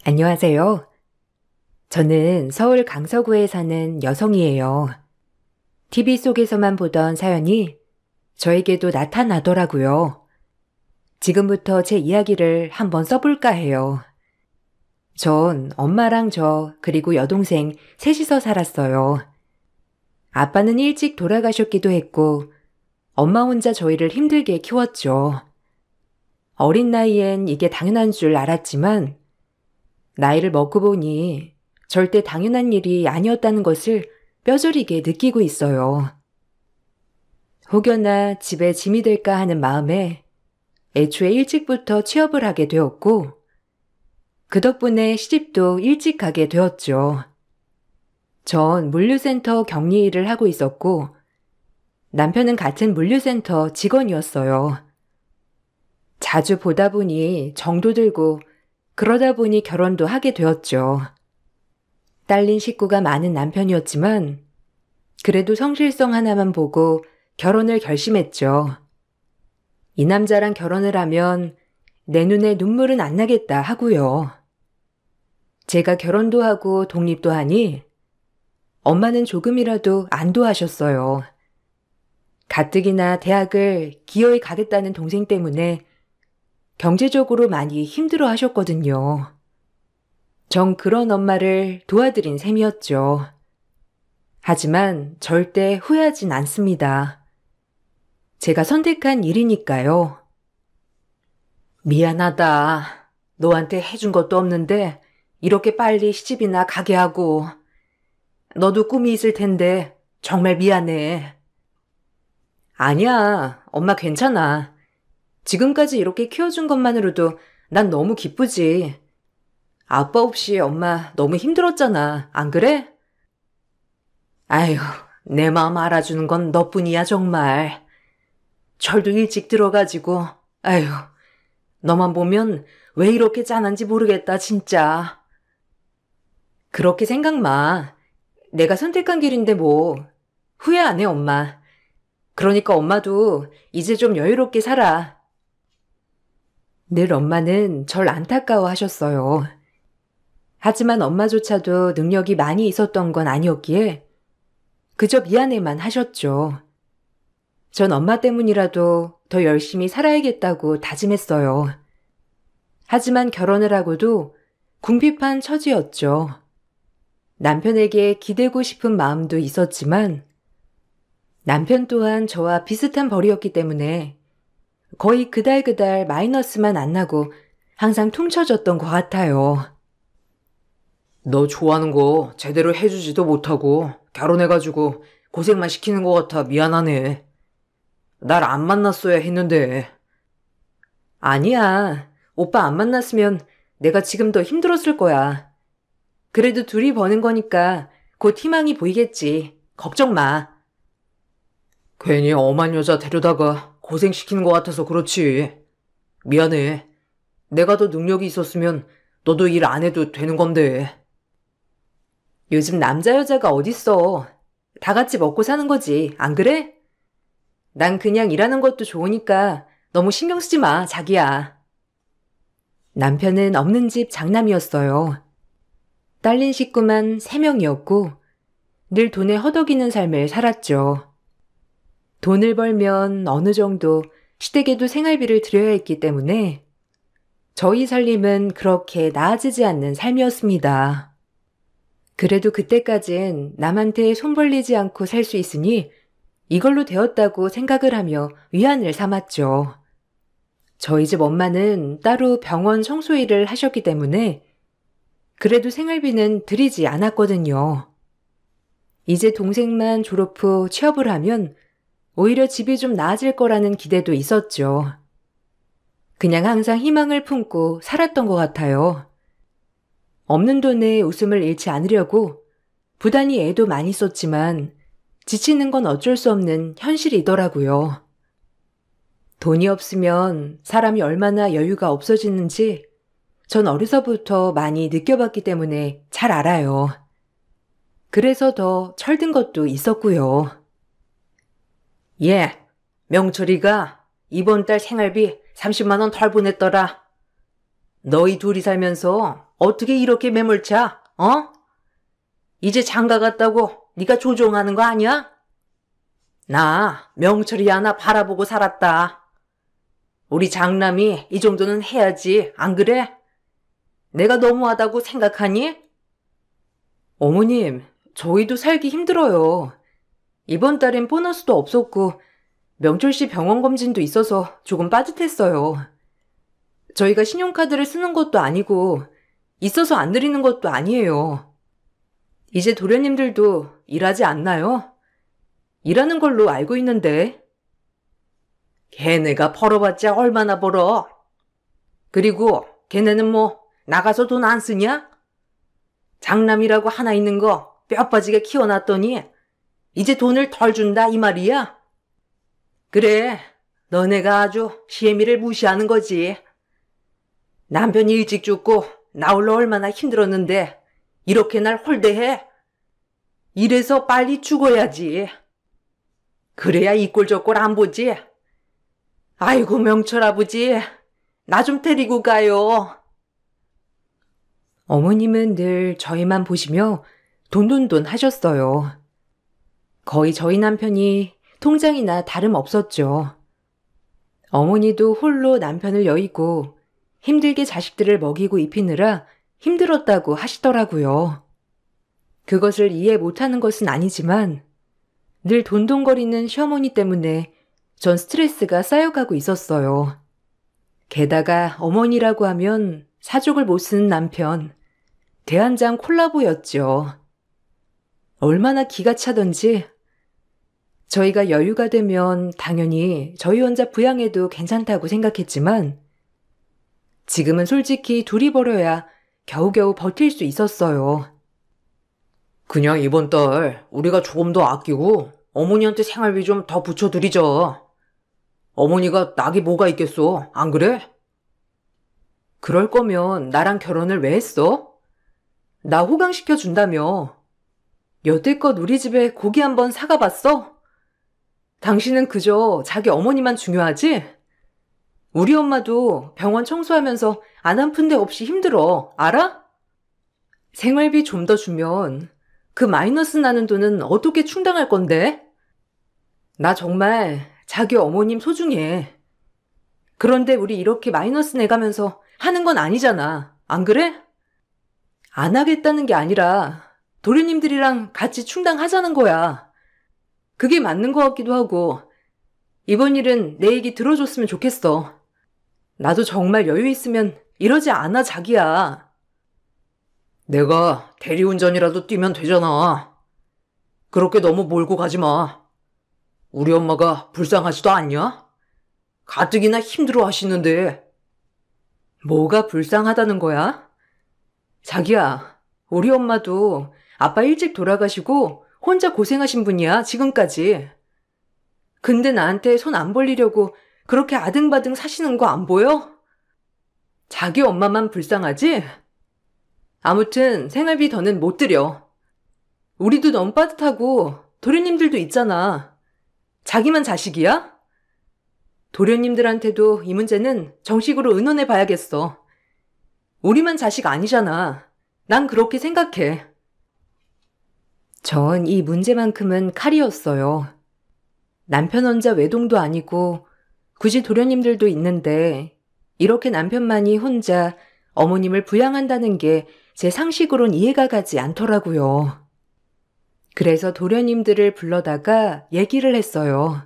안녕하세요. 저는 서울 강서구에 사는 여성이에요. TV 속에서만 보던 사연이 저에게도 나타나더라고요. 지금부터 제 이야기를 한번 써볼까 해요. 전 엄마랑 그리고 여동생 셋이서 살았어요. 아빠는 일찍 돌아가셨기도 했고, 엄마 혼자 저희를 힘들게 키웠죠. 어린 나이엔 이게 당연한 줄 알았지만, 나이를 먹고 보니 절대 당연한 일이 아니었다는 것을 뼈저리게 느끼고 있어요. 혹여나 집에 짐이 될까 하는 마음에 애초에 일찍부터 취업을 하게 되었고, 그 덕분에 시집도 일찍 가게 되었죠. 전 물류센터 격리 일을 하고 있었고, 남편은 같은 물류센터 직원이었어요. 자주 보다 보니 정도 들고, 그러다 보니 결혼도 하게 되었죠. 딸린 식구가 많은 남편이었지만 그래도 성실성 하나만 보고 결혼을 결심했죠. 이 남자랑 결혼을 하면 내 눈에 눈물은 안 나겠다 하고요. 제가 결혼도 하고 독립도 하니 엄마는 조금이라도 안도하셨어요. 가뜩이나 대학을 기어이 가겠다는 동생 때문에 경제적으로 많이 힘들어 하셨거든요. 전 그런 엄마를 도와드린 셈이었죠. 하지만 절대 후회하진 않습니다. 제가 선택한 일이니까요. 미안하다. 너한테 해준 것도 없는데 이렇게 빨리 시집이나 가게 하고. 너도 꿈이 있을 텐데 정말 미안해. 아니야, 엄마 괜찮아. 지금까지 이렇게 키워준 것만으로도 난 너무 기쁘지. 아빠 없이 엄마 너무 힘들었잖아. 안 그래? 아휴, 내 마음 알아주는 건 너뿐이야, 정말. 철도 일찍 들어가지고, 아휴, 너만 보면 왜 이렇게 짠한지 모르겠다, 진짜. 그렇게 생각 마. 내가 선택한 길인데 뭐. 후회 안 해, 엄마. 그러니까 엄마도 이제 좀 여유롭게 살아. 늘 엄마는 절 안타까워 하셨어요. 하지만 엄마조차도 능력이 많이 있었던 건 아니었기에 그저 미안해만 하셨죠. 전 엄마 때문이라도 더 열심히 살아야겠다고 다짐했어요. 하지만 결혼을 하고도 궁핍한 처지였죠. 남편에게 기대고 싶은 마음도 있었지만 남편 또한 저와 비슷한 벌이였기 때문에 거의 그달그달 마이너스만 안 나고 항상 퉁쳐졌던 것 같아요. 너 좋아하는 거 제대로 해주지도 못하고 결혼해가지고 고생만 시키는 것 같아 미안하네. 날 안 만났어야 했는데. 아니야. 오빠 안 만났으면 내가 지금 더 힘들었을 거야. 그래도 둘이 버는 거니까 곧 희망이 보이겠지. 걱정 마. 괜히 엄한 여자 데려다가 고생시키는 것 같아서 그렇지. 미안해. 내가 더 능력이 있었으면 너도 일 안 해도 되는 건데. 요즘 남자 여자가 어딨어. 다 같이 먹고 사는 거지. 안 그래? 난 그냥 일하는 것도 좋으니까 너무 신경 쓰지 마, 자기야. 남편은 없는 집 장남이었어요. 딸린 식구만 3명이었고 늘 돈에 허덕이는 삶을 살았죠. 돈을 벌면 어느 정도 시댁에도 생활비를 들여야 했기 때문에 저희 살림은 그렇게 나아지지 않는 삶이었습니다. 그래도 그때까진 남한테 손 벌리지 않고 살 수 있으니 이걸로 되었다고 생각을 하며 위안을 삼았죠. 저희 집 엄마는 따로 병원 청소 일을 하셨기 때문에 그래도 생활비는 들이지 않았거든요. 이제 동생만 졸업 후 취업을 하면 오히려 집이 좀 나아질 거라는 기대도 있었죠. 그냥 항상 희망을 품고 살았던 것 같아요. 없는 돈에 웃음을 잃지 않으려고 부단히 애도 많이 썼지만 지치는 건 어쩔 수 없는 현실이더라고요. 돈이 없으면 사람이 얼마나 여유가 없어지는지 전 어려서부터 많이 느껴봤기 때문에 잘 알아요. 그래서 더 철든 것도 있었고요. 예, 명철이가 이번 달 생활비 30만 원 덜 보냈더라. 너희 둘이 살면서 어떻게 이렇게 매몰차? 어? 이제 장가 갔다고 네가 조종하는 거 아니야? 나 명철이 하나 바라보고 살았다. 우리 장남이 이 정도는 해야지, 안 그래? 내가 너무하다고 생각하니? 어머님, 저희도 살기 힘들어요. 이번 달엔 보너스도 없었고 명철 씨 병원 검진도 있어서 조금 빠듯했어요. 저희가 신용카드를 쓰는 것도 아니고 있어서 안 드리는 것도 아니에요. 이제 도련님들도 일하지 않나요? 일하는 걸로 알고 있는데. 걔네가 벌어봤자 얼마나 벌어? 그리고 걔네는 뭐 나가서 돈 안 쓰냐? 장남이라고 하나 있는 거 뼈 빠지게 키워놨더니 이제 돈을 덜 준다 이 말이야? 그래, 너네가 아주 시애미를 무시하는 거지. 남편이 일찍 죽고 나 홀로 얼마나 힘들었는데 이렇게 날 홀대해? 이래서 빨리 죽어야지. 그래야 이 꼴 저 꼴 안 보지. 아이고 명철 아버지, 나 좀 데리고 가요. 어머님은 늘 저희만 보시며 돈돈돈 하셨어요. 거의 저희 남편이 통장이나 다름없었죠. 어머니도 홀로 남편을 여의고 힘들게 자식들을 먹이고 입히느라 힘들었다고 하시더라고요. 그것을 이해 못하는 것은 아니지만 늘 돈돈거리는 시어머니 때문에 전 스트레스가 쌓여가고 있었어요. 게다가 어머니라고 하면 사족을 못 쓰는 남편, 대한장 콜라보였죠. 얼마나 기가 차던지 저희가 여유가 되면 당연히 저희 혼자 부양해도 괜찮다고 생각했지만 지금은 솔직히 둘이 벌어야 겨우겨우 버틸 수 있었어요. 그냥 이번 달 우리가 조금 더 아끼고 어머니한테 생활비 좀 더 붙여드리자. 어머니가 낙이 뭐가 있겠어, 안 그래? 그럴 거면 나랑 결혼을 왜 했어? 나 호강시켜준다며. 여태껏 우리 집에 고기 한번 사가봤어? 당신은 그저 자기 어머니만 중요하지? 우리 엄마도 병원 청소하면서 안 아픈 데 없이 힘들어, 알아? 생활비 좀 더 주면 그 마이너스 나는 돈은 어떻게 충당할 건데? 나 정말 자기 어머님 소중해. 그런데 우리 이렇게 마이너스 내가면서 하는 건 아니잖아, 안 그래? 안 하겠다는 게 아니라 도련님들이랑 같이 충당하자는 거야. 그게 맞는 것 같기도 하고 이번 일은 내 얘기 들어줬으면 좋겠어. 나도 정말 여유 있으면 이러지 않아, 자기야. 내가 대리운전이라도 뛰면 되잖아. 그렇게 너무 몰고 가지 마. 우리 엄마가 불쌍하지도 않냐? 가뜩이나 힘들어 하시는데. 뭐가 불쌍하다는 거야? 자기야, 우리 엄마도 아빠 일찍 돌아가시고 혼자 고생하신 분이야, 지금까지. 근데 나한테 손 안 벌리려고 그렇게 아등바등 사시는 거 안 보여? 자기 엄마만 불쌍하지? 아무튼 생활비 더는 못 드려. 우리도 너무 빠듯하고 도련님들도 있잖아. 자기만 자식이야? 도련님들한테도 이 문제는 정식으로 의논해 봐야겠어. 우리만 자식 아니잖아. 난 그렇게 생각해. 전 이 문제만큼은 칼이었어요. 남편 혼자 외동도 아니고 굳이 도련님들도 있는데 이렇게 남편만이 혼자 어머님을 부양한다는 게 제 상식으론 이해가 가지 않더라고요. 그래서 도련님들을 불러다가 얘기를 했어요.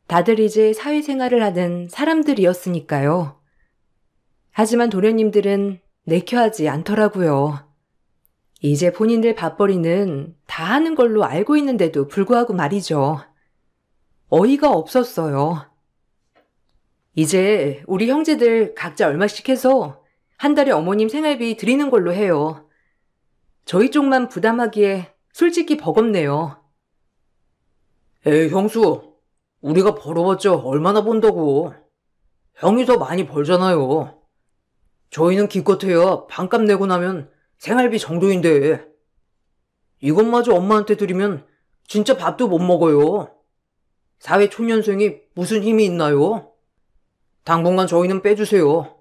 다들 이제 사회생활을 하는 사람들이었으니까요. 하지만 도련님들은 내켜하지 않더라고요. 이제 본인들 밥벌이는 다 하는 걸로 알고 있는데도 불구하고 말이죠. 어이가 없었어요. 이제 우리 형제들 각자 얼마씩 해서 한 달에 어머님 생활비 드리는 걸로 해요. 저희 쪽만 부담하기에 솔직히 버겁네요. 에이, 형수. 우리가 벌어봤자 얼마나 번다고. 형이 더 많이 벌잖아요. 저희는 기껏해야 반값 내고 나면 생활비 정도인데. 이것마저 엄마한테 드리면 진짜 밥도 못 먹어요. 사회 초년생이 무슨 힘이 있나요? 당분간 저희는 빼주세요.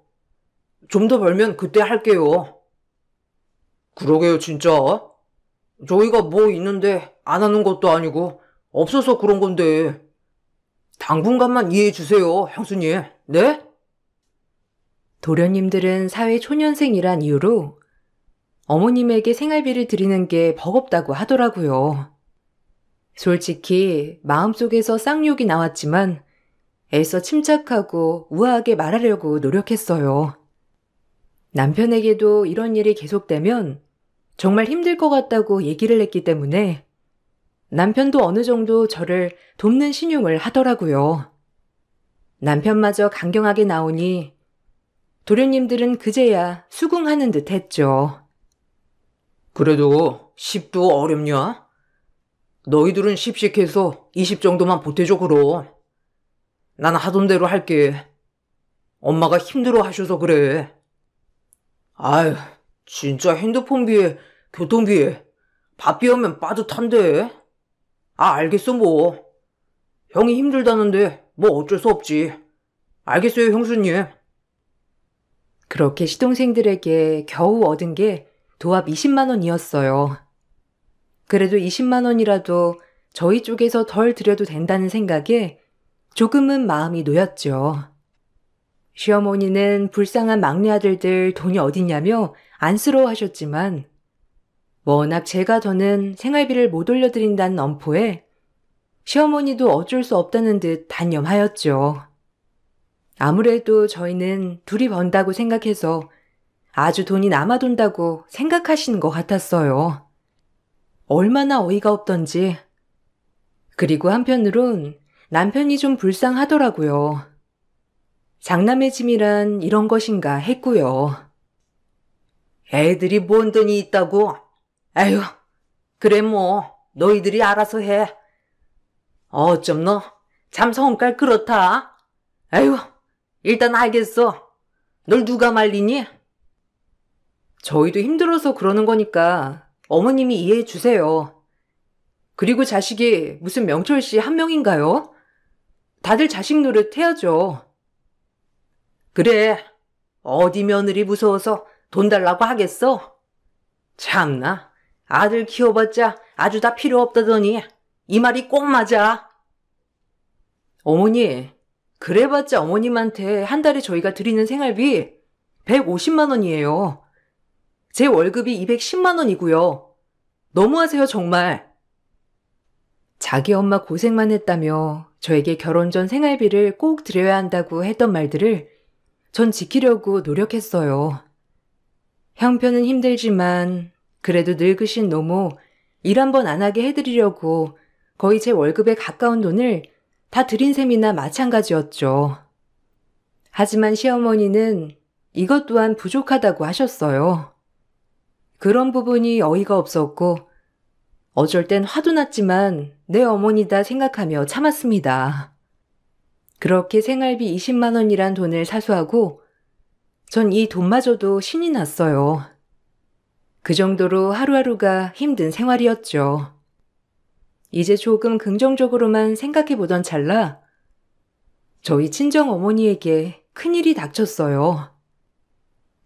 좀 더 벌면 그때 할게요. 그러게요, 진짜. 저희가 뭐 있는데 안 하는 것도 아니고 없어서 그런 건데 당분간만 이해해 주세요, 형수님. 네? 도련님들은 사회 초년생이란 이유로 어머님에게 생활비를 드리는 게 버겁다고 하더라고요. 솔직히 마음속에서 쌍욕이 나왔지만 애써 침착하고 우아하게 말하려고 노력했어요. 남편에게도 이런 일이 계속되면 정말 힘들 것 같다고 얘기를 했기 때문에 남편도 어느 정도 저를 돕는 신용을 하더라고요. 남편마저 강경하게 나오니 도련님들은 그제야 수긍하는 듯 했죠. 그래도 10도 어렵냐? 너희들은 10씩 해서 20 정도만 보태줘 그럼. 난 하던 대로 할게. 엄마가 힘들어 하셔서 그래. 아유, 진짜 핸드폰비에 교통비에 밥비 하면 빠듯한데. 알겠어 뭐. 형이 힘들다는데 뭐 어쩔 수 없지. 알겠어요 형수님. 그렇게 시동생들에게 겨우 얻은 게 도합 20만 원이었어요. 그래도 20만 원이라도 저희 쪽에서 덜 드려도 된다는 생각에 조금은 마음이 놓였죠. 시어머니는 불쌍한 막내 아들들 돈이 어딨냐며 안쓰러워하셨지만 워낙 제가 더는 생활비를 못 올려드린다는 엄포에 시어머니도 어쩔 수 없다는 듯 단념하였죠. 아무래도 저희는 둘이 번다고 생각해서 아주 돈이 남아돈다고 생각하시는 것 같았어요. 얼마나 어이가 없던지. 그리고 한편으론 남편이 좀 불쌍하더라고요. 장남의 짐이란 이런 것인가 했고요. 애들이 뭔 돈이 있다고? 에휴, 그래 뭐 너희들이 알아서 해. 어쩜 너 참 성깔 그렇다. 에휴, 일단 알겠어. 널 누가 말리니? 저희도 힘들어서 그러는 거니까 어머님이 이해해 주세요. 그리고 자식이 무슨 명철 씨 한 명인가요? 다들 자식 노릇 해야죠. 그래, 어디 며느리 무서워서 돈 달라고 하겠어? 참나, 아들 키워봤자 아주 다 필요 없다더니 이 말이 꼭 맞아. 어머니, 그래봤자 어머님한테 한 달에 저희가 드리는 생활비 150만 원이에요. 제 월급이 210만 원이고요. 너무하세요 정말. 자기 엄마 고생만 했다며 저에게 결혼 전 생활비를 꼭 드려야 한다고 했던 말들을 전 지키려고 노력했어요. 형편은 힘들지만 그래도 늙으신 노모 일 한 번 안 하게 해드리려고 거의 제 월급에 가까운 돈을 다 드린 셈이나 마찬가지였죠. 하지만 시어머니는 이것 또한 부족하다고 하셨어요. 그런 부분이 어이가 없었고 어쩔 땐 화도 났지만 내 어머니다 생각하며 참았습니다. 그렇게 생활비 20만 원이란 돈을 사수하고 전 이 돈마저도 신이 났어요. 그 정도로 하루하루가 힘든 생활이었죠. 이제 조금 긍정적으로만 생각해보던 찰나 저희 친정어머니에게 큰일이 닥쳤어요.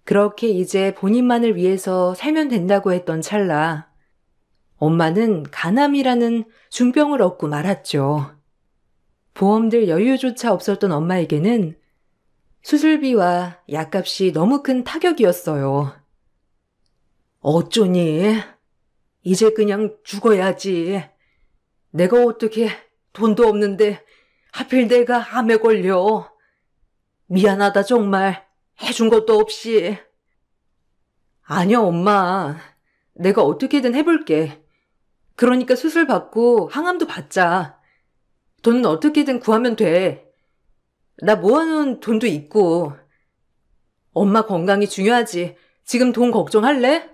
그렇게 이제 본인만을 위해서 살면 된다고 했던 찰나 엄마는 간암이라는 중병을 얻고 말았죠. 보험들 여유조차 없었던 엄마에게는 수술비와 약값이 너무 큰 타격이었어요. 어쩌니? 이제 그냥 죽어야지. 내가 어떻게 돈도 없는데 하필 내가 암에 걸려. 미안하다 정말. 해준 것도 없이. 아니야 엄마. 내가 어떻게든 해볼게. 그러니까 수술 받고 항암도 받자. 돈은 어떻게든 구하면 돼. 나 모아놓은 돈도 있고. 엄마 건강이 중요하지. 지금 돈 걱정할래?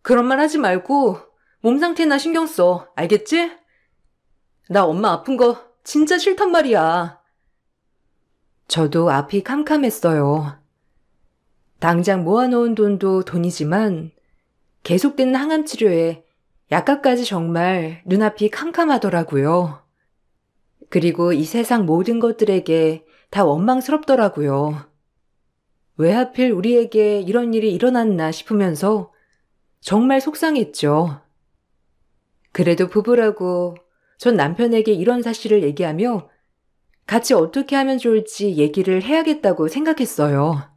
그런 말 하지 말고 몸 상태나 신경 써. 알겠지? 나 엄마 아픈 거 진짜 싫단 말이야. 저도 앞이 캄캄했어요. 당장 모아놓은 돈도 돈이지만 계속되는 항암 치료에 약값까지 정말 눈앞이 캄캄하더라고요. 그리고 이 세상 모든 것들에게 다 원망스럽더라고요. 왜 하필 우리에게 이런 일이 일어났나 싶으면서 정말 속상했죠. 그래도 부부라고 전 남편에게 이런 사실을 얘기하며 같이 어떻게 하면 좋을지 얘기를 해야겠다고 생각했어요.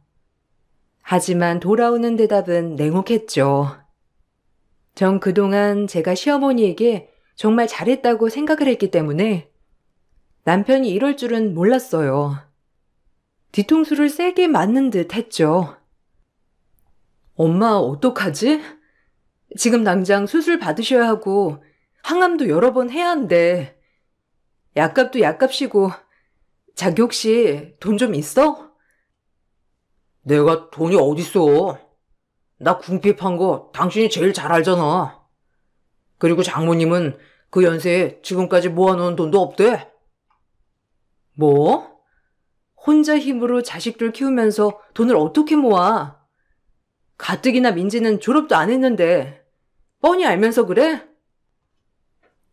하지만 돌아오는 대답은 냉혹했죠. 전 그동안 제가 시어머니에게 정말 잘했다고 생각을 했기 때문에 남편이 이럴 줄은 몰랐어요. 뒤통수를 세게 맞는 듯 했죠. 엄마, 어떡하지? 지금 당장 수술 받으셔야 하고 항암도 여러 번 해야 한대. 약값도 약값이고 자기 혹시 돈 좀 있어? 내가 돈이 어딨어. 나 궁핍한 거 당신이 제일 잘 알잖아. 그리고 장모님은 그 연세에 지금까지 모아놓은 돈도 없대. 뭐? 혼자 힘으로 자식들 키우면서 돈을 어떻게 모아? 가뜩이나 민지는 졸업도 안 했는데 뻔히 알면서 그래?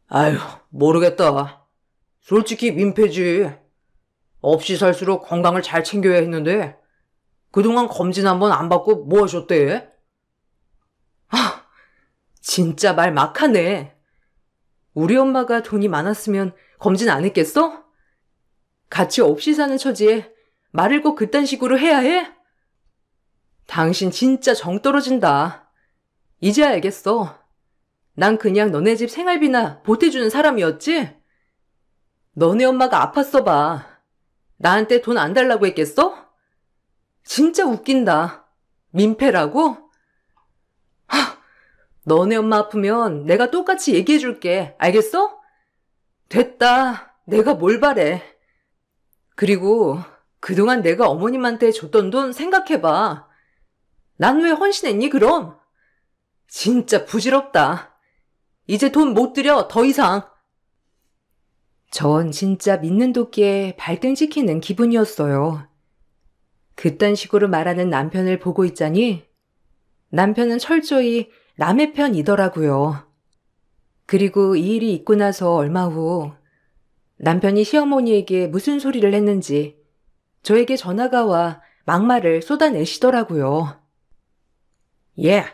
아휴, 모르겠다. 솔직히 민폐지. 없이 살수록 건강을 잘 챙겨야 했는데 그동안 검진 한번 안 받고 뭐 하셨대? 아, 진짜 말 막하네. 우리 엄마가 돈이 많았으면 검진 안 했겠어? 같이 없이 사는 처지에 말을 꼭 그딴 식으로 해야 해? 당신 진짜 정 떨어진다. 이제 알겠어. 난 그냥 너네 집 생활비나 보태주는 사람이었지? 너네 엄마가 아팠어 봐. 나한테 돈 안 달라고 했겠어? 진짜 웃긴다. 민폐라고? 하, 너네 엄마 아프면 내가 똑같이 얘기해줄게. 알겠어? 됐다. 내가 뭘 바래. 그리고 그동안 내가 어머님한테 줬던 돈 생각해봐. 난 왜 헌신했니 그럼? 진짜 부질없다. 이제 돈 못 들여 더 이상. 전 진짜 믿는 도끼에 발등 찍히는 기분이었어요. 그딴 식으로 말하는 남편을 보고 있자니 남편은 철저히 남의 편이더라고요. 그리고 이 일이 있고 나서 얼마 후 남편이 시어머니에게 무슨 소리를 했는지 저에게 전화가 와 막말을 쏟아내시더라고요. 예,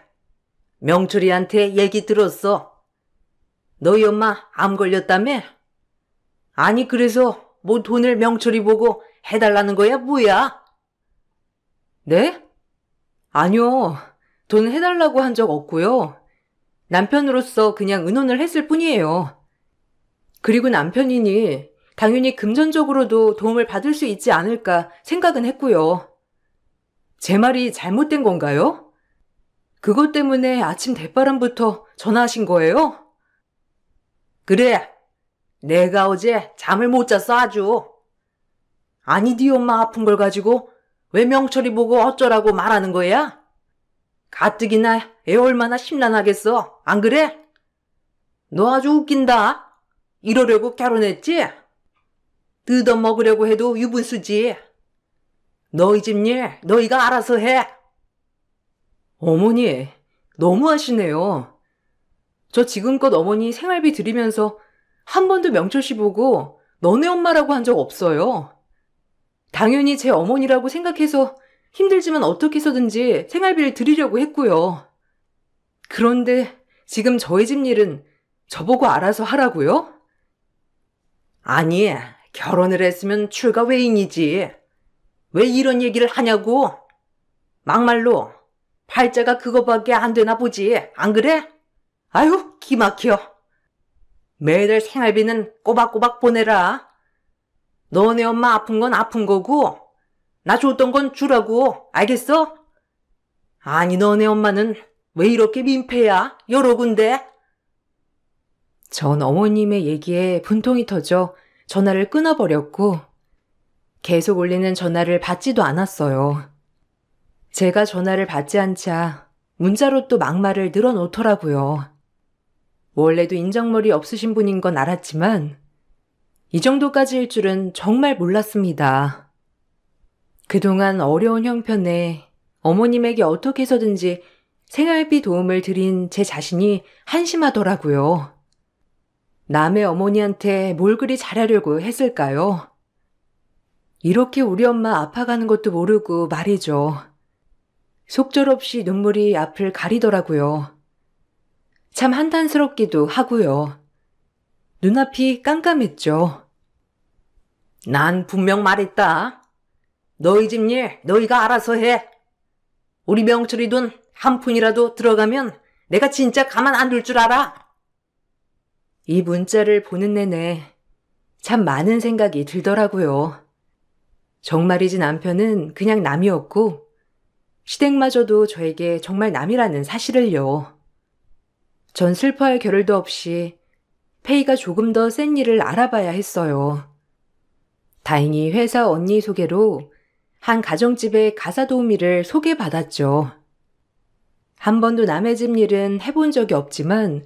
명철이한테 얘기 들었어. 너희 엄마 암 걸렸다며? 아니 그래서 뭐 돈을 명철이 보고 해달라는 거야 뭐야? 네? 아니요. 돈 해달라고 한 적 없고요. 남편으로서 그냥 의논을 했을 뿐이에요. 그리고 남편이니 당연히 금전적으로도 도움을 받을 수 있지 않을까 생각은 했고요. 제 말이 잘못된 건가요? 그것 때문에 아침 대바람부터 전화하신 거예요? 그래. 내가 어제 잠을 못 잤어 아주. 아니 네 엄마 아픈 걸 가지고 왜 명철이 보고 어쩌라고 말하는 거야? 가뜩이나 애 얼마나 심란하겠어. 안 그래? 너 아주 웃긴다. 이러려고 결혼했지? 뜯어먹으려고 해도 유분수지. 너희 집 일 너희가 알아서 해. 어머니, 너무하시네요. 저 지금껏 어머니 생활비 드리면서 한 번도 명철 씨 보고 너네 엄마라고 한 적 없어요. 당연히 제 어머니라고 생각해서 힘들지만 어떻게 해서든지 생활비를 드리려고 했고요. 그런데 지금 저희 집 일은 저보고 알아서 하라고요? 아니, 결혼을 했으면 출가 외인이지. 왜 이런 얘기를 하냐고? 막말로 팔자가 그거밖에 안 되나 보지. 안 그래? 아유, 기막혀. 매달 생활비는 꼬박꼬박 보내라. 너네 엄마 아픈 건 아픈 거고 나 줬던 건 주라고. 알겠어? 아니 너네 엄마는 왜 이렇게 민폐야? 여러 군데. 전 어머님의 얘기에 분통이 터져 전화를 끊어버렸고 계속 울리는 전화를 받지도 않았어요. 제가 전화를 받지 않자 문자로 또 막말을 늘어놓더라고요. 원래도 인정머리 없으신 분인 건 알았지만 이 정도까지일 줄은 정말 몰랐습니다. 그동안 어려운 형편에 어머님에게 어떻게 해서든지 생활비 도움을 드린 제 자신이 한심하더라고요. 남의 어머니한테 뭘 그리 잘하려고 했을까요? 이렇게 우리 엄마 아파가는 것도 모르고 말이죠. 속절없이 눈물이 앞을 가리더라고요. 참 한탄스럽기도 하고요. 눈앞이 깜깜했죠. 난 분명 말했다. 너희 집 일 너희가 알아서 해. 우리 명철이 돈 한 푼이라도 들어가면 내가 진짜 가만 안 둘 줄 알아. 이 문자를 보는 내내 참 많은 생각이 들더라고요. 정말이지 남편은 그냥 남이었고 시댁마저도 저에게 정말 남이라는 사실을요. 전 슬퍼할 겨를도 없이 페이가 조금 더 센 일을 알아봐야 했어요. 다행히 회사 언니 소개로 한 가정집의 가사 도우미를 소개받았죠. 한 번도 남의 집 일은 해본 적이 없지만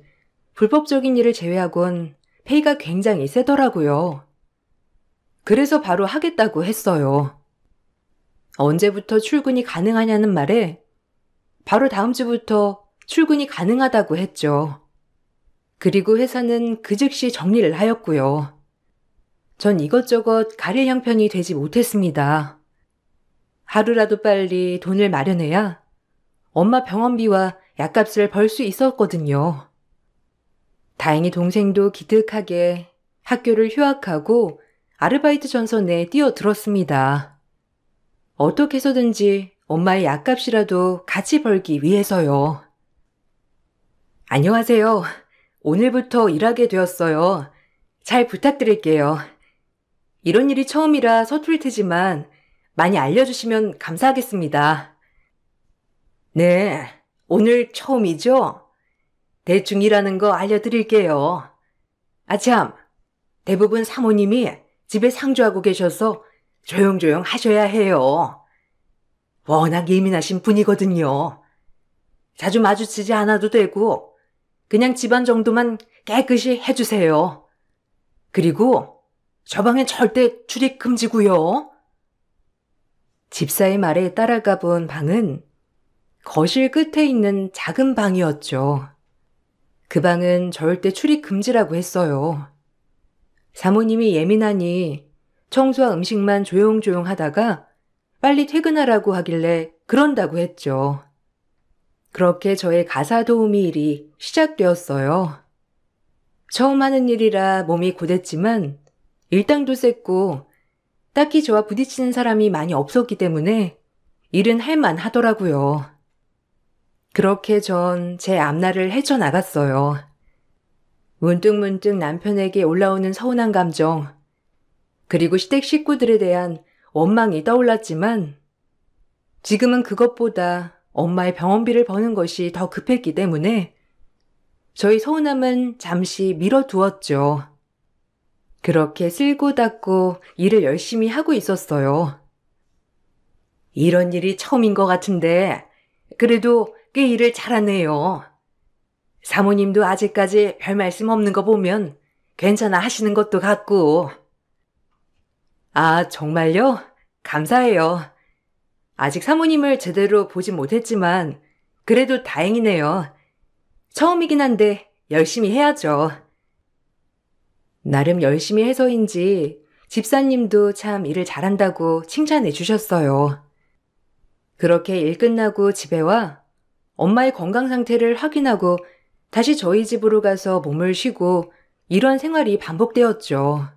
불법적인 일을 제외하곤 페이가 굉장히 세더라고요. 그래서 바로 하겠다고 했어요. 언제부터 출근이 가능하냐는 말에 바로 다음 주부터 출근이 가능하다고 했죠. 그리고 회사는 그 즉시 정리를 하였고요. 전 이것저것 가릴 형편이 되지 못했습니다. 하루라도 빨리 돈을 마련해야 엄마 병원비와 약값을 벌 수 있었거든요. 다행히 동생도 기특하게 학교를 휴학하고 아르바이트 전선에 뛰어들었습니다. 어떻게 해서든지 엄마의 약값이라도 같이 벌기 위해서요. 안녕하세요. 오늘부터 일하게 되었어요. 잘 부탁드릴게요. 이런 일이 처음이라 서툴 테지만 많이 알려주시면 감사하겠습니다. 네, 오늘 처음이죠? 대충 일하는 거 알려드릴게요. 아참, 대부분 사모님이 집에 상주하고 계셔서 조용조용 하셔야 해요. 워낙 예민하신 분이거든요. 자주 마주치지 않아도 되고 그냥 집안 정도만 깨끗이 해주세요. 그리고 저 방엔 절대 출입 금지고요. 집사의 말에 따라가 본 방은 거실 끝에 있는 작은 방이었죠. 그 방은 절대 출입 금지라고 했어요. 사모님이 예민하니 청소와 음식만 조용조용 하다가 빨리 퇴근하라고 하길래 그런다고 했죠. 그렇게 저의 가사 도우미 일이 시작되었어요. 처음 하는 일이라 몸이 고됐지만 일당도 셌고 딱히 저와 부딪히는 사람이 많이 없었기 때문에 일은 할만 하더라고요. 그렇게 전 제 앞날을 헤쳐나갔어요. 문득문득 남편에게 올라오는 서운한 감정, 그리고 시댁 식구들에 대한 원망이 떠올랐지만 지금은 그것보다 엄마의 병원비를 버는 것이 더 급했기 때문에 저희 서운함은 잠시 미뤄두었죠. 그렇게 쓸고 닦고 일을 열심히 하고 있었어요. 이런 일이 처음인 것 같은데 그래도 꽤 일을 잘하네요. 사모님도 아직까지 별 말씀 없는 거 보면 괜찮아 하시는 것도 같고. 아, 정말요? 감사해요. 아직 사모님을 제대로 보진 못했지만 그래도 다행이네요. 처음이긴 한데 열심히 해야죠. 나름 열심히 해서인지 집사님도 참 일을 잘한다고 칭찬해 주셨어요. 그렇게 일 끝나고 집에 와 엄마의 건강 상태를 확인하고 다시 저희 집으로 가서 몸을 쉬고 이런 생활이 반복되었죠.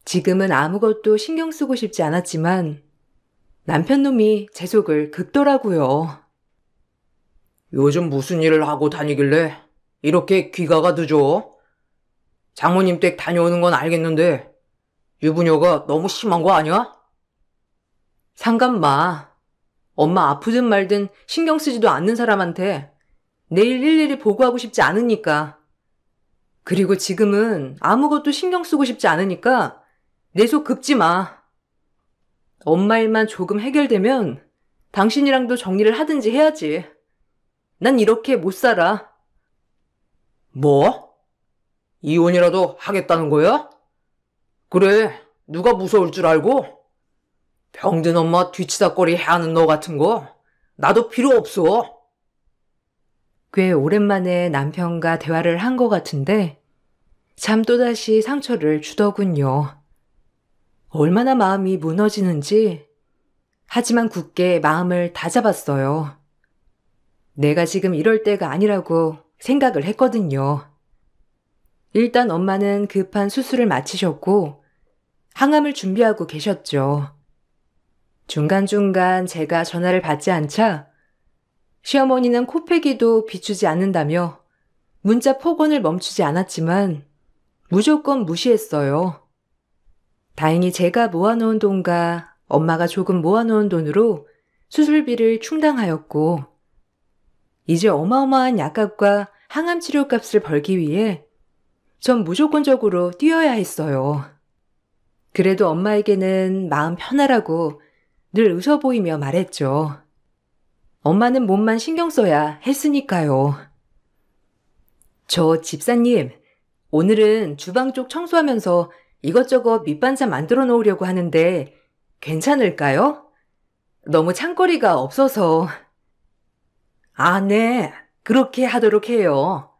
지금은 아무것도 신경 쓰고 싶지 않았지만 남편 놈이 제 속을 긁더라고요. 요즘 무슨 일을 하고 다니길래 이렇게 귀가가 늦어? 장모님 댁 다녀오는 건 알겠는데 유부녀가 너무 심한 거 아니야? 상관 마. 엄마 아프든 말든 신경 쓰지도 않는 사람한테 내일 일일이 보고하고 싶지 않으니까. 그리고 지금은 아무것도 신경 쓰고 싶지 않으니까 내 속 긁지 마. 엄마 일만 조금 해결되면 당신이랑도 정리를 하든지 해야지. 난 이렇게 못 살아. 뭐? 이혼이라도 하겠다는 거야? 그래, 누가 무서울 줄 알고? 병든 엄마 뒤치다꺼리 해하는 너 같은 거 나도 필요 없어. 꽤 오랜만에 남편과 대화를 한 것 같은데 참 또다시 상처를 주더군요. 얼마나 마음이 무너지는지 하지만 굳게 마음을 다잡았어요. 내가 지금 이럴 때가 아니라고 생각을 했거든요. 일단 엄마는 급한 수술을 마치셨고 항암을 준비하고 계셨죠. 중간중간 제가 전화를 받지 않자 시어머니는 코빼기도 비추지 않는다며 문자 폭언을 멈추지 않았지만 무조건 무시했어요. 다행히 제가 모아놓은 돈과 엄마가 조금 모아놓은 돈으로 수술비를 충당하였고 이제 어마어마한 약값과 항암 치료값을 벌기 위해 전 무조건적으로 뛰어야 했어요. 그래도 엄마에게는 마음 편하라고 늘 웃어 보이며 말했죠. 엄마는 몸만 신경 써야 했으니까요. 저 집사님, 오늘은 주방 쪽 청소하면서 이것저것 밑반찬 만들어 놓으려고 하는데 괜찮을까요? 너무 창거리가 없어서. 아, 네. 그렇게 하도록 해요.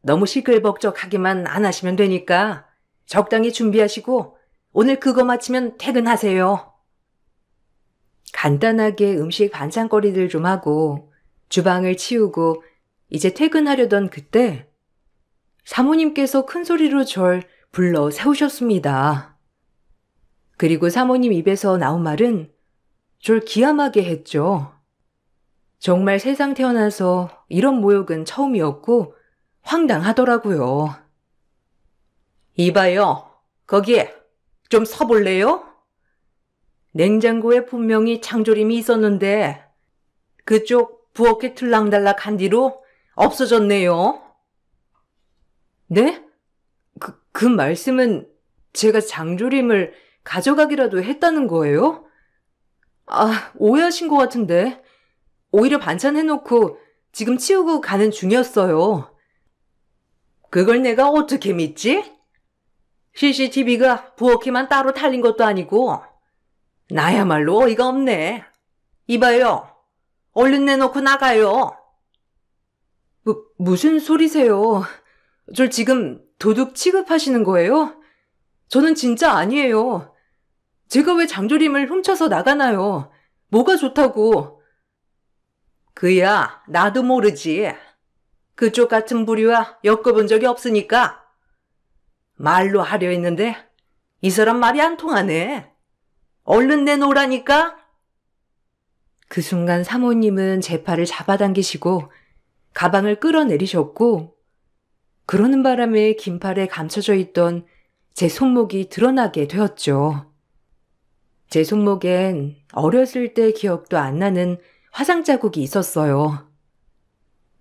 너무 시끌벅적하게만 안 하시면 되니까 적당히 준비하시고 오늘 그거 마치면 퇴근하세요. 간단하게 음식 반찬거리들 좀 하고 주방을 치우고 이제 퇴근하려던 그때 사모님께서 큰 소리로 절 불러 세우셨습니다. 그리고 사모님 입에서 나온 말은 절 기함하게 했죠. 정말 세상 태어나서 이런 모욕은 처음이었고 황당하더라고요. 이봐요. 거기에 좀 서볼래요? 냉장고에 분명히 창조림이 있었는데 그쪽 부엌에 들락달락 한 뒤로 없어졌네요. 네? 그 말씀은 제가 장조림을 가져가기라도 했다는 거예요? 아, 오해하신 것 같은데. 오히려 반찬 해놓고 지금 치우고 가는 중이었어요. 그걸 내가 어떻게 믿지? CCTV가 부엌에만 따로 달린 것도 아니고. 나야말로 어이가 없네. 이봐요. 얼른 내놓고 나가요. 무슨 소리세요? 절 지금 도둑 취급하시는 거예요? 저는 진짜 아니에요. 제가 왜 장조림을 훔쳐서 나가나요? 뭐가 좋다고? 그야 나도 모르지. 그쪽 같은 부류와 엮어본 적이 없으니까. 말로 하려 했는데 이 사람 말이 안 통하네. 얼른 내놓으라니까. 그 순간 사모님은 제 팔을 잡아당기시고 가방을 끌어내리셨고 그러는 바람에 긴 팔에 감춰져 있던 제 손목이 드러나게 되었죠. 제 손목엔 어렸을 때 기억도 안 나는 화상 자국이 있었어요.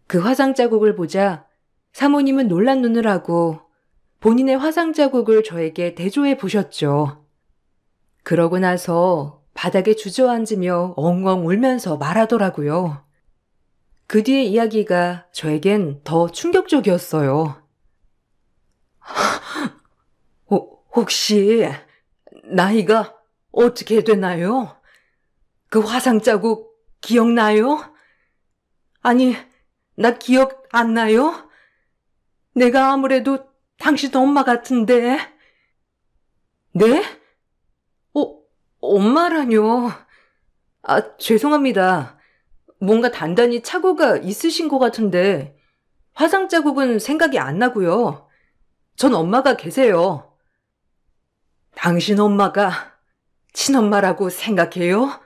그 화상 자국을 보자 사모님은 놀란 눈을 하고 본인의 화상 자국을 저에게 대조해 보셨죠. 그러고 나서 바닥에 주저앉으며 엉엉 울면서 말하더라고요. 그 뒤의 이야기가 저에겐 더 충격적이었어요. 혹시 나이가 어떻게 되나요? 그 화상 자국 기억나요? 아니, 나 기억 안 나요? 내가 아무래도 당신 엄마 같은데. 네? 엄마라뇨. 아, 죄송합니다. 뭔가 단단히 착오가 있으신 것 같은데 화상 자국은 생각이 안 나고요. 전 엄마가 계세요. 당신 엄마가 친엄마라고 생각해요?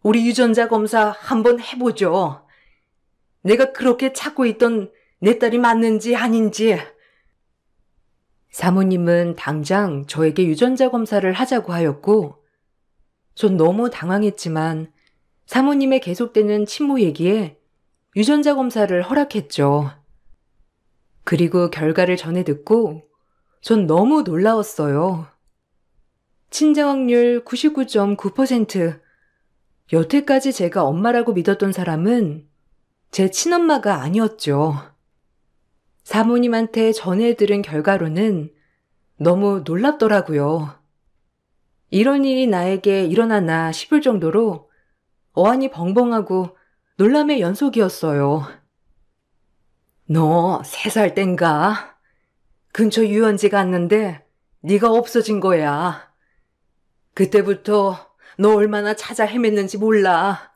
우리 유전자 검사 한번 해보죠. 내가 그렇게 찾고 있던 내 딸이 맞는지 아닌지. 사모님은 당장 저에게 유전자 검사를 하자고 하였고 전 너무 당황했지만 사모님의 계속되는 친모 얘기에 유전자 검사를 허락했죠. 그리고 결과를 전해 듣고 전 너무 놀라웠어요. 친자 확률 99.9%. 여태까지 제가 엄마라고 믿었던 사람은 제 친엄마가 아니었죠. 사모님한테 전해 들은 결과로는 너무 놀랍더라고요. 이런 일이 나에게 일어나나 싶을 정도로 어안이 벙벙하고 놀람의 연속이었어요. 너 3살 땐가? 근처 유원지 갔는데 네가 없어진 거야. 그때부터 너 얼마나 찾아 헤맸는지 몰라.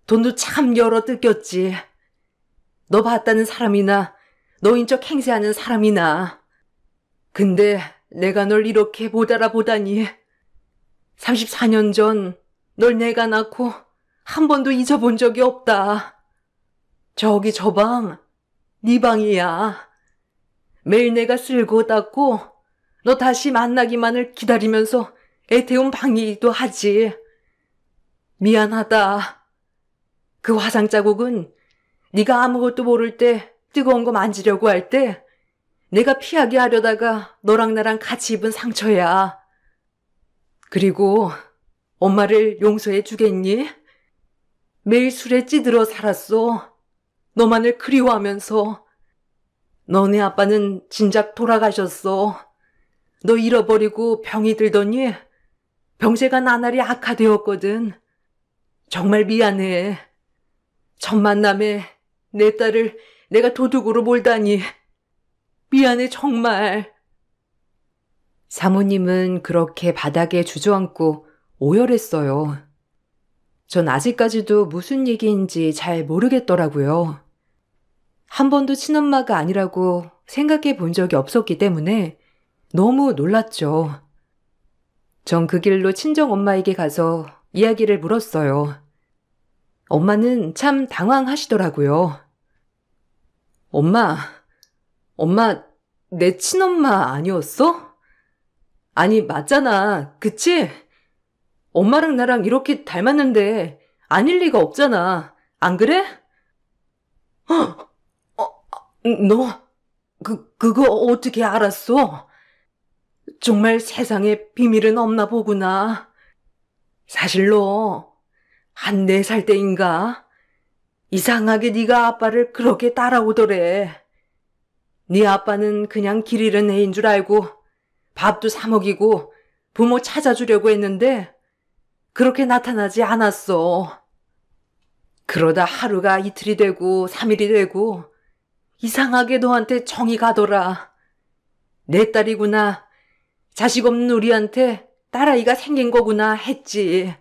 돈도 참 열어 뜯겼지. 너 봤다는 사람이나 너인 척 행세하는 사람이나. 근데 내가 널 이렇게 못 알아보다니. 34년 전 널 내가 낳고 한 번도 잊어본 적이 없다. 저기 저 방, 네 방이야. 매일 내가 쓸고 닦고 너 다시 만나기만을 기다리면서 애태운 방이기도 하지. 미안하다. 그 화상 자국은 네가 아무것도 모를 때 뜨거운 거 만지려고 할 때 내가 피하게 하려다가 너랑 나랑 같이 입은 상처야. 그리고 엄마를 용서해 주겠니? 매일 술에 찌들어 살았어. 너만을 그리워하면서. 너네 아빠는 진작 돌아가셨어. 너 잃어버리고 병이 들더니 병세가 나날이 악화되었거든. 정말 미안해. 첫 만남에 내 딸을 내가 도둑으로 몰다니. 미안해 정말. 사모님은 그렇게 바닥에 주저앉고 오열했어요. 전 아직까지도 무슨 얘기인지 잘 모르겠더라고요. 한 번도 친엄마가 아니라고 생각해 본 적이 없었기 때문에 너무 놀랐죠. 전 그 길로 친정엄마에게 가서 이야기를 물었어요. 엄마는 참 당황하시더라고요. 엄마, 내 친엄마 아니었어? 아니, 맞잖아. 그치? 엄마랑 나랑 이렇게 닮았는데 아닐 리가 없잖아. 안 그래? 너, 그거 어떻게 알았어? 정말 세상에 비밀은 없나 보구나. 사실 너, 한 4살 때인가? 이상하게 네가 아빠를 그렇게 따라오더래. 네 아빠는 그냥 길 잃은 애인 줄 알고 밥도 사 먹이고 부모 찾아주려고 했는데 그렇게 나타나지 않았어. 그러다 하루가 이틀이 되고 3일이 되고 이상하게 너한테 정이 가더라. 내 딸이구나. 자식 없는 우리한테 딸아이가 생긴 거구나 했지.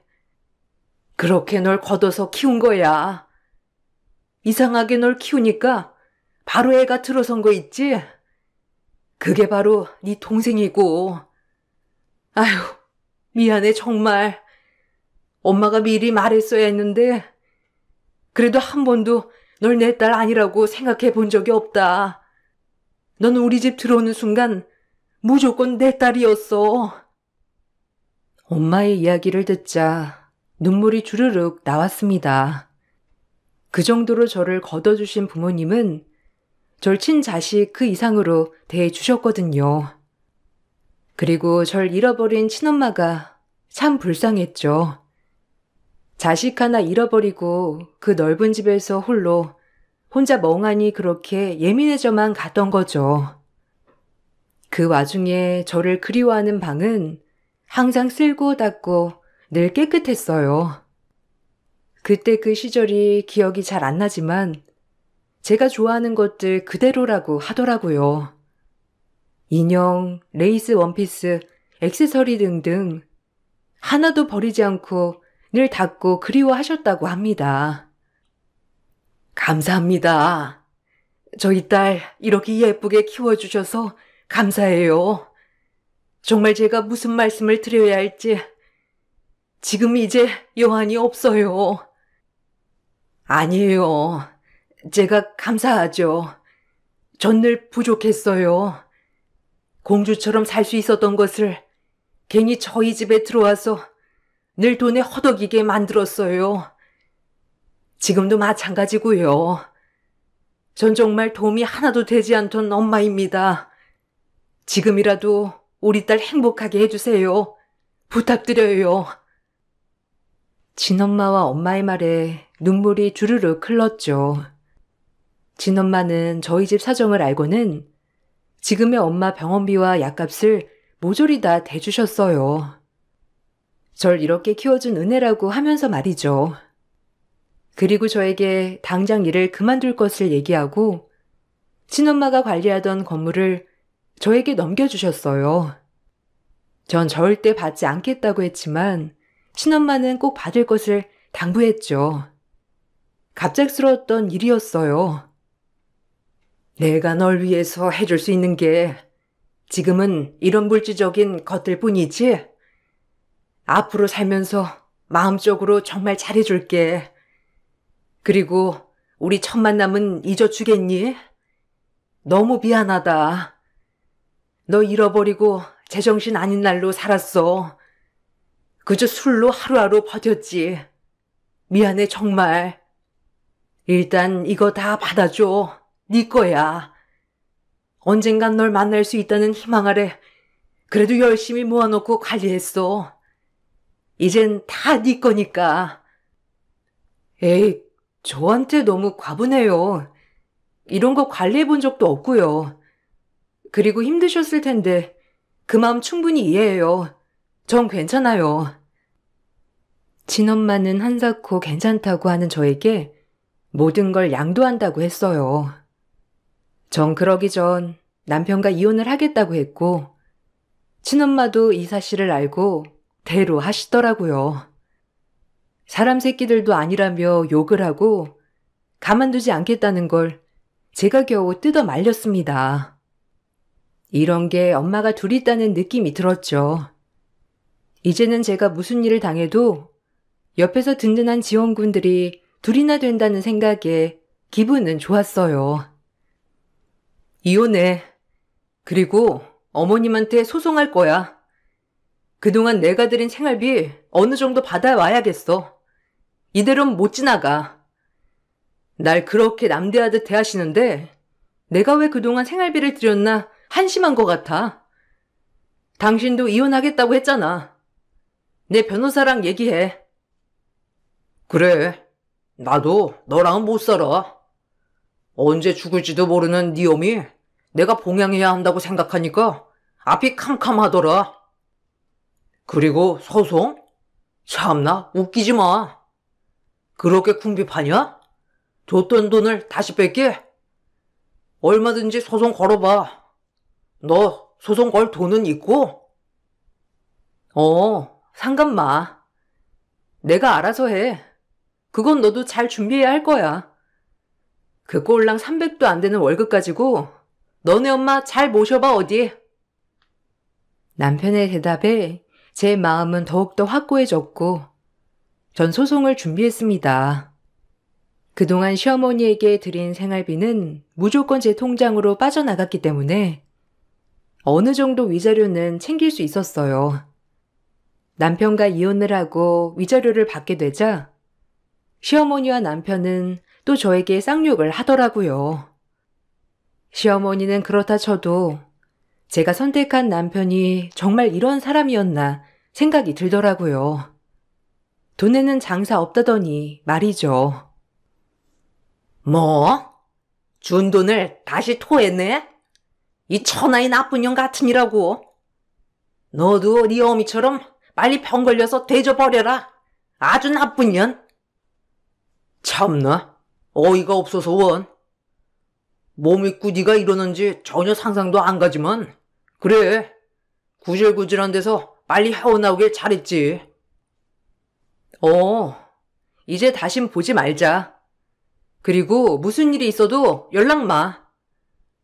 그렇게 널 걷어서 키운 거야. 이상하게 널 키우니까 바로 애가 들어선 거 있지? 그게 바로 네 동생이고. 아휴, 미안해 정말. 엄마가 미리 말했어야 했는데 그래도 한 번도 널 내 딸 아니라고 생각해 본 적이 없다. 넌 우리 집 들어오는 순간 무조건 내 딸이었어. 엄마의 이야기를 듣자 눈물이 주르륵 나왔습니다. 그 정도로 저를 걷어주신 부모님은 절 친자식 그 이상으로 대해주셨거든요. 그리고 절 잃어버린 친엄마가 참 불쌍했죠. 자식 하나 잃어버리고 그 넓은 집에서 홀로 혼자 멍하니 그렇게 예민해져만 갔던 거죠. 그 와중에 저를 그리워하는 방은 항상 쓸고 닦고 늘 깨끗했어요. 그때 그 시절이 기억이 잘 안 나지만 제가 좋아하는 것들 그대로라고 하더라고요. 인형, 레이스 원피스, 액세서리 등등 하나도 버리지 않고 늘 닦고 그리워하셨다고 합니다. 감사합니다. 저희 딸 이렇게 예쁘게 키워주셔서 감사해요. 정말 제가 무슨 말씀을 드려야 할지 지금 이제 여한이 없어요. 아니에요. 제가 감사하죠. 전 늘 부족했어요. 공주처럼 살 수 있었던 것을 괜히 저희 집에 들어와서 늘 돈에 허덕이게 만들었어요. 지금도 마찬가지고요. 전 정말 도움이 하나도 되지 않던 엄마입니다. 지금이라도 우리 딸 행복하게 해주세요. 부탁드려요. 친엄마와 엄마의 말에 눈물이 주르륵 흘렀죠. 친엄마는 저희 집 사정을 알고는 지금의 엄마 병원비와 약값을 모조리 다 대주셨어요. 절 이렇게 키워준 은혜라고 하면서 말이죠. 그리고 저에게 당장 일을 그만둘 것을 얘기하고 친엄마가 관리하던 건물을 저에게 넘겨주셨어요. 전 절대 받지 않겠다고 했지만 친엄마는 꼭 받을 것을 당부했죠. 갑작스러웠던 일이었어요. 내가 널 위해서 해줄 수 있는 게 지금은 이런 물질적인 것들 뿐이지? 앞으로 살면서 마음적으로 정말 잘해줄게. 그리고 우리 첫 만남은 잊어주겠니? 너무 미안하다. 너 잃어버리고 제정신 아닌 날로 살았어. 그저 술로 하루하루 버텼지. 미안해 정말. 일단 이거 다 받아줘. 네 거야. 언젠간 널 만날 수 있다는 희망 아래 그래도 열심히 모아놓고 관리했어. 이젠 다 네 거니까. 에이, 저한테 너무 과분해요. 이런 거 관리해 본 적도 없고요. 그리고 힘드셨을 텐데 그 마음 충분히 이해해요. 전 괜찮아요. 친엄마는 한사코 괜찮다고 하는 저에게 모든 걸 양도한다고 했어요. 전 그러기 전 남편과 이혼을 하겠다고 했고 친엄마도 이 사실을 알고 대로 하시더라고요. 사람 새끼들도 아니라며 욕을 하고 가만두지 않겠다는 걸 제가 겨우 뜯어 말렸습니다. 이런 게 엄마가 둘 있다는 느낌이 들었죠. 이제는 제가 무슨 일을 당해도 옆에서 든든한 지원군들이 둘이나 된다는 생각에 기분은 좋았어요. 이혼해. 그리고 어머님한테 소송할 거야. 그동안 내가 들인 생활비 어느 정도 받아와야겠어. 이대로는 못 지나가. 날 그렇게 남대하듯 대하시는데 내가 왜 그동안 생활비를 들였나 한심한 것 같아. 당신도 이혼하겠다고 했잖아. 내 변호사랑 얘기해. 그래. 나도 너랑은 못 살아. 언제 죽을지도 모르는 네 엄이 내가 봉양해야 한다고 생각하니까 앞이 캄캄하더라. 그리고 소송? 참나 웃기지 마. 그렇게 궁핍하냐? 줬던 돈을 다시 뺄게. 얼마든지 소송 걸어봐. 너 소송 걸 돈은 있고? 상관 마. 내가 알아서 해. 그건 너도 잘 준비해야 할 거야. 그 꼴랑 300도 안 되는 월급 가지고 너네 엄마 잘 모셔봐 어디. 남편의 대답에 제 마음은 더욱더 확고해졌고 전 소송을 준비했습니다. 그동안 시어머니에게 드린 생활비는 무조건 제 통장으로 빠져나갔기 때문에 어느 정도 위자료는 챙길 수 있었어요. 남편과 이혼을 하고 위자료를 받게 되자 시어머니와 남편은 또 저에게 쌍욕을 하더라고요. 시어머니는 그렇다 쳐도 제가 선택한 남편이 정말 이런 사람이었나 생각이 들더라고요. 돈에는 장사 없다더니 말이죠. 뭐? 준 돈을 다시 토했네? 이 천하의 나쁜 년 같으니라고. 너도 네 어미처럼 빨리 병 걸려서 대줘버려라. 아주 나쁜 년. 참나 어이가 없어서 원. 몸이 꾸디가 이러는지 전혀 상상도 안 가지만 그래 구질구질한 데서 빨리 헤어나오길 잘했지. 이제 다신 보지 말자. 그리고 무슨 일이 있어도 연락 마.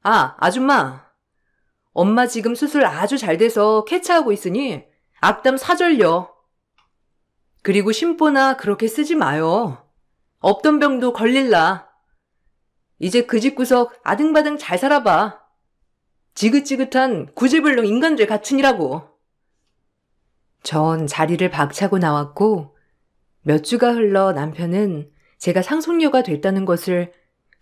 아줌마. 엄마 지금 수술 아주 잘 돼서 쾌차하고 있으니 악담 사절려. 그리고 심보나 그렇게 쓰지 마요. 없던 병도 걸릴라. 이제 그 집구석 아등바등 잘 살아봐. 지긋지긋한 구제불능 인간들 같으니라고. 전 자리를 박차고 나왔고 몇 주가 흘러 남편은 제가 상속녀가 됐다는 것을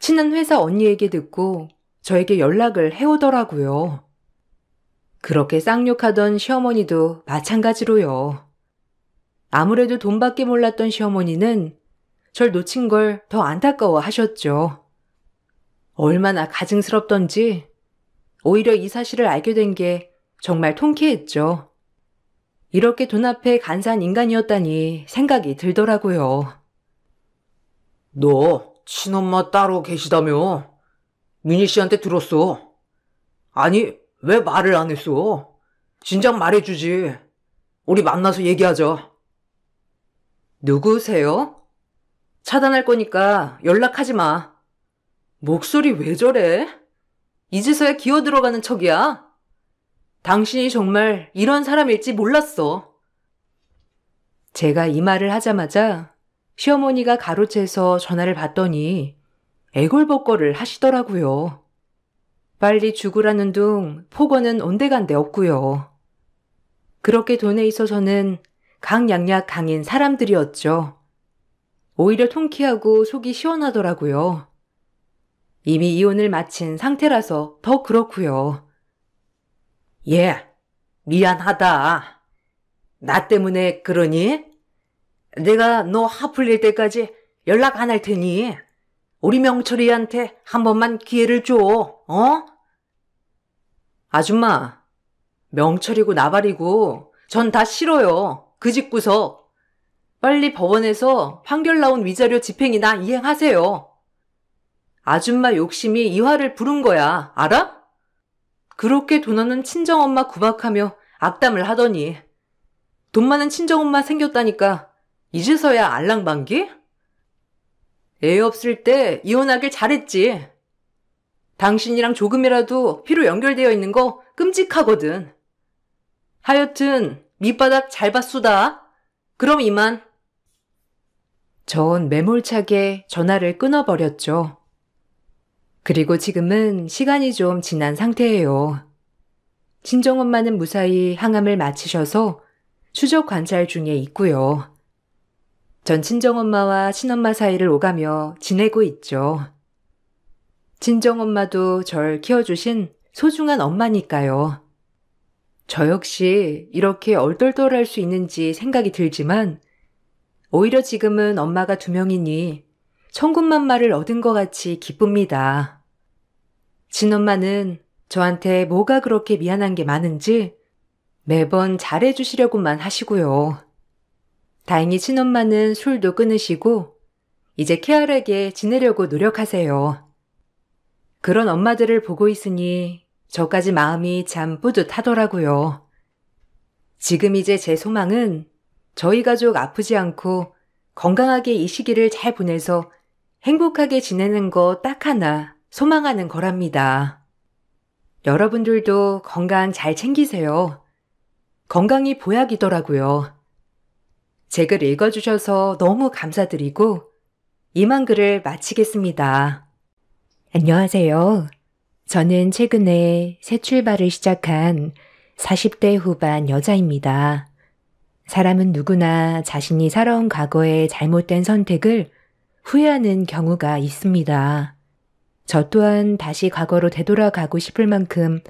친한 회사 언니에게 듣고 저에게 연락을 해오더라고요. 그렇게 쌍욕하던 시어머니도 마찬가지로요. 아무래도 돈밖에 몰랐던 시어머니는 절 놓친 걸 더 안타까워 하셨죠. 얼마나 가증스럽던지 오히려 이 사실을 알게 된 게 정말 통쾌했죠. 이렇게 돈 앞에 간사한 인간이었다니 생각이 들더라고요. 너 친엄마 따로 계시다며? 미니 씨한테 들었어. 아니 왜 말을 안 했어? 진작 말해주지. 우리 만나서 얘기하자. 누구세요? 차단할 거니까 연락하지 마. 목소리 왜 저래? 이제서야 기어 들어가는 척이야? 당신이 정말 이런 사람일지 몰랐어. 제가 이 말을 하자마자 시어머니가 가로채서 전화를 받더니 애걸복걸을 하시더라고요. 빨리 죽으라는 둥 폭언은 온데간데 없고요. 그렇게 돈에 있어서는 강약약 강인 사람들이었죠. 오히려 통쾌하고 속이 시원하더라고요. 이미 이혼을 마친 상태라서 더 그렇고요. 예, 미안하다. 나 때문에 그러니? 내가 너 화풀릴 때까지 연락 안 할 테니 우리 명철이한테 한 번만 기회를 줘, 어? 아줌마, 명철이고 나발이고 전 다 싫어요. 그 집구석. 빨리 법원에서 판결 나온 위자료 집행이나 이행하세요. 아줌마 욕심이 이 화를 부른 거야, 알아? 그렇게 돈 없는 친정엄마 구박하며 악담을 하더니 돈 많은 친정엄마 생겼다니까 이제서야 알랑방기? 애 없을 때 이혼하길 잘했지. 당신이랑 조금이라도 피로 연결되어 있는 거 끔찍하거든. 하여튼 밑바닥 잘 봤수다. 그럼 이만. 전 매몰차게 전화를 끊어버렸죠. 그리고 지금은 시간이 좀 지난 상태예요. 친정엄마는 무사히 항암을 마치셔서 추적 관찰 중에 있고요. 전 친정엄마와 친엄마 사이를 오가며 지내고 있죠. 친정엄마도 절 키워주신 소중한 엄마니까요. 저 역시 이렇게 얼떨떨할 수 있는지 생각이 들지만 오히려 지금은 엄마가 2명이니 천군만마를 얻은 것 같이 기쁩니다. 친엄마는 저한테 뭐가 그렇게 미안한 게 많은지 매번 잘해주시려고만 하시고요. 다행히 친엄마는 술도 끊으시고 이제 쾌활하게 지내려고 노력하세요. 그런 엄마들을 보고 있으니 저까지 마음이 참 뿌듯하더라고요. 지금 이제 제 소망은 저희 가족 아프지 않고 건강하게 이 시기를 잘 보내서 행복하게 지내는 거 딱 하나 소망하는 거랍니다. 여러분들도 건강 잘 챙기세요. 건강이 보약이더라고요. 제 글 읽어주셔서 너무 감사드리고 이만 글을 마치겠습니다. 안녕하세요. 저는 최근에 새 출발을 시작한 40대 후반 여자입니다. 사람은 누구나 자신이 살아온 과거의 잘못된 선택을 후회하는 경우가 있습니다. 저 또한 다시 과거로 되돌아가고 싶을 만큼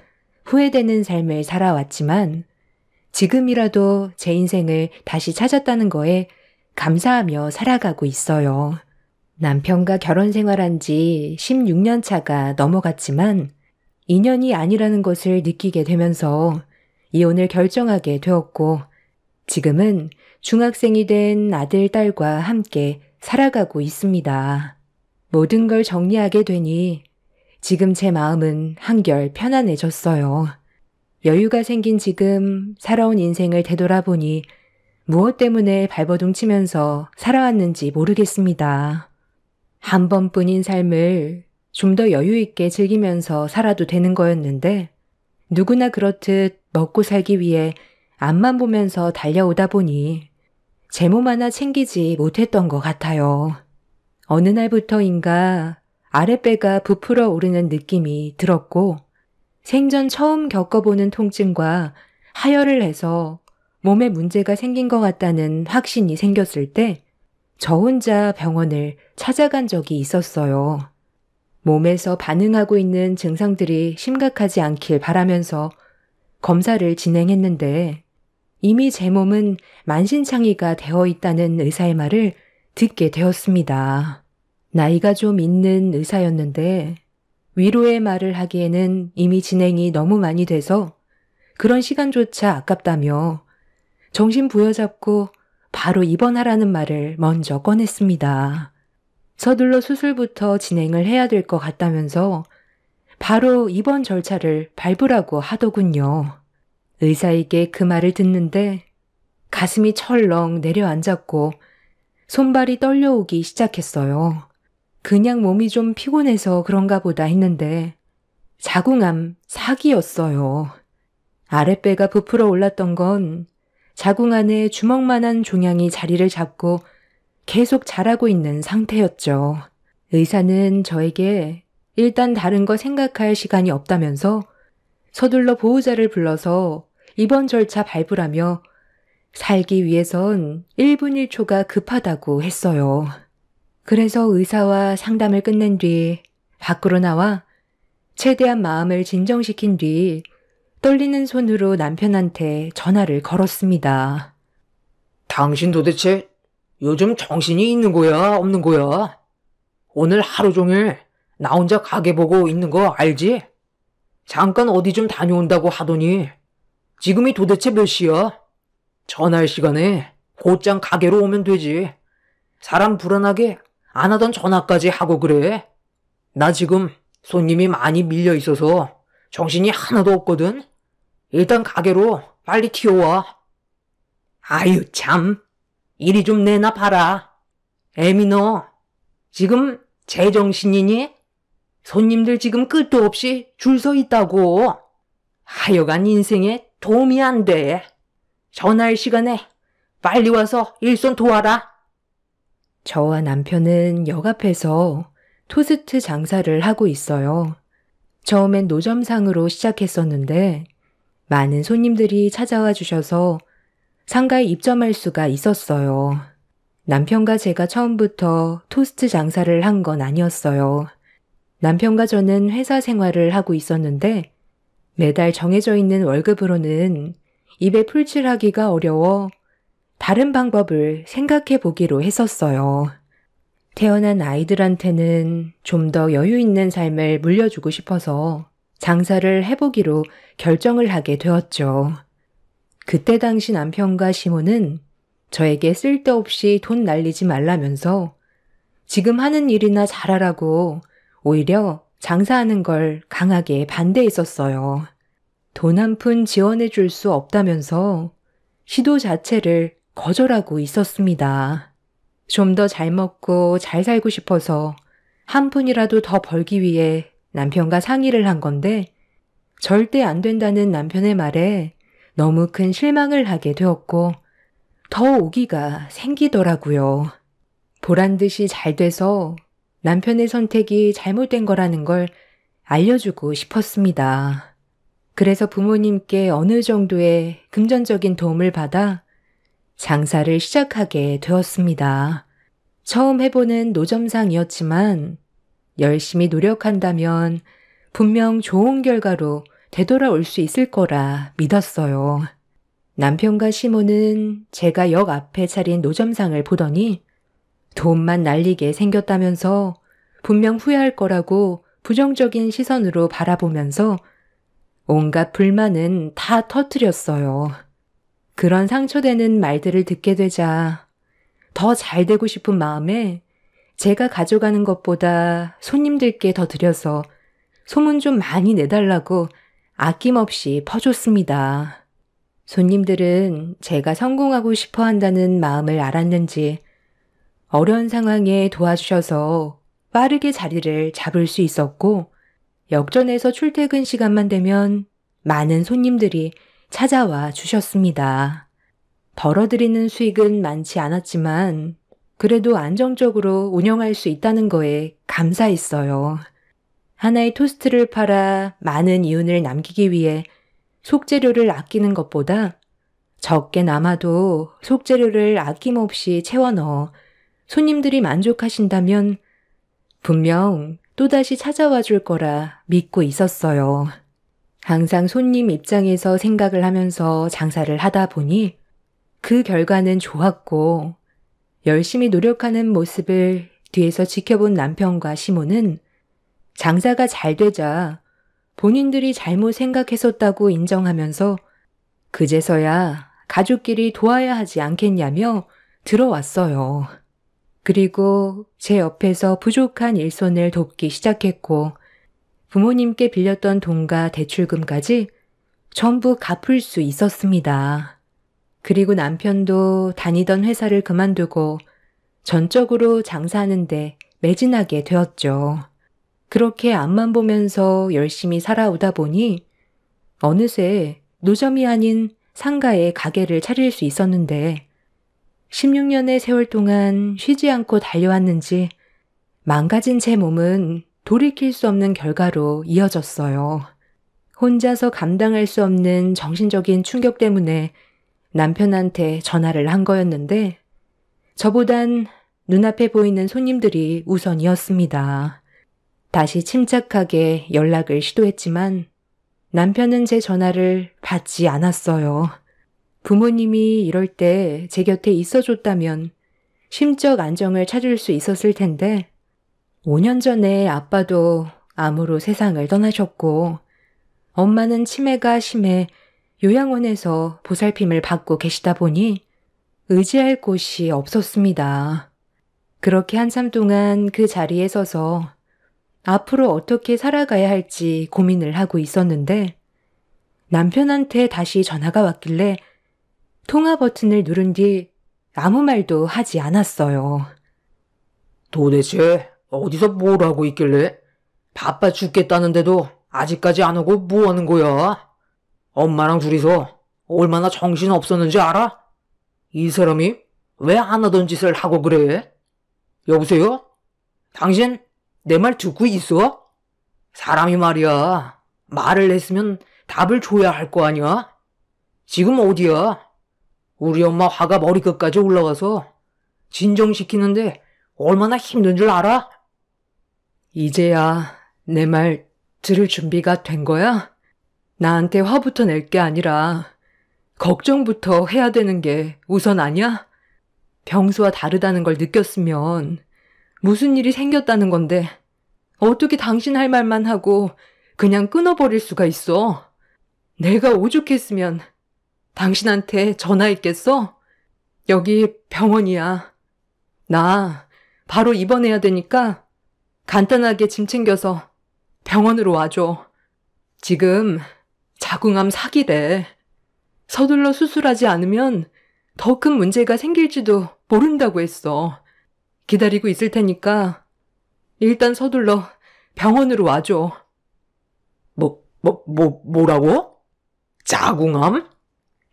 후회되는 삶을 살아왔지만 지금이라도 제 인생을 다시 찾았다는 거에 감사하며 살아가고 있어요. 남편과 결혼 생활한 지 16년 차가 넘어갔지만 인연이 아니라는 것을 느끼게 되면서 이혼을 결정하게 되었고 지금은 중학생이 된 아들, 딸과 함께 살아가고 있습니다. 모든 걸 정리하게 되니 지금 제 마음은 한결 편안해졌어요. 여유가 생긴 지금 살아온 인생을 되돌아보니 무엇 때문에 발버둥 치면서 살아왔는지 모르겠습니다. 한 번뿐인 삶을 좀 더 여유 있게 즐기면서 살아도 되는 거였는데 누구나 그렇듯 먹고 살기 위해 앞만 보면서 달려오다 보니 제 몸 하나 챙기지 못했던 것 같아요. 어느 날부터인가 아랫배가 부풀어 오르는 느낌이 들었고 생전 처음 겪어보는 통증과 하혈을 해서 몸에 문제가 생긴 것 같다는 확신이 생겼을 때 저 혼자 병원을 찾아간 적이 있었어요. 몸에서 반응하고 있는 증상들이 심각하지 않길 바라면서 검사를 진행했는데 이미 제 몸은 만신창이가 되어 있다는 의사의 말을 듣게 되었습니다. 나이가 좀 있는 의사였는데 위로의 말을 하기에는 이미 진행이 너무 많이 돼서 그런 시간조차 아깝다며 정신 부여잡고 바로 입원하라는 말을 먼저 꺼냈습니다. 서둘러 수술부터 진행을 해야 될 것 같다면서 바로 입원 절차를 밟으라고 하더군요. 의사에게 그 말을 듣는데 가슴이 철렁 내려앉았고 손발이 떨려오기 시작했어요. 그냥 몸이 좀 피곤해서 그런가 보다 했는데 자궁암 사기였어요. 아랫배가 부풀어 올랐던 건 자궁 안에 주먹만한 종양이 자리를 잡고 계속 자라고 있는 상태였죠. 의사는 저에게 일단 다른 거 생각할 시간이 없다면서 서둘러 보호자를 불러서 입원 절차 밟으라며 살기 위해선 1분 1초가 급하다고 했어요. 그래서 의사와 상담을 끝낸 뒤 밖으로 나와 최대한 마음을 진정시킨 뒤 떨리는 손으로 남편한테 전화를 걸었습니다. 당신 도대체 요즘 정신이 있는 거야, 없는 거야? 오늘 하루 종일 나 혼자 가게 보고 있는 거 알지? 잠깐 어디 좀 다녀온다고 하더니 지금이 도대체 몇 시야? 전화할 시간에 곧장 가게로 오면 되지. 사람 불안하게 안 하던 전화까지 하고 그래. 나 지금 손님이 많이 밀려 있어서 정신이 하나도 없거든. 일단 가게로 빨리 튀어와. 아유 참, 이리 좀 내놔 봐라. 애미 너 지금 제정신이니? 손님들 지금 끝도 없이 줄 서 있다고. 하여간 인생에 도움이 안 돼. 전화할 시간에 빨리 와서 일손 도와라. 저와 남편은 역 앞에서 토스트 장사를 하고 있어요. 처음엔 노점상으로 시작했었는데 많은 손님들이 찾아와 주셔서 상가에 입점할 수가 있었어요. 남편과 제가 처음부터 토스트 장사를 한 건 아니었어요. 남편과 저는 회사 생활을 하고 있었는데 매달 정해져 있는 월급으로는 입에 풀칠하기가 어려워 다른 방법을 생각해 보기로 했었어요. 태어난 아이들한테는 좀 더 여유 있는 삶을 물려주고 싶어서 장사를 해보기로 결정을 하게 되었죠. 그때 당시 남편과 시모는 저에게 쓸데없이 돈 날리지 말라면서 지금 하는 일이나 잘하라고 오히려 장사하는 걸 강하게 반대했었어요. 돈 한 푼 지원해 줄 수 없다면서 시도 자체를 거절하고 있었습니다. 좀 더 잘 먹고 잘 살고 싶어서 한 푼이라도 더 벌기 위해 남편과 상의를 한 건데 절대 안 된다는 남편의 말에 너무 큰 실망을 하게 되었고 더 오기가 생기더라고요. 보란 듯이 잘 돼서 남편의 선택이 잘못된 거라는 걸 알려주고 싶었습니다. 그래서 부모님께 어느 정도의 금전적인 도움을 받아 장사를 시작하게 되었습니다. 처음 해보는 노점상이었지만 열심히 노력한다면 분명 좋은 결과로 되돌아올 수 있을 거라 믿었어요. 남편과 시모는 제가 역 앞에 차린 노점상을 보더니 돈만 날리게 생겼다면서 분명 후회할 거라고 부정적인 시선으로 바라보면서 온갖 불만은 다 터뜨렸어요. 그런 상처되는 말들을 듣게 되자 더 잘 되고 싶은 마음에 제가 가져가는 것보다 손님들께 더 드려서 소문 좀 많이 내달라고 아낌없이 퍼줬습니다. 손님들은 제가 성공하고 싶어 한다는 마음을 알았는지 어려운 상황에 도와주셔서 빠르게 자리를 잡을 수 있었고 역전에서 출퇴근 시간만 되면 많은 손님들이 찾아와 주셨습니다. 벌어들이는 수익은 많지 않았지만 그래도 안정적으로 운영할 수 있다는 거에 감사했어요. 하나의 토스트를 팔아 많은 이윤을 남기기 위해 속재료를 아끼는 것보다 적게 남아도 속재료를 아낌없이 채워 넣어 손님들이 만족하신다면 분명 또다시 찾아와 줄 거라 믿고 있었어요. 항상 손님 입장에서 생각을 하면서 장사를 하다 보니 그 결과는 좋았고 열심히 노력하는 모습을 뒤에서 지켜본 남편과 시모는 장사가 잘 되자 본인들이 잘못 생각했었다고 인정하면서 그제서야 가족끼리 도와야 하지 않겠냐며 들어왔어요. 그리고 제 옆에서 부족한 일손을 돕기 시작했고 부모님께 빌렸던 돈과 대출금까지 전부 갚을 수 있었습니다. 그리고 남편도 다니던 회사를 그만두고 전적으로 장사하는데 매진하게 되었죠. 그렇게 앞만 보면서 열심히 살아오다 보니 어느새 노점이 아닌 상가에 가게를 차릴 수 있었는데 16년의 세월 동안 쉬지 않고 달려왔는지 망가진 제 몸은 돌이킬 수 없는 결과로 이어졌어요. 혼자서 감당할 수 없는 정신적인 충격 때문에 남편한테 전화를 한 거였는데 저보단 눈앞에 보이는 손님들이 우선이었습니다. 다시 침착하게 연락을 시도했지만 남편은 제 전화를 받지 않았어요. 부모님이 이럴 때 제 곁에 있어줬다면 심적 안정을 찾을 수 있었을 텐데 5년 전에 아빠도 암으로 세상을 떠나셨고 엄마는 치매가 심해 요양원에서 보살핌을 받고 계시다 보니 의지할 곳이 없었습니다. 그렇게 한참 동안 그 자리에 서서 앞으로 어떻게 살아가야 할지 고민을 하고 있었는데 남편한테 다시 전화가 왔길래 통화 버튼을 누른 뒤 아무 말도 하지 않았어요. 도대체 어디서 뭘 하고 있길래 바빠 죽겠다는데도 아직까지 안 오고 뭐 하는 거야? 엄마랑 둘이서 얼마나 정신 없었는지 알아? 이 사람이 왜 안 하던 짓을 하고 그래? 여보세요? 당신 내 말 듣고 있어? 사람이 말이야. 말을 했으면 답을 줘야 할 거 아니야? 지금 어디야? 우리 엄마 화가 머리끝까지 올라가서 진정시키는데 얼마나 힘든 줄 알아? 이제야 내 말 들을 준비가 된 거야? 나한테 화부터 낼 게 아니라 걱정부터 해야 되는 게 우선 아니야? 평소와 다르다는 걸 느꼈으면 무슨 일이 생겼다는 건데 어떻게 당신 할 말만 하고 그냥 끊어버릴 수가 있어? 내가 오죽했으면 당신한테 전화했겠어? 여기 병원이야. 나 바로 입원해야 되니까 간단하게 짐 챙겨서 병원으로 와줘. 지금 자궁암 사기래. 서둘러 수술하지 않으면 더 큰 문제가 생길지도 모른다고 했어. 기다리고 있을 테니까 일단 서둘러 병원으로 와줘. 뭐라고? 자궁암?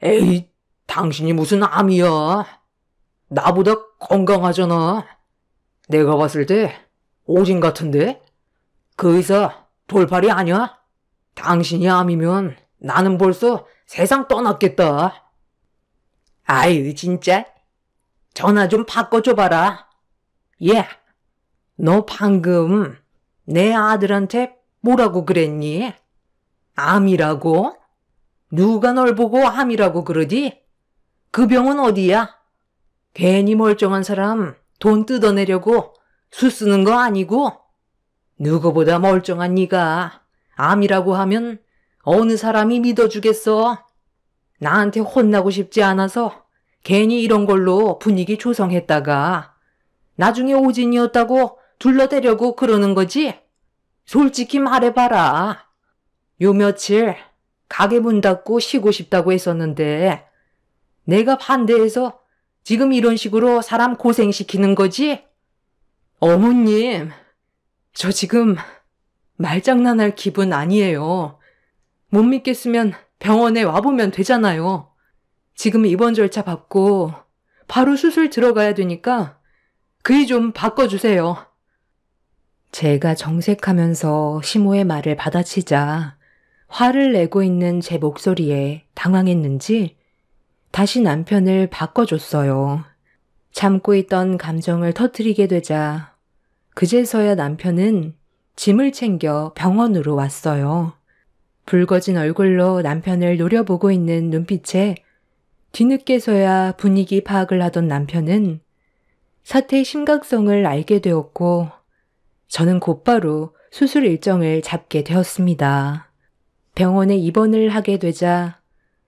에이, 당신이 무슨 암이야. 나보다 건강하잖아. 내가 봤을 때 오진 같은데? 그 의사 돌팔이 아니야? 당신이 암이면 나는 벌써 세상 떠났겠다. 아유, 진짜. 전화 좀 바꿔줘봐라. 예, 너 방금 내 아들한테 뭐라고 그랬니? 암이라고? 누가 널 보고 암이라고 그러지? 그 병은 어디야? 괜히 멀쩡한 사람 돈 뜯어내려고 수 쓰는 거 아니고? 누구보다 멀쩡한 네가 암이라고 하면 어느 사람이 믿어주겠어? 나한테 혼나고 싶지 않아서 괜히 이런 걸로 분위기 조성했다가 나중에 오진이었다고 둘러대려고 그러는 거지? 솔직히 말해봐라. 요 며칠 가게 문 닫고 쉬고 싶다고 했었는데 내가 반대해서 지금 이런 식으로 사람 고생시키는 거지? 어머님, 저 지금 말장난할 기분 아니에요. 못 믿겠으면 병원에 와보면 되잖아요. 지금 입원 절차 받고 바로 수술 들어가야 되니까 그이 좀 바꿔주세요. 제가 정색하면서 시모의 말을 받아치자 화를 내고 있는 제 목소리에 당황했는지 다시 남편을 바꿔줬어요. 참고 있던 감정을 터뜨리게 되자 그제서야 남편은 짐을 챙겨 병원으로 왔어요. 붉어진 얼굴로 남편을 노려보고 있는 눈빛에 뒤늦게서야 분위기 파악을 하던 남편은 사태의 심각성을 알게 되었고 저는 곧바로 수술 일정을 잡게 되었습니다. 병원에 입원을 하게 되자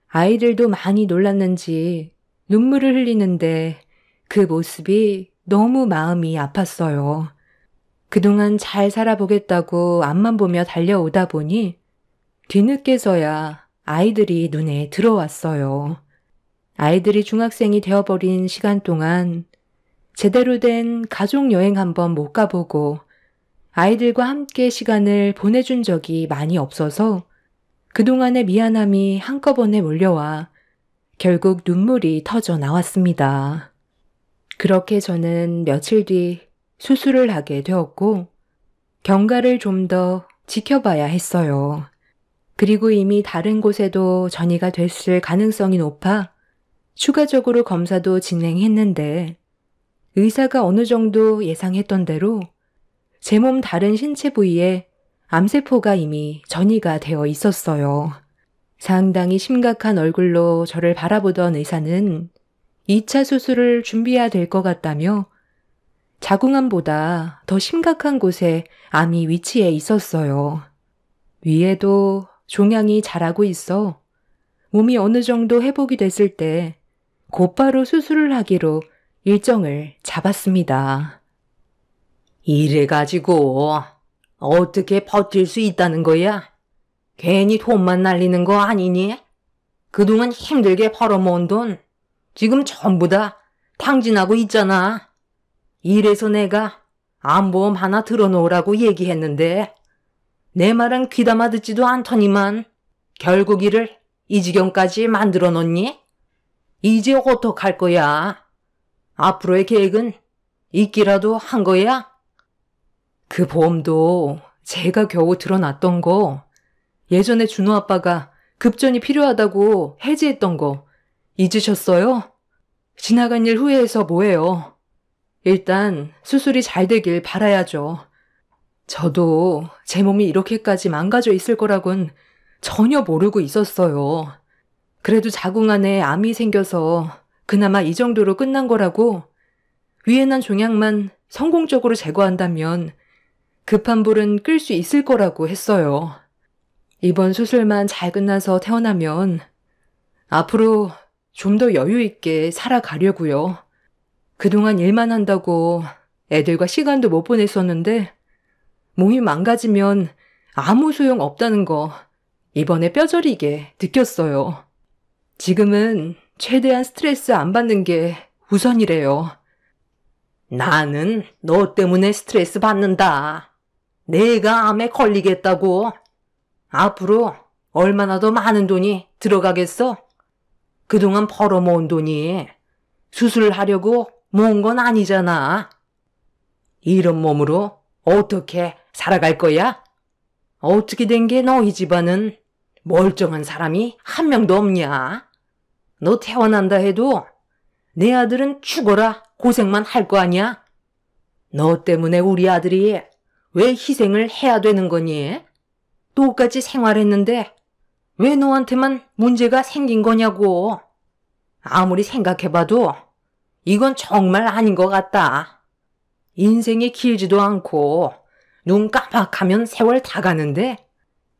아이들도 많이 놀랐는지 눈물을 흘리는데 그 모습이 너무 마음이 아팠어요. 그동안 잘 살아보겠다고 앞만 보며 달려오다 보니 뒤늦게서야 아이들이 눈에 들어왔어요. 아이들이 중학생이 되어버린 시간 동안 제대로 된 가족여행 한번 못 가보고 아이들과 함께 시간을 보내준 적이 많이 없어서 그동안의 미안함이 한꺼번에 몰려와 결국 눈물이 터져 나왔습니다. 그렇게 저는 며칠 뒤 수술을 하게 되었고 경과를 좀 더 지켜봐야 했어요. 그리고 이미 다른 곳에도 전이가 됐을 가능성이 높아 추가적으로 검사도 진행했는데 의사가 어느 정도 예상했던 대로 제 몸 다른 신체 부위에 암세포가 이미 전이가 되어 있었어요. 상당히 심각한 얼굴로 저를 바라보던 의사는 2차 수술을 준비해야 될 것 같다며 자궁암보다 더 심각한 곳에 암이 위치해 있었어요. 위에도 종양이 자라고 있어 몸이 어느 정도 회복이 됐을 때 곧바로 수술을 하기로 일정을 잡았습니다. 이래가지고 어떻게 버틸 수 있다는 거야? 괜히 돈만 날리는 거 아니니? 그동안 힘들게 벌어모은 돈 지금 전부 다 탕진하고 있잖아. 이래서 내가 암보험 하나 들어놓으라고 얘기했는데 내 말은 귀담아 듣지도 않더니만 결국 이를 이 지경까지 만들어 놓니? 이제 어떡할 거야? 앞으로의 계획은 있기라도 한 거야? 그 보험도 제가 겨우 들어놨던 거, 예전에 준호 아빠가 급전이 필요하다고 해지했던 거 잊으셨어요? 지나간 일 후회해서 뭐해요. 일단 수술이 잘 되길 바라야죠. 저도 제 몸이 이렇게까지 망가져 있을 거라곤 전혀 모르고 있었어요. 그래도 자궁 안에 암이 생겨서 그나마 이 정도로 끝난 거라고 위에 난 종양만 성공적으로 제거한다면 급한 불은 끌 수 있을 거라고 했어요. 이번 수술만 잘 끝나서 태어나면 앞으로 좀 더 여유 있게 살아가려고요. 그동안 일만 한다고 애들과 시간도 못 보냈었는데 몸이 망가지면 아무 소용 없다는 거 이번에 뼈저리게 느꼈어요. 지금은 최대한 스트레스 안 받는 게 우선이래요. 나는 너 때문에 스트레스 받는다. 내가 암에 걸리겠다고. 앞으로 얼마나 더 많은 돈이 들어가겠어? 그동안 벌어모은 돈이 수술을 하려고 모은 건 아니잖아. 이런 몸으로 어떻게 살아갈 거야? 어떻게 된 게 너희 집안은 멀쩡한 사람이 한 명도 없냐? 너 태어난다 해도 내 아들은 죽어라 고생만 할 거 아니야? 너 때문에 우리 아들이 왜 희생을 해야 되는 거니? 똑같이 생활했는데 왜 너한테만 문제가 생긴 거냐고. 아무리 생각해봐도 이건 정말 아닌 것 같다. 인생이 길지도 않고 눈 깜빡하면 세월 다 가는데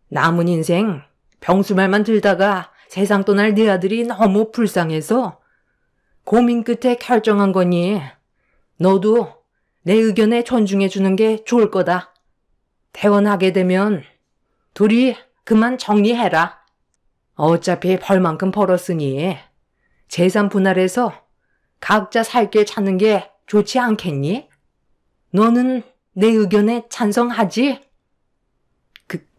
남은 인생 병수말만 들다가 세상 떠날 네 아들이 너무 불쌍해서 고민 끝에 결정한 거니 너도 내 의견에 존중해 주는 게 좋을 거다. 퇴원하게 되면 둘이 그만 정리해라. 어차피 벌만큼 벌었으니 재산 분할해서 각자 살 길 찾는 게 좋지 않겠니? 너는 내 의견에 찬성하지?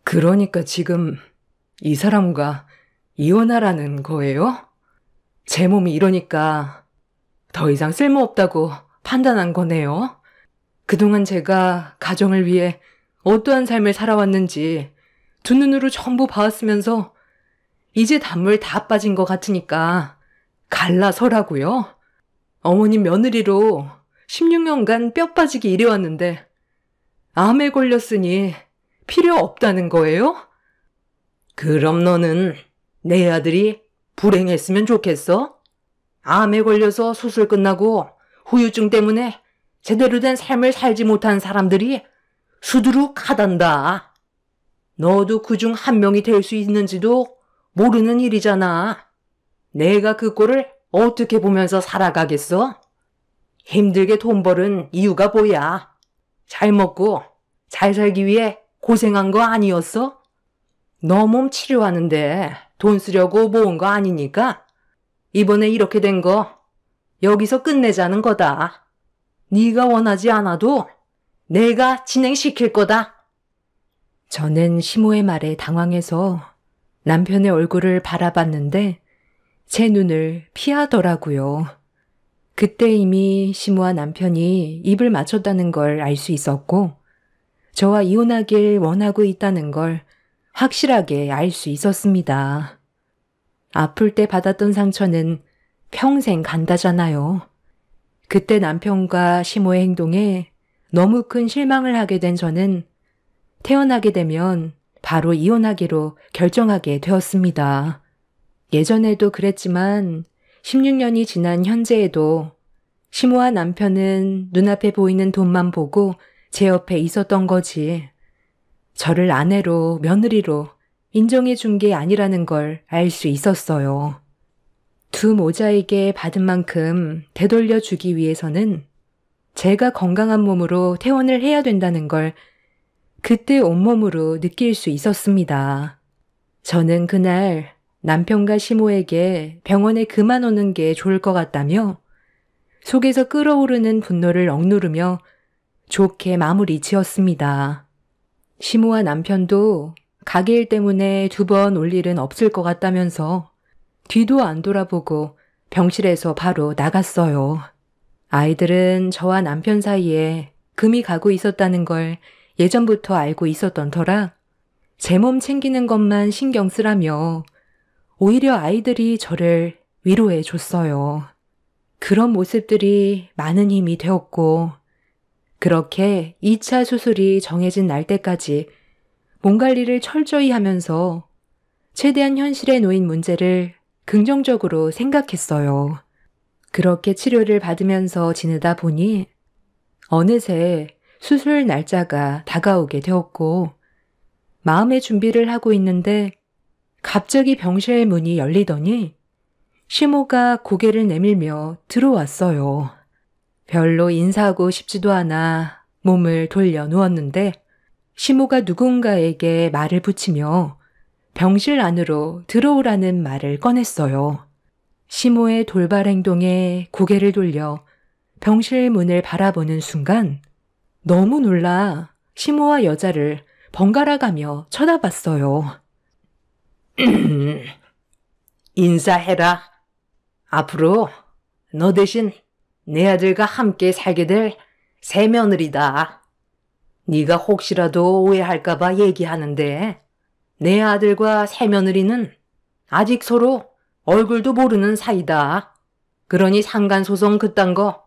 그러니까 지금 이 사람과 이혼하라는 거예요? 제 몸이 이러니까 더 이상 쓸모없다고 판단한 거네요. 그동안 제가 가정을 위해 어떠한 삶을 살아왔는지 두 눈으로 전부 봐왔으면서 이제 단물 다 빠진 것 같으니까 갈라서라고요? 어머님 며느리로 16년간 뼈 빠지게 일해왔는데 암에 걸렸으니 필요 없다는 거예요? 그럼 너는 내 아들이 불행했으면 좋겠어? 암에 걸려서 수술 끝나고 후유증 때문에 제대로 된 삶을 살지 못한 사람들이 수두룩하단다. 너도 그중 한 명이 될 수 있는지도 모르는 일이잖아. 내가 그 꼴을 어떻게 보면서 살아가겠어? 힘들게 돈 벌은 이유가 뭐야? 잘 먹고 잘 살기 위해 고생한 거 아니었어? 너 몸 치료하는데 돈 쓰려고 모은 거 아니니까 이번에 이렇게 된 거 여기서 끝내자는 거다. 네가 원하지 않아도 내가 진행시킬 거다. 저는 시모의 말에 당황해서 남편의 얼굴을 바라봤는데 제 눈을 피하더라고요. 그때 이미 시모와 남편이 입을 맞췄다는 걸 알 수 있었고 저와 이혼하길 원하고 있다는 걸 확실하게 알 수 있었습니다. 아플 때 받았던 상처는 평생 간다잖아요. 그때 남편과 시모의 행동에 너무 큰 실망을 하게 된 저는 태어나게 되면 바로 이혼하기로 결정하게 되었습니다. 예전에도 그랬지만 16년이 지난 현재에도 시모와 남편은 눈앞에 보이는 돈만 보고 제 옆에 있었던 거지. 저를 아내로 며느리로 인정해 준 게 아니라는 걸 알 수 있었어요. 두 모자에게 받은 만큼 되돌려 주기 위해서는 제가 건강한 몸으로 퇴원을 해야 된다는 걸 그때 온몸으로 느낄 수 있었습니다. 저는 그날 남편과 시모에게 병원에 그만 오는 게 좋을 것 같다며 속에서 끓어오르는 분노를 억누르며 좋게 마무리 지었습니다. 시모와 남편도 가게 일 때문에 2번 올 일은 없을 것 같다면서 뒤도 안 돌아보고 병실에서 바로 나갔어요. 아이들은 저와 남편 사이에 금이 가고 있었다는 걸 예전부터 알고 있었던 터라 제 몸 챙기는 것만 신경 쓰라며 오히려 아이들이 저를 위로해 줬어요. 그런 모습들이 많은 힘이 되었고 그렇게 2차 수술이 정해진 날 때까지 몸 관리를 철저히 하면서 최대한 현실에 놓인 문제를 긍정적으로 생각했어요. 그렇게 치료를 받으면서 지내다 보니 어느새 수술 날짜가 다가오게 되었고 마음의 준비를 하고 있는데 갑자기 병실 문이 열리더니 시모가 고개를 내밀며 들어왔어요. 별로 인사하고 싶지도 않아 몸을 돌려 누웠는데 시모가 누군가에게 말을 붙이며 병실 안으로 들어오라는 말을 꺼냈어요. 시모의 돌발 행동에 고개를 돌려 병실 문을 바라보는 순간 너무 놀라 시모와 여자를 번갈아가며 쳐다봤어요. 인사해라. 앞으로 너 대신 내 아들과 함께 살게 될 새며느리다. 네가 혹시라도 오해할까봐 얘기하는데 내 아들과 새며느리는 아직 서로 얼굴도 모르는 사이다. 그러니 상간소송 그딴 거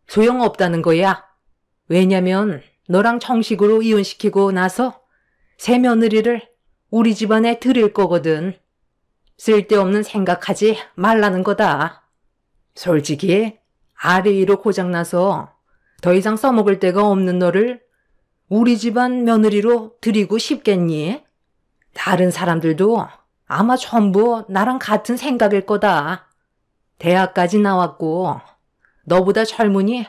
소용없다는 거야. 왜냐면 너랑 정식으로 이혼시키고 나서 새며느리를 우리 집안에 들일 거거든. 쓸데없는 생각하지 말라는 거다. 솔직히 아래 위로 고장나서 더 이상 써먹을 데가 없는 너를 우리 집안 며느리로 들이고 싶겠니? 다른 사람들도 아마 전부 나랑 같은 생각일 거다. 대학까지 나왔고 너보다 젊으니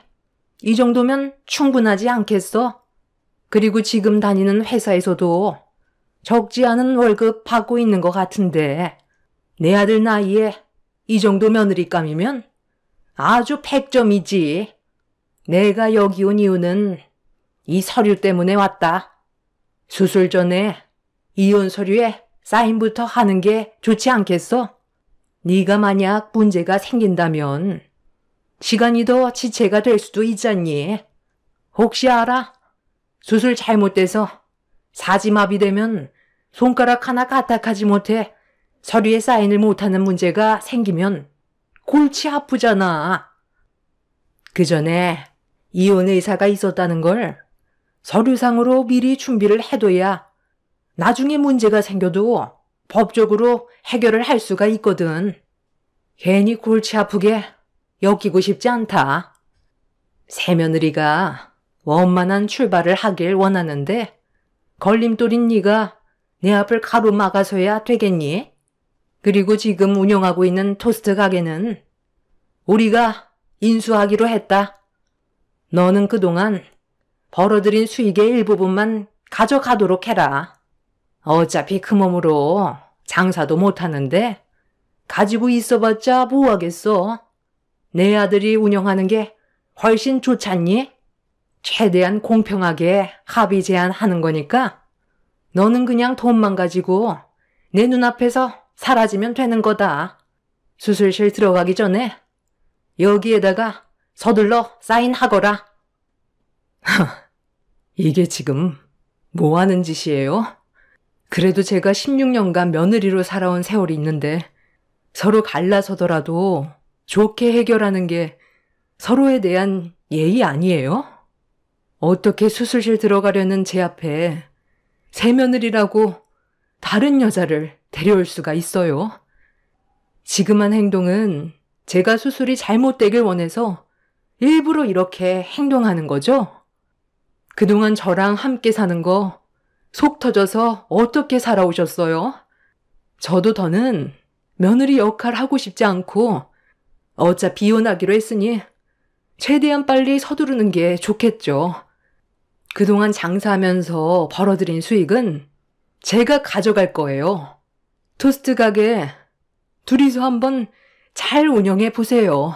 이 정도면 충분하지 않겠어? 그리고 지금 다니는 회사에서도 적지 않은 월급 받고 있는 것 같은데 내 아들 나이에 이 정도 며느리감이면 아주 100점이지. 내가 여기 온 이유는 이 서류 때문에 왔다. 수술 전에 이혼 서류에 사인부터 하는 게 좋지 않겠어? 네가 만약 문제가 생긴다면 시간이 더 지체가 될 수도 있잖니. 혹시 알아? 수술 잘못돼서 사지마비 되면 손가락 하나 까딱하지 못해 서류에 사인을 못하는 문제가 생기면 골치 아프잖아. 그 전에 이혼 의사가 있었다는 걸 서류상으로 미리 준비를 해둬야 나중에 문제가 생겨도 법적으로 해결을 할 수가 있거든. 괜히 골치 아프게 엮이고 싶지 않다. 새며느리가 원만한 출발을 하길 원하는데 걸림돌인 네가 내 앞을 가로막아서야 되겠니? 그리고 지금 운영하고 있는 토스트 가게는 우리가 인수하기로 했다. 너는 그동안 벌어들인 수익의 일부분만 가져가도록 해라. 어차피 그 몸으로 장사도 못하는데 가지고 있어봤자 뭐하겠어. 내 아들이 운영하는 게 훨씬 좋잖니? 최대한 공평하게 합의 제한하는 거니까 너는 그냥 돈만 가지고 내 눈앞에서 사라지면 되는 거다. 수술실 들어가기 전에 여기에다가 서둘러 사인하거라. 이게 지금 뭐 하는 짓이에요? 그래도 제가 16년간 며느리로 살아온 세월이 있는데 서로 갈라서더라도 좋게 해결하는 게 서로에 대한 예의 아니에요? 어떻게 수술실 들어가려는 제 앞에 새 며느리라고 다른 여자를 데려올 수가 있어요? 지금 한 행동은 제가 수술이 잘못되길 원해서 일부러 이렇게 행동하는 거죠? 그동안 저랑 함께 사는 거 속 터져서 어떻게 살아오셨어요? 저도 더는 며느리 역할 하고 싶지 않고 어차피 이혼하기로 했으니 최대한 빨리 서두르는 게 좋겠죠. 그동안 장사하면서 벌어들인 수익은 제가 가져갈 거예요. 토스트 가게 둘이서 한번 잘 운영해 보세요.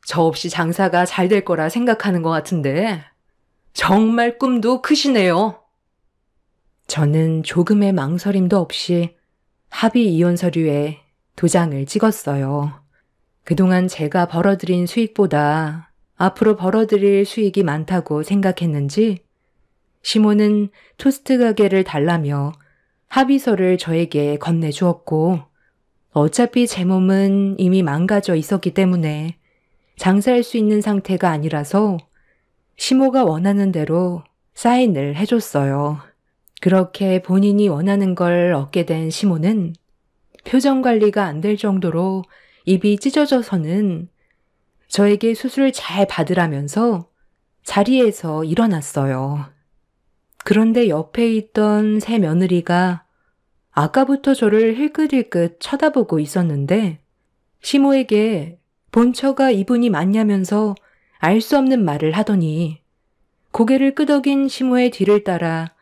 저 없이 장사가 잘 될 거라 생각하는 것 같은데 정말 꿈도 크시네요. 저는 조금의 망설임도 없이 합의 이혼 서류에 도장을 찍었어요. 그동안 제가 벌어들인 수익보다 앞으로 벌어들일 수익이 많다고 생각했는지 시모는 토스트 가게를 달라며 합의서를 저에게 건네주었고 어차피 제 몸은 이미 망가져 있었기 때문에 장사할 수 있는 상태가 아니라서 시모가 원하는 대로 사인을 해줬어요. 그렇게 본인이 원하는 걸 얻게 된 시모는 표정 관리가 안 될 정도로 입이 찢어져서는 저에게 수술 잘 받으라면서 자리에서 일어났어요. 그런데 옆에 있던 새 며느리가 아까부터 저를 힐끗힐끗 쳐다보고 있었는데 시모에게 본처가 이분이 맞냐면서 알 수 없는 말을 하더니 고개를 끄덕인 시모의 뒤를 따라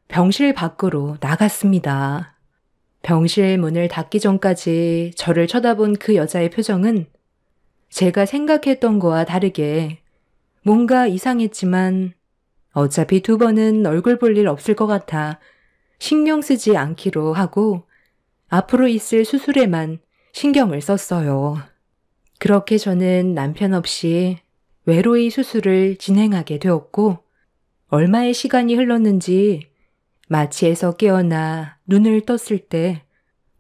병실 밖으로 나갔습니다. 병실 문을 닫기 전까지 저를 쳐다본 그 여자의 표정은 제가 생각했던 거와 다르게 뭔가 이상했지만 어차피 2번은 얼굴 볼 일 없을 것 같아 신경 쓰지 않기로 하고 앞으로 있을 수술에만 신경을 썼어요. 그렇게 저는 남편 없이 외로이 수술을 진행하게 되었고 얼마의 시간이 흘렀는지 마취에서 깨어나 눈을 떴을 때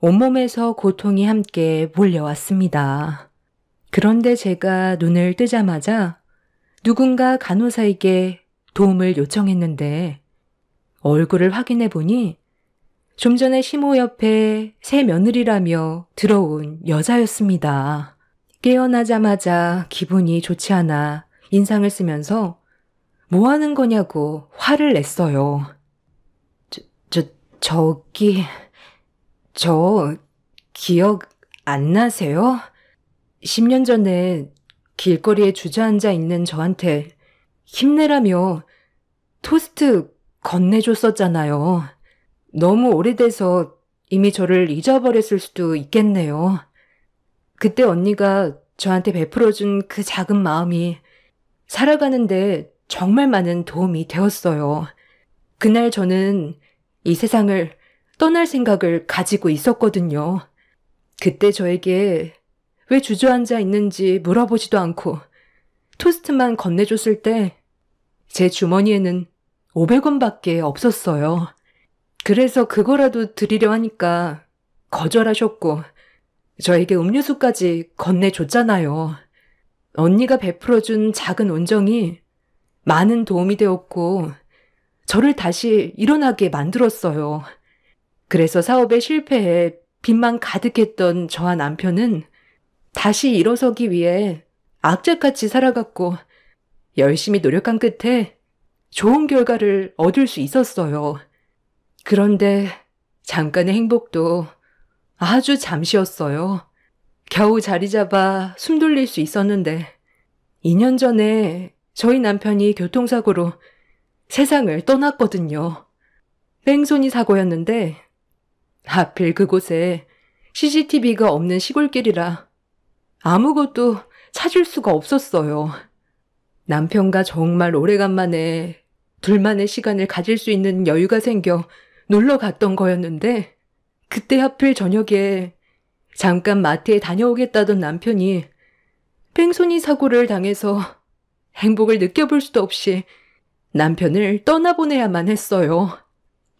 온몸에서 고통이 함께 몰려왔습니다. 그런데 제가 눈을 뜨자마자 누군가 간호사에게 도움을 요청했는데 얼굴을 확인해 보니 좀 전에 시모 옆에 새 며느리라며 들어온 여자였습니다. 깨어나자마자 기분이 좋지 않아 인상을 쓰면서 뭐 하는 거냐고 화를 냈어요. 저 기억 안 나세요? 10년 전에 길거리에 주저앉아 있는 저한테 힘내라며 토스트 건네줬었잖아요. 너무 오래돼서 이미 저를 잊어버렸을 수도 있겠네요. 그때 언니가 저한테 베풀어준 그 작은 마음이 살아가는데 정말 많은 도움이 되었어요. 그날 저는 이 세상을 떠날 생각을 가지고 있었거든요. 그때 저에게 왜 주저앉아 있는지 물어보지도 않고 토스트만 건네줬을 때 제 주머니에는 500원밖에 없었어요. 그래서 그거라도 드리려 하니까 거절하셨고 저에게 음료수까지 건네줬잖아요. 언니가 베풀어준 작은 온정이 많은 도움이 되었고 저를 다시 일어나게 만들었어요. 그래서 사업에 실패해 빚만 가득했던 저와 남편은 다시 일어서기 위해 악착같이 살아갔고 열심히 노력한 끝에 좋은 결과를 얻을 수 있었어요. 그런데 잠깐의 행복도 아주 잠시였어요. 겨우 자리 잡아 숨 돌릴 수 있었는데 2년 전에 저희 남편이 교통사고로 세상을 떠났거든요. 뺑소니 사고였는데 하필 그곳에 CCTV가 없는 시골길이라 아무것도 찾을 수가 없었어요. 남편과 정말 오래간만에 둘만의 시간을 가질 수 있는 여유가 생겨 놀러 갔던 거였는데 그때 하필 저녁에 잠깐 마트에 다녀오겠다던 남편이 뺑소니 사고를 당해서 행복을 느껴볼 수도 없이 남편을 떠나보내야만 했어요.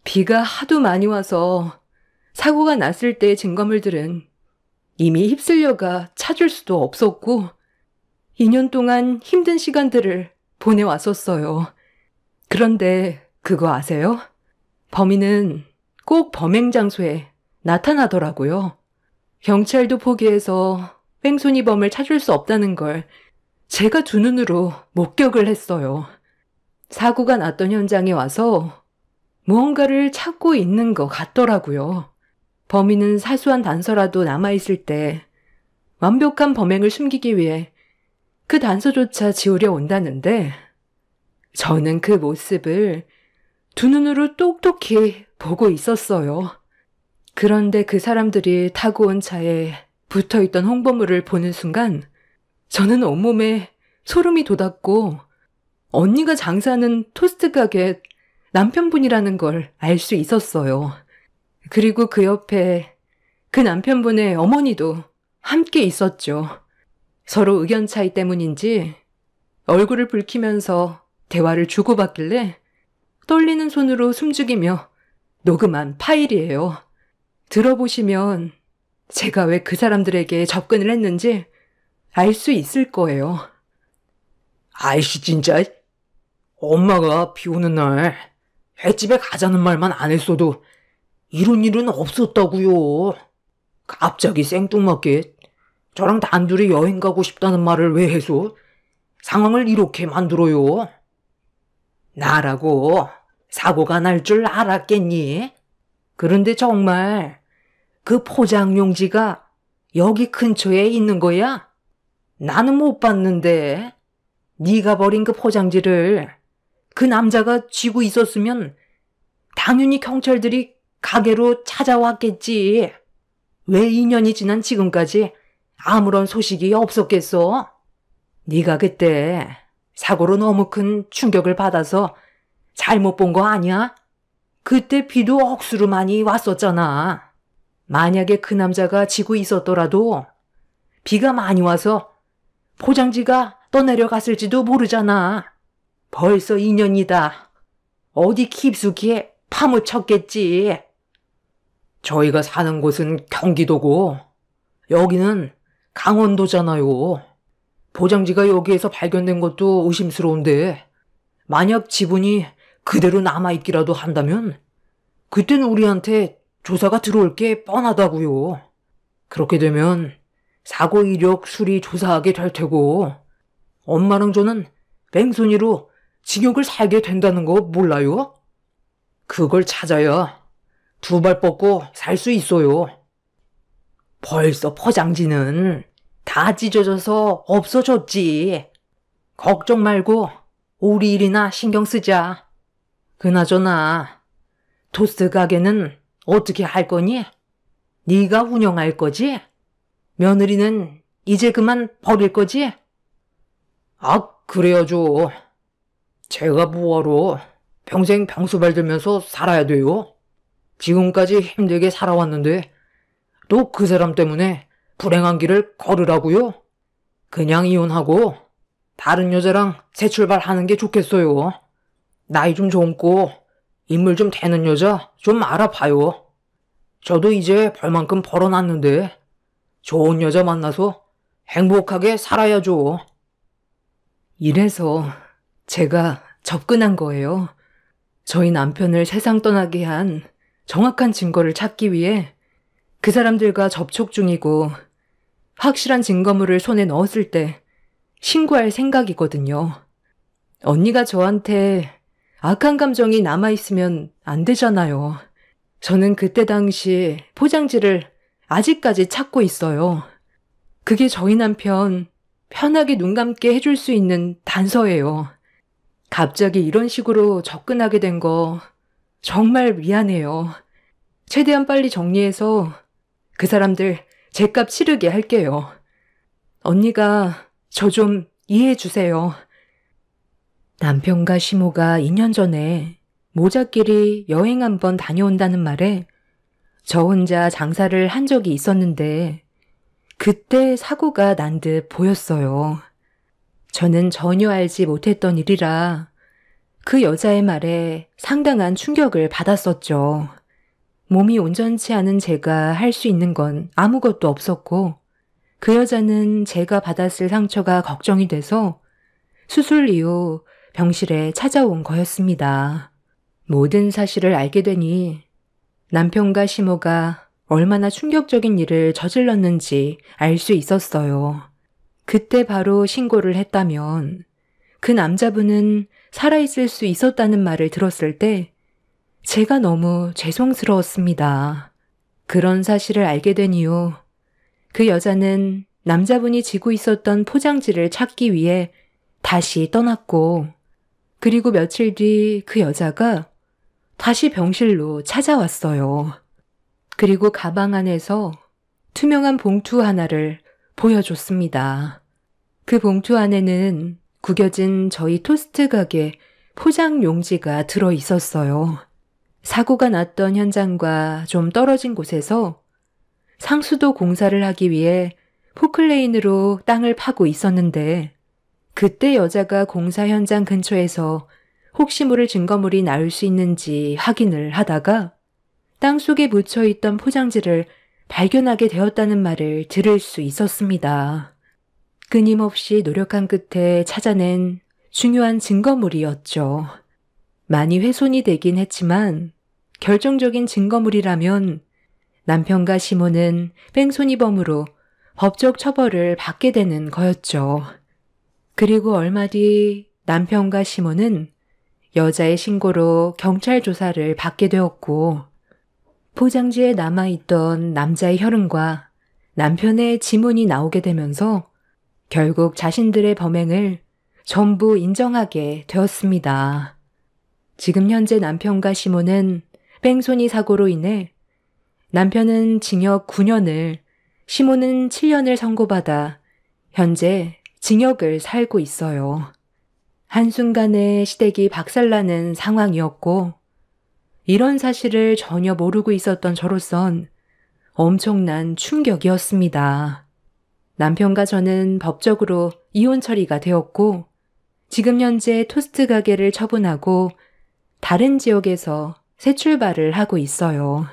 비가 하도 많이 와서 사고가 났을 때의 증거물들은 이미 휩쓸려가 찾을 수도 없었고 2년 동안 힘든 시간들을 보내왔었어요. 그런데 그거 아세요? 범인은 꼭 범행 장소에 나타나더라고요. 경찰도 포기해서 뺑소니범을 찾을 수 없다는 걸 제가 두 눈으로 목격을 했어요. 사고가 났던 현장에 와서 무언가를 찾고 있는 것 같더라고요. 범인은 사소한 단서라도 남아있을 때 완벽한 범행을 숨기기 위해 그 단서조차 지우려 온다는데 저는 그 모습을 두 눈으로 똑똑히 보고 있었어요. 그런데 그 사람들이 타고 온 차에 붙어있던 홍보물을 보는 순간 저는 온몸에 소름이 돋았고 언니가 장사하는 토스트 가게 남편분이라는 걸 알 수 있었어요. 그리고 그 옆에 그 남편분의 어머니도 함께 있었죠. 서로 의견 차이 때문인지 얼굴을 붉히면서 대화를 주고받길래 떨리는 손으로 숨죽이며 녹음한 파일이에요. 들어보시면 제가 왜 그 사람들에게 접근을 했는지 알 수 있을 거예요. 아이씨 진짜. 엄마가 비 오는 날 횟집에 가자는 말만 안 했어도 이런 일은 없었다고요. 갑자기 생뚱맞게 저랑 단둘이 여행 가고 싶다는 말을 왜 해서 상황을 이렇게 만들어요? 나라고 사고가 날 줄 알았겠니? 그런데 정말 그 포장용지가 여기 근처에 있는 거야? 나는 못 봤는데 네가 버린 그 포장지를 그 남자가 쥐고 있었으면 당연히 경찰들이 가게로 찾아왔겠지. 왜 2년이 지난 지금까지 아무런 소식이 없었겠어? 네가 그때 사고로 너무 큰 충격을 받아서 잘못 본 거 아니야? 그때 비도 억수로 많이 왔었잖아. 만약에 그 남자가 지고 있었더라도 비가 많이 와서 포장지가 떠내려갔을지도 모르잖아. 벌써 2년이다. 어디 깊숙이 파묻혔겠지. 저희가 사는 곳은 경기도고 여기는 강원도잖아요. 포장지가 여기에서 발견된 것도 의심스러운데 만약 지분이 그대로 남아있기라도 한다면 그땐 우리한테 조사가 들어올 게 뻔하다고요. 그렇게 되면 사고 이력 수리 조사하게 될 테고 엄마랑 저는 뺑소니로 징역을 살게 된다는 거 몰라요? 그걸 찾아야 두 발 뻗고 살 수 있어요. 벌써 포장지는 다 찢어져서 없어졌지. 걱정 말고 우리 일이나 신경 쓰자. 그나저나 토스트 가게는 어떻게 할 거니? 네가 운영할 거지? 며느리는 이제 그만 버릴 거지? 아, 그래야죠. 제가 뭐하러 평생 병수발 들면서 살아야 돼요? 지금까지 힘들게 살아왔는데 또 그 사람 때문에 불행한 길을 걸으라고요? 그냥 이혼하고 다른 여자랑 새 출발하는 게 좋겠어요. 나이 좀 젊고 인물 좀 되는 여자 좀 알아봐요. 저도 이제 벌만큼 벌어놨는데 좋은 여자 만나서 행복하게 살아야죠. 이래서 제가 접근한 거예요. 저희 남편을 세상 떠나게 한 정확한 증거를 찾기 위해 그 사람들과 접촉 중이고 확실한 증거물을 손에 넣었을 때 신고할 생각이거든요. 언니가 저한테 악한 감정이 남아있으면 안 되잖아요. 저는 그때 당시 포장지를 아직까지 찾고 있어요. 그게 저희 남편 편하게 눈 감게 해줄 수 있는 단서예요. 갑자기 이런 식으로 접근하게 된 거 정말 미안해요. 최대한 빨리 정리해서 그 사람들 제값 치르게 할게요. 언니가 저 좀 이해해 주세요. 남편과 시모가 2년 전에 모자끼리 여행 한번 다녀온다는 말에 저 혼자 장사를 한 적이 있었는데 그때 사고가 난 듯 보였어요. 저는 전혀 알지 못했던 일이라 그 여자의 말에 상당한 충격을 받았었죠. 몸이 온전치 않은 제가 할 수 있는 건 아무것도 없었고 그 여자는 제가 받았을 상처가 걱정이 돼서 수술 이후 병실에 찾아온 거였습니다. 모든 사실을 알게 되니 남편과 시모가 얼마나 충격적인 일을 저질렀는지 알 수 있었어요. 그때 바로 신고를 했다면 그 남자분은 살아있을 수 있었다는 말을 들었을 때 제가 너무 죄송스러웠습니다. 그런 사실을 알게 된 이후 그 여자는 남자분이 지고 있었던 포장지를 찾기 위해 다시 떠났고 그리고 며칠 뒤 그 여자가 다시 병실로 찾아왔어요. 그리고 가방 안에서 투명한 봉투 하나를 보여줬습니다. 그 봉투 안에는 구겨진 저희 토스트 가게 포장 용지가 들어 있었어요. 사고가 났던 현장과 좀 떨어진 곳에서 상수도 공사를 하기 위해 포클레인으로 땅을 파고 있었는데 그때 여자가 공사 현장 근처에서 혹시 모를 증거물이 나올 수 있는지 확인을 하다가 땅속에 묻혀있던 포장지를 발견하게 되었다는 말을 들을 수 있었습니다. 끊임없이 노력한 끝에 찾아낸 중요한 증거물이었죠. 많이 훼손이 되긴 했지만 결정적인 증거물이라면 남편과 시모는 뺑소니범으로 법적 처벌을 받게 되는 거였죠. 그리고 얼마 뒤 남편과 시모는 여자의 신고로 경찰 조사를 받게 되었고 포장지에 남아있던 남자의 혈흔과 남편의 지문이 나오게 되면서 결국 자신들의 범행을 전부 인정하게 되었습니다. 지금 현재 남편과 시모는 뺑소니 사고로 인해 남편은 징역 9년을, 시모는 7년을 선고받아 현재 징역을 살고 있어요. 한순간에 시댁이 박살나는 상황이었고 이런 사실을 전혀 모르고 있었던 저로선 엄청난 충격이었습니다. 남편과 저는 법적으로 이혼 처리가 되었고 지금 현재 토스트 가게를 처분하고 다른 지역에서 새 출발을 하고 있어요.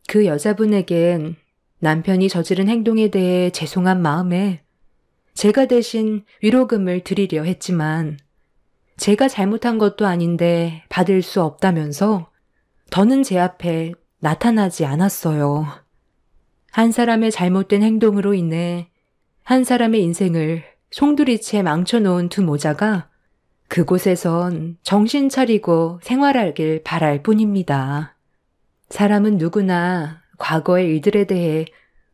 그 여자분에겐 남편이 저지른 행동에 대해 죄송한 마음에 제가 대신 위로금을 드리려 했지만 제가 잘못한 것도 아닌데 받을 수 없다면서 더는 제 앞에 나타나지 않았어요. 한 사람의 잘못된 행동으로 인해 한 사람의 인생을 송두리째 망쳐놓은 두 모자가 그곳에선 정신 차리고 생활하길 바랄 뿐입니다. 사람은 누구나 과거의 일들에 대해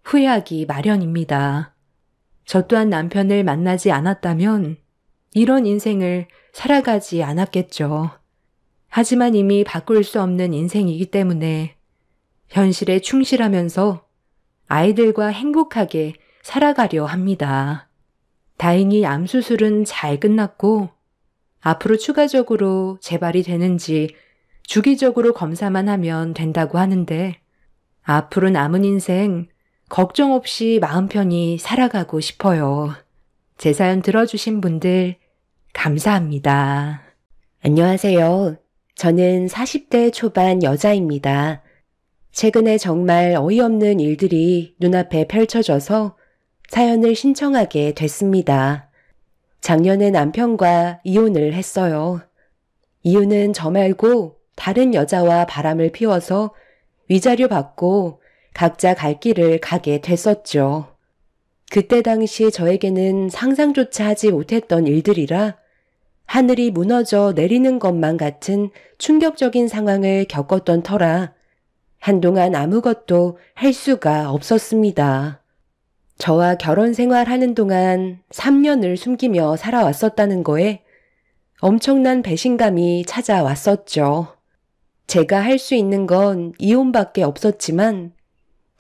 후회하기 마련입니다. 저 또한 남편을 만나지 않았다면 이런 인생을 살아가지 않았겠죠. 하지만 이미 바꿀 수 없는 인생이기 때문에 현실에 충실하면서 아이들과 행복하게 살아가려 합니다. 다행히 암 수술은 잘 끝났고 앞으로 추가적으로 재발이 되는지 주기적으로 검사만 하면 된다고 하는데 앞으로 남은 인생 걱정 없이 마음 편히 살아가고 싶어요. 제 사연 들어주신 분들 감사합니다. 안녕하세요. 저는 40대 초반 여자입니다. 최근에 정말 어이없는 일들이 눈앞에 펼쳐져서 사연을 신청하게 됐습니다. 작년에 남편과 이혼을 했어요. 이유는 저 말고 다른 여자와 바람을 피워서 위자료 받고 각자 갈 길을 가게 됐었죠. 그때 당시 저에게는 상상조차 하지 못했던 일들이라 하늘이 무너져 내리는 것만 같은 충격적인 상황을 겪었던 터라 한동안 아무것도 할 수가 없었습니다. 저와 결혼 생활하는 동안 3년을 숨기며 살아왔었다는 거에 엄청난 배신감이 찾아왔었죠. 제가 할 수 있는 건 이혼밖에 없었지만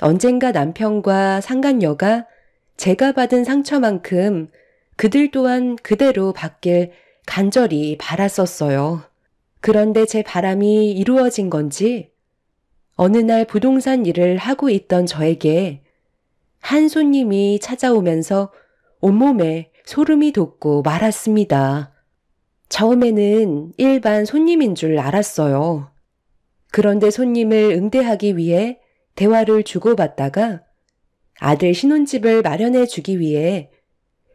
언젠가 남편과 상간녀가 제가 받은 상처만큼 그들 또한 그대로 받길 간절히 바랐었어요. 그런데 제 바람이 이루어진 건지 어느 날 부동산 일을 하고 있던 저에게 한 손님이 찾아오면서 온몸에 소름이 돋고 말았습니다. 처음에는 일반 손님인 줄 알았어요. 그런데 손님을 응대하기 위해 대화를 주고받다가 아들 신혼집을 마련해 주기 위해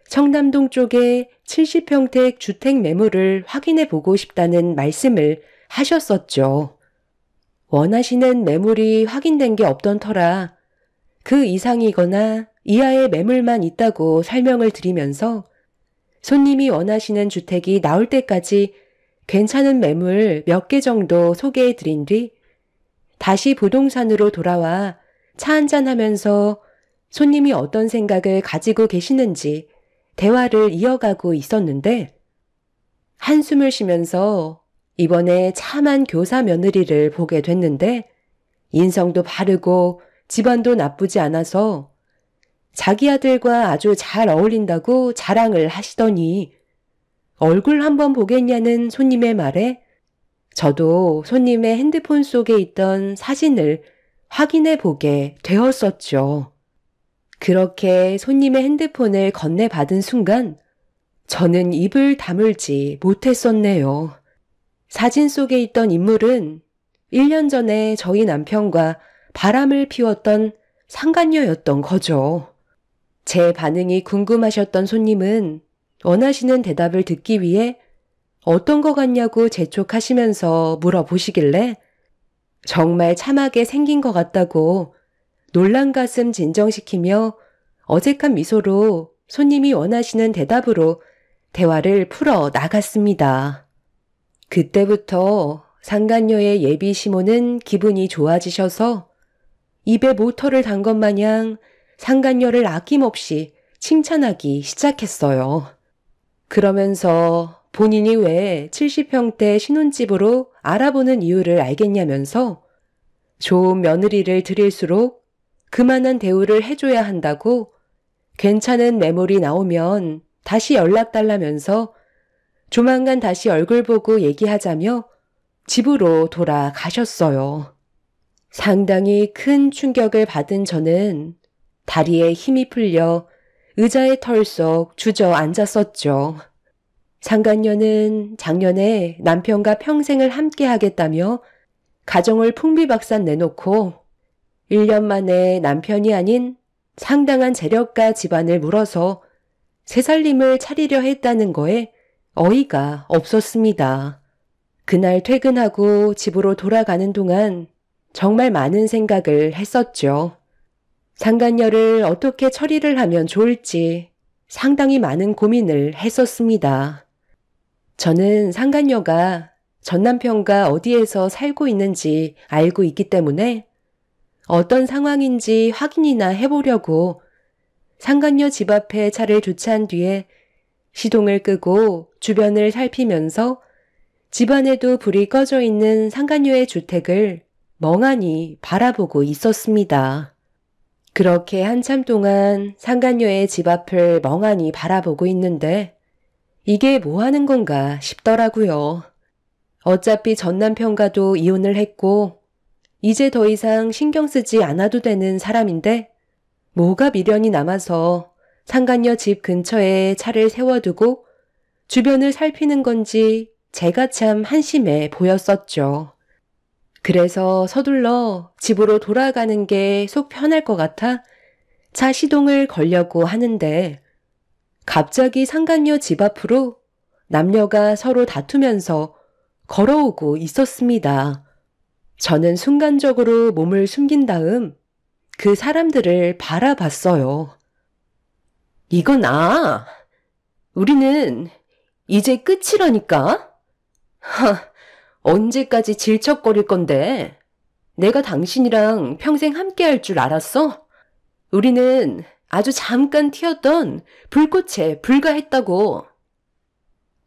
청담동 쪽에 70평택 주택 매물을 확인해 보고 싶다는 말씀을 하셨었죠. 원하시는 매물이 확인된 게 없던 터라 그 이상이거나 이하의 매물만 있다고 설명을 드리면서 손님이 원하시는 주택이 나올 때까지 괜찮은 매물 몇 개 정도 소개해 드린 뒤 다시 부동산으로 돌아와 차 한잔 하면서 손님이 어떤 생각을 가지고 계시는지 대화를 이어가고 있었는데 한숨을 쉬면서 이번에 참한 교사 며느리를 보게 됐는데 인성도 바르고 집안도 나쁘지 않아서 자기 아들과 아주 잘 어울린다고 자랑을 하시더니 얼굴 한번 보겠냐는 손님의 말에 저도 손님의 핸드폰 속에 있던 사진을 확인해 보게 되었었죠. 그렇게 손님의 핸드폰을 건네받은 순간 저는 입을 다물지 못했었네요. 사진 속에 있던 인물은 1년 전에 저희 남편과 바람을 피웠던 상간녀였던 거죠. 제 반응이 궁금하셨던 손님은 원하시는 대답을 듣기 위해 어떤 거 같냐고 재촉하시면서 물어보시길래 정말 참하게 생긴 것 같다고 놀란 가슴 진정시키며 어색한 미소로 손님이 원하시는 대답으로 대화를 풀어 나갔습니다. 그때부터 상간녀의 예비 시모는 기분이 좋아지셔서 입에 모터를 단 것 마냥 상간녀를 아낌없이 칭찬하기 시작했어요. 그러면서 본인이 왜 70평대 신혼집으로 알아보는 이유를 알겠냐면서 좋은 며느리를 드릴수록 그만한 대우를 해줘야 한다고 괜찮은 매물이 나오면 다시 연락달라면서 조만간 다시 얼굴 보고 얘기하자며 집으로 돌아가셨어요. 상당히 큰 충격을 받은 저는 다리에 힘이 풀려 의자에 털썩 주저앉았었죠. 상간녀는 작년에 남편과 평생을 함께 하겠다며 가정을 풍비박산 내놓고 1년 만에 남편이 아닌 상당한 재력가 집안을 물어서 새살림을 차리려 했다는 거에 어이가 없었습니다. 그날 퇴근하고 집으로 돌아가는 동안 정말 많은 생각을 했었죠. 상간녀를 어떻게 처리를 하면 좋을지 상당히 많은 고민을 했었습니다. 저는 상간녀가 전 남편과 어디에서 살고 있는지 알고 있기 때문에 어떤 상황인지 확인이나 해보려고 상간녀 집 앞에 차를 주차한 뒤에 시동을 끄고 주변을 살피면서 집안에도 불이 꺼져 있는 상간녀의 주택을 멍하니 바라보고 있었습니다. 그렇게 한참 동안 상간녀의 집 앞을 멍하니 바라보고 있는데 이게 뭐 하는 건가 싶더라고요. 어차피 전 남편과도 이혼을 했고 이제 더 이상 신경 쓰지 않아도 되는 사람인데 뭐가 미련이 남아서 상간녀 집 근처에 차를 세워두고 주변을 살피는 건지 제가 참 한심해 보였었죠. 그래서 서둘러 집으로 돌아가는 게 속 편할 것 같아 차 시동을 걸려고 하는데 갑자기 상간녀 집 앞으로 남녀가 서로 다투면서 걸어오고 있었습니다. 저는 순간적으로 몸을 숨긴 다음 그 사람들을 바라봤어요. 이건 우리는 이제 끝이라니까? 언제까지 질척거릴 건데? 내가 당신이랑 평생 함께 할 줄 알았어? 우리는 아주 잠깐 튀었던 불꽃에 불과했다고.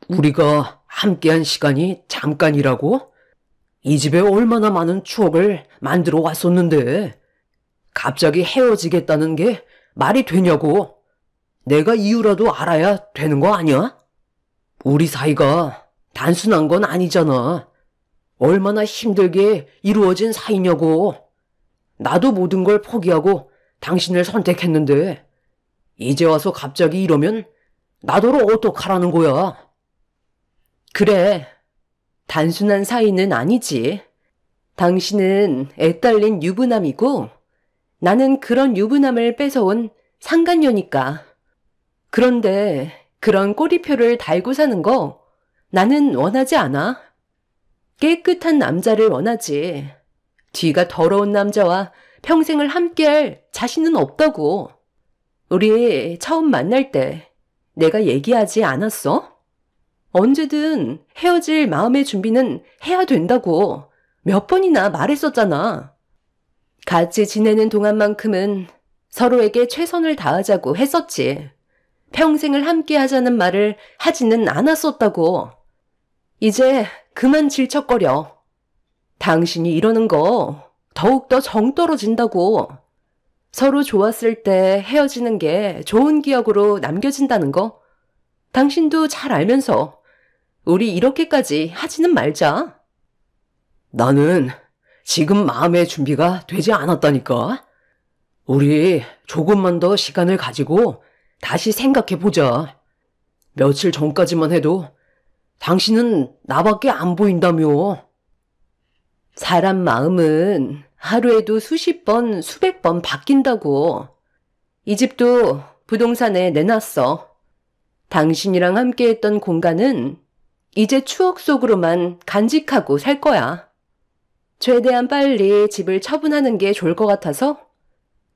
우리가 함께한 시간이 잠깐이라고? 이 집에 얼마나 많은 추억을 만들어 왔었는데 갑자기 헤어지겠다는 게 말이 되냐고. 내가 이유라도 알아야 되는 거 아니야? 우리 사이가 단순한 건 아니잖아. 얼마나 힘들게 이루어진 사이냐고. 나도 모든 걸 포기하고 당신을 선택했는데 이제 와서 갑자기 이러면 나더러 어떡하라는 거야. 그래, 단순한 사이는 아니지. 당신은 애딸린 유부남이고 나는 그런 유부남을 뺏어온 상간녀니까. 그런데 그런 꼬리표를 달고 사는 거 나는 원하지 않아. 깨끗한 남자를 원하지. 뒤가 더러운 남자와 평생을 함께할 자신은 없다고. 우리 처음 만날 때 내가 얘기하지 않았어? 언제든 헤어질 마음의 준비는 해야 된다고 몇 번이나 말했었잖아. 같이 지내는 동안만큼은 서로에게 최선을 다하자고 했었지. 평생을 함께 하자는 말을 하지는 않았었다고. 이제 그만 질척거려. 당신이 이러는 거 더욱더 정 떨어진다고. 서로 좋았을 때 헤어지는 게 좋은 기억으로 남겨진다는 거 당신도 잘 알면서 우리 이렇게까지 하지는 말자. 나는 지금 마음의 준비가 되지 않았다니까. 우리 조금만 더 시간을 가지고 다시 생각해보자. 며칠 전까지만 해도 당신은 나밖에 안 보인다며. 사람 마음은 하루에도 수십 번, 수백 번 바뀐다고. 이 집도 부동산에 내놨어. 당신이랑 함께했던 공간은 이제 추억 속으로만 간직하고 살 거야. 최대한 빨리 집을 처분하는 게 좋을 것 같아서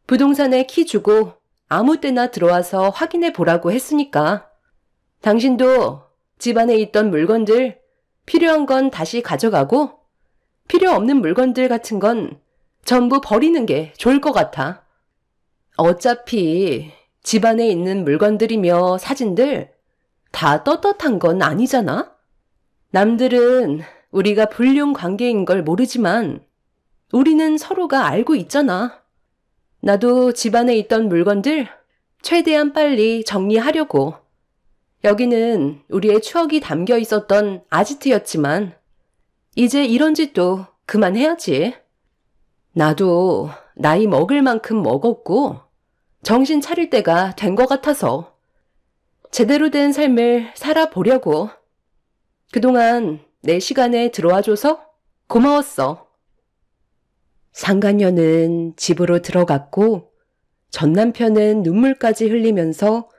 부동산에 키 주고 아무 때나 들어와서 확인해 보라고 했으니까. 당신도 집 안에 있던 물건들 필요한 건 다시 가져가고 필요 없는 물건들 같은 건 전부 버리는 게 좋을 것 같아. 어차피 집 안에 있는 물건들이며 사진들 다 떳떳한 건 아니잖아? 남들은 우리가 불륜 관계인 걸 모르지만 우리는 서로가 알고 있잖아. 나도 집 안에 있던 물건들 최대한 빨리 정리하려고. 여기는 우리의 추억이 담겨 있었던 아지트였지만 이제 이런 짓도 그만해야지. 나도 나이 먹을 만큼 먹었고 정신 차릴 때가 된 것 같아서 제대로 된 삶을 살아보려고. 그동안 내 시간에 들어와줘서 고마웠어. 상간녀는 집으로 들어갔고 전 남편은 눈물까지 흘리면서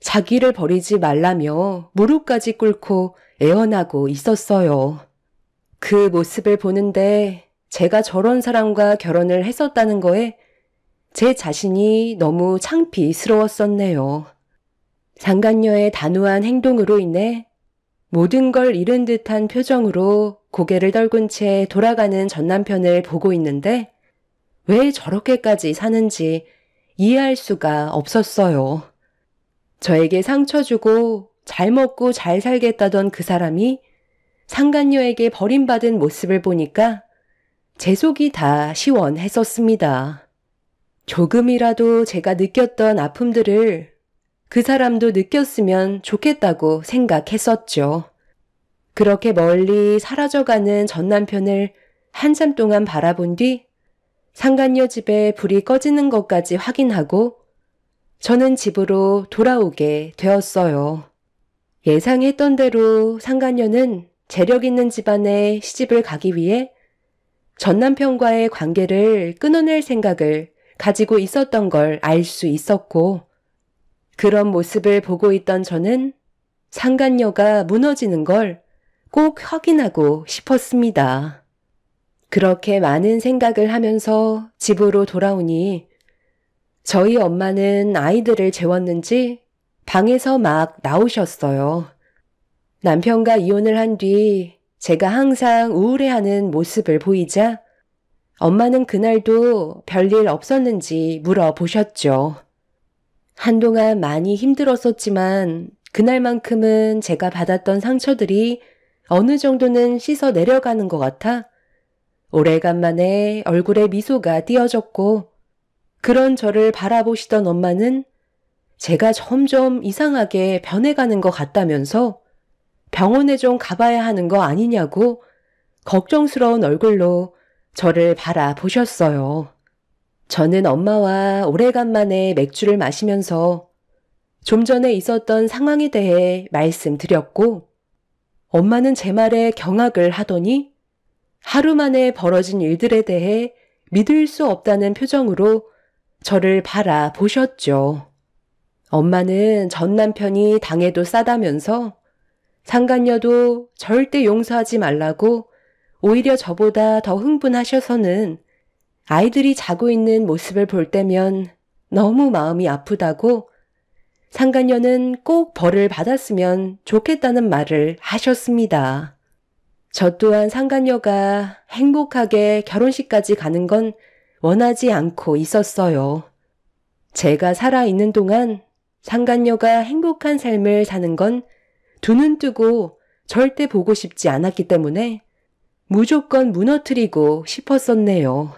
자기를 버리지 말라며 무릎까지 꿇고 애원하고 있었어요. 그 모습을 보는데 제가 저런 사람과 결혼을 했었다는 거에 제 자신이 너무 창피스러웠었네요. 상간녀의 단호한 행동으로 인해 모든 걸 잃은 듯한 표정으로 고개를 떨군 채 돌아가는 전 남편을 보고 있는데 왜 저렇게까지 사는지 이해할 수가 없었어요. 저에게 상처 주고 잘 먹고 잘 살겠다던 그 사람이 상간녀에게 버림받은 모습을 보니까 제 속이 다 시원했었습니다. 조금이라도 제가 느꼈던 아픔들을 그 사람도 느꼈으면 좋겠다고 생각했었죠. 그렇게 멀리 사라져가는 전 남편을 한참 동안 바라본 뒤 상간녀 집에 불이 꺼지는 것까지 확인하고 저는 집으로 돌아오게 되었어요. 예상했던 대로 상간녀는 재력 있는 집안에 시집을 가기 위해 전 남편과의 관계를 끊어낼 생각을 가지고 있었던 걸 알 수 있었고 그런 모습을 보고 있던 저는 상간녀가 무너지는 걸 꼭 확인하고 싶었습니다. 그렇게 많은 생각을 하면서 집으로 돌아오니 저희 엄마는 아이들을 재웠는지 방에서 막 나오셨어요. 남편과 이혼을 한 뒤 제가 항상 우울해하는 모습을 보이자 엄마는 그날도 별일 없었는지 물어보셨죠. 한동안 많이 힘들었었지만 그날만큼은 제가 받았던 상처들이 어느 정도는 씻어 내려가는 것 같아 오래간만에 얼굴에 미소가 띄어졌고 그런 저를 바라보시던 엄마는 제가 점점 이상하게 변해가는 것 같다면서 병원에 좀 가봐야 하는 거 아니냐고 걱정스러운 얼굴로 저를 바라보셨어요. 저는 엄마와 오래간만에 맥주를 마시면서 좀 전에 있었던 상황에 대해 말씀드렸고, 엄마는 제 말에 경악을 하더니 하루 만에 벌어진 일들에 대해 믿을 수 없다는 표정으로 저를 바라보셨죠. 엄마는 전 남편이 당해도 싸다면서 상간녀도 절대 용서하지 말라고 오히려 저보다 더 흥분하셔서는 아이들이 자고 있는 모습을 볼 때면 너무 마음이 아프다고 상간녀는 꼭 벌을 받았으면 좋겠다는 말을 하셨습니다. 저 또한 상간녀가 행복하게 결혼식까지 가는 건 원하지 않고 있었어요. 제가 살아있는 동안 상간녀가 행복한 삶을 사는 건 두 눈 뜨고 절대 보고 싶지 않았기 때문에 무조건 무너뜨리고 싶었었네요.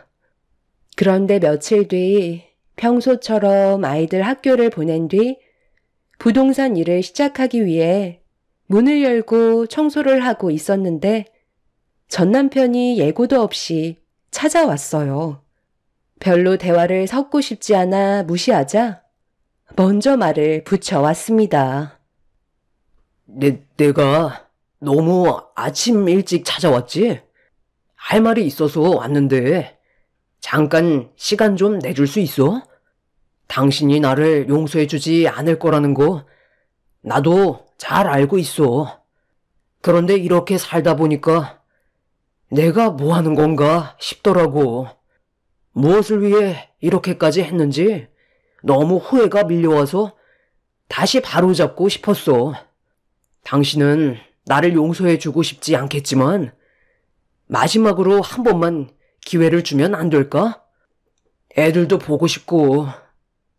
그런데 며칠 뒤 평소처럼 아이들 학교를 보낸 뒤 부동산 일을 시작하기 위해 문을 열고 청소를 하고 있었는데 전 남편이 예고도 없이 찾아왔어요. 별로 대화를 섞고 싶지 않아 무시하자 먼저 말을 붙여왔습니다. 내가 너무 아침 일찍 찾아왔지? 할 말이 있어서 왔는데 잠깐 시간 좀 내줄 수 있어? 당신이 나를 용서해주지 않을 거라는 거 나도 잘 알고 있어. 그런데 이렇게 살다 보니까 내가 뭐 하는 건가 싶더라고. 무엇을 위해 이렇게까지 했는지 너무 후회가 밀려와서 다시 바로잡고 싶었어. 당신은 나를 용서해주고 싶지 않겠지만 마지막으로 한 번만 기회를 주면 안 될까? 애들도 보고 싶고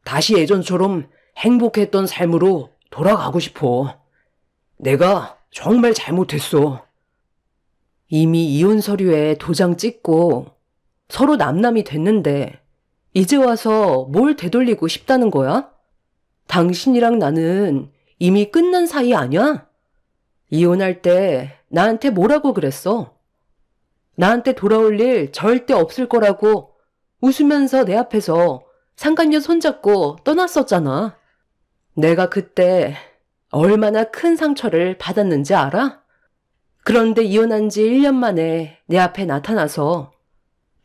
다시 예전처럼 행복했던 삶으로 돌아가고 싶어. 내가 정말 잘못했어. 이미 이혼 서류에 도장 찍고 서로 남남이 됐는데 이제 와서 뭘 되돌리고 싶다는 거야? 당신이랑 나는 이미 끝난 사이 아니야? 이혼할 때 나한테 뭐라고 그랬어? 나한테 돌아올 일 절대 없을 거라고 웃으면서 내 앞에서 상간녀 손잡고 떠났었잖아. 내가 그때 얼마나 큰 상처를 받았는지 알아? 그런데 이혼한 지 1년 만에 내 앞에 나타나서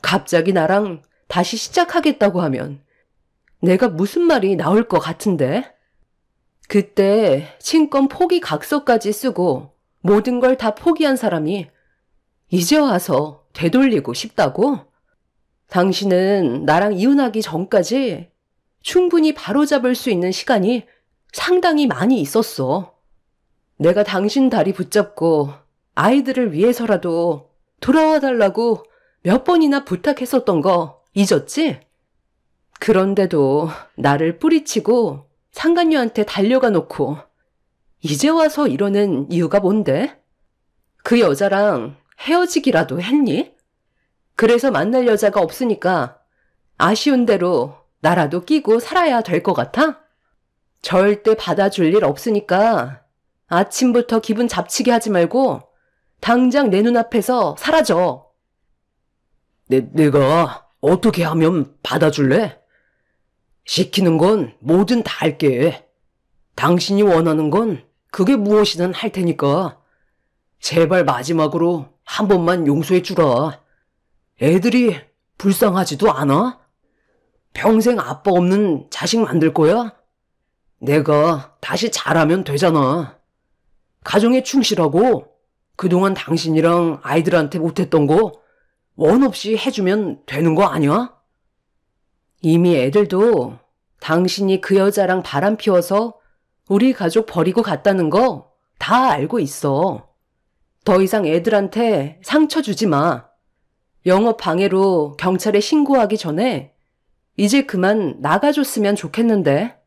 갑자기 나랑 다시 시작하겠다고 하면 내가 무슨 말이 나올 것 같은데? 그때 친권 포기 각서까지 쓰고 모든 걸 다 포기한 사람이 이제 와서 되돌리고 싶다고? 당신은 나랑 이혼하기 전까지 충분히 바로잡을 수 있는 시간이 상당히 많이 있었어. 내가 당신 다리 붙잡고 아이들을 위해서라도 돌아와 달라고 몇 번이나 부탁했었던 거 잊었지? 그런데도 나를 뿌리치고 상간녀한테 달려가 놓고 이제 와서 이러는 이유가 뭔데? 그 여자랑 헤어지기라도 했니? 그래서 만날 여자가 없으니까 아쉬운 대로 나라도 끼고 살아야 될 것 같아? 절대 받아줄 일 없으니까 아침부터 기분 잡치게 하지 말고 당장 내 눈앞에서 사라져. 내가 어떻게 하면 받아줄래? 시키는 건 뭐든 다 할게. 당신이 원하는 건 그게 무엇이든 할 테니까 제발 마지막으로 한 번만 용서해 주라. 애들이 불쌍하지도 않아? 평생 아빠 없는 자식 만들 거야? 내가 다시 잘하면 되잖아. 가정에 충실하고 그동안 당신이랑 아이들한테 못했던 거 원 없이 해주면 되는 거 아니야? 이미 애들도 당신이 그 여자랑 바람 피워서 우리 가족 버리고 갔다는 거 다 알고 있어. 더 이상 애들한테 상처 주지 마. 영업 방해로 경찰에 신고하기 전에 이제 그만 나가줬으면 좋겠는데.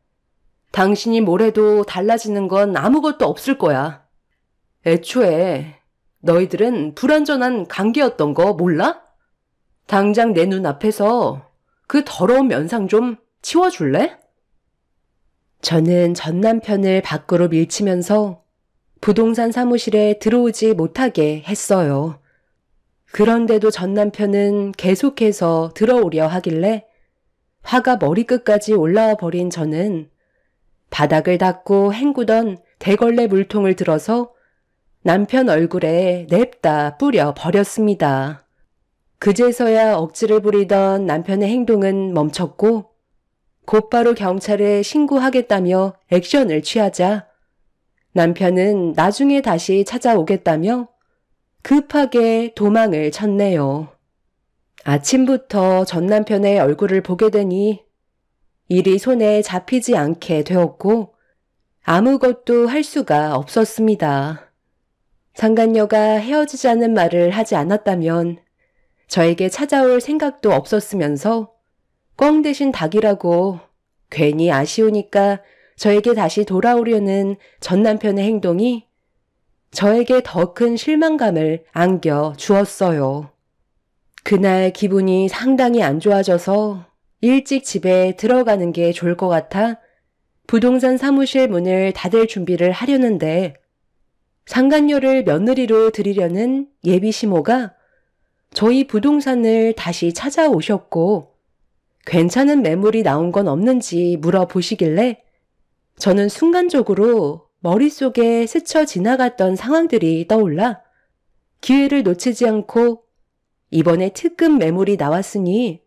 당신이 뭘 해도 달라지는 건 아무것도 없을 거야. 애초에 너희들은 불완전한 관계였던 거 몰라? 당장 내 눈앞에서 그 더러운 면상 좀 치워줄래? 저는 전 남편을 밖으로 밀치면서 부동산 사무실에 들어오지 못하게 했어요. 그런데도 전 남편은 계속해서 들어오려 하길래 화가 머리끝까지 올라와 버린 저는 바닥을 닦고 헹구던 대걸레 물통을 들어서 남편 얼굴에 냅다 뿌려 버렸습니다. 그제서야 억지를 부리던 남편의 행동은 멈췄고 곧바로 경찰에 신고하겠다며 액션을 취하자 남편은 나중에 다시 찾아오겠다며 급하게 도망을 쳤네요. 아침부터 전 남편의 얼굴을 보게 되니 일이 손에 잡히지 않게 되었고 아무것도 할 수가 없었습니다. 상간녀가 헤어지자는 말을 하지 않았다면 저에게 찾아올 생각도 없었으면서 꽝 대신 닭이라고 괜히 아쉬우니까 저에게 다시 돌아오려는 전 남편의 행동이 저에게 더 큰 실망감을 안겨 주었어요. 그날 기분이 상당히 안 좋아져서 일찍 집에 들어가는 게 좋을 것 같아 부동산 사무실 문을 닫을 준비를 하려는데 상간녀를 며느리로 들이려는 예비 시모가 저희 부동산을 다시 찾아오셨고 괜찮은 매물이 나온 건 없는지 물어보시길래 저는 순간적으로 머릿속에 스쳐 지나갔던 상황들이 떠올라 기회를 놓치지 않고 이번에 특급 매물이 나왔으니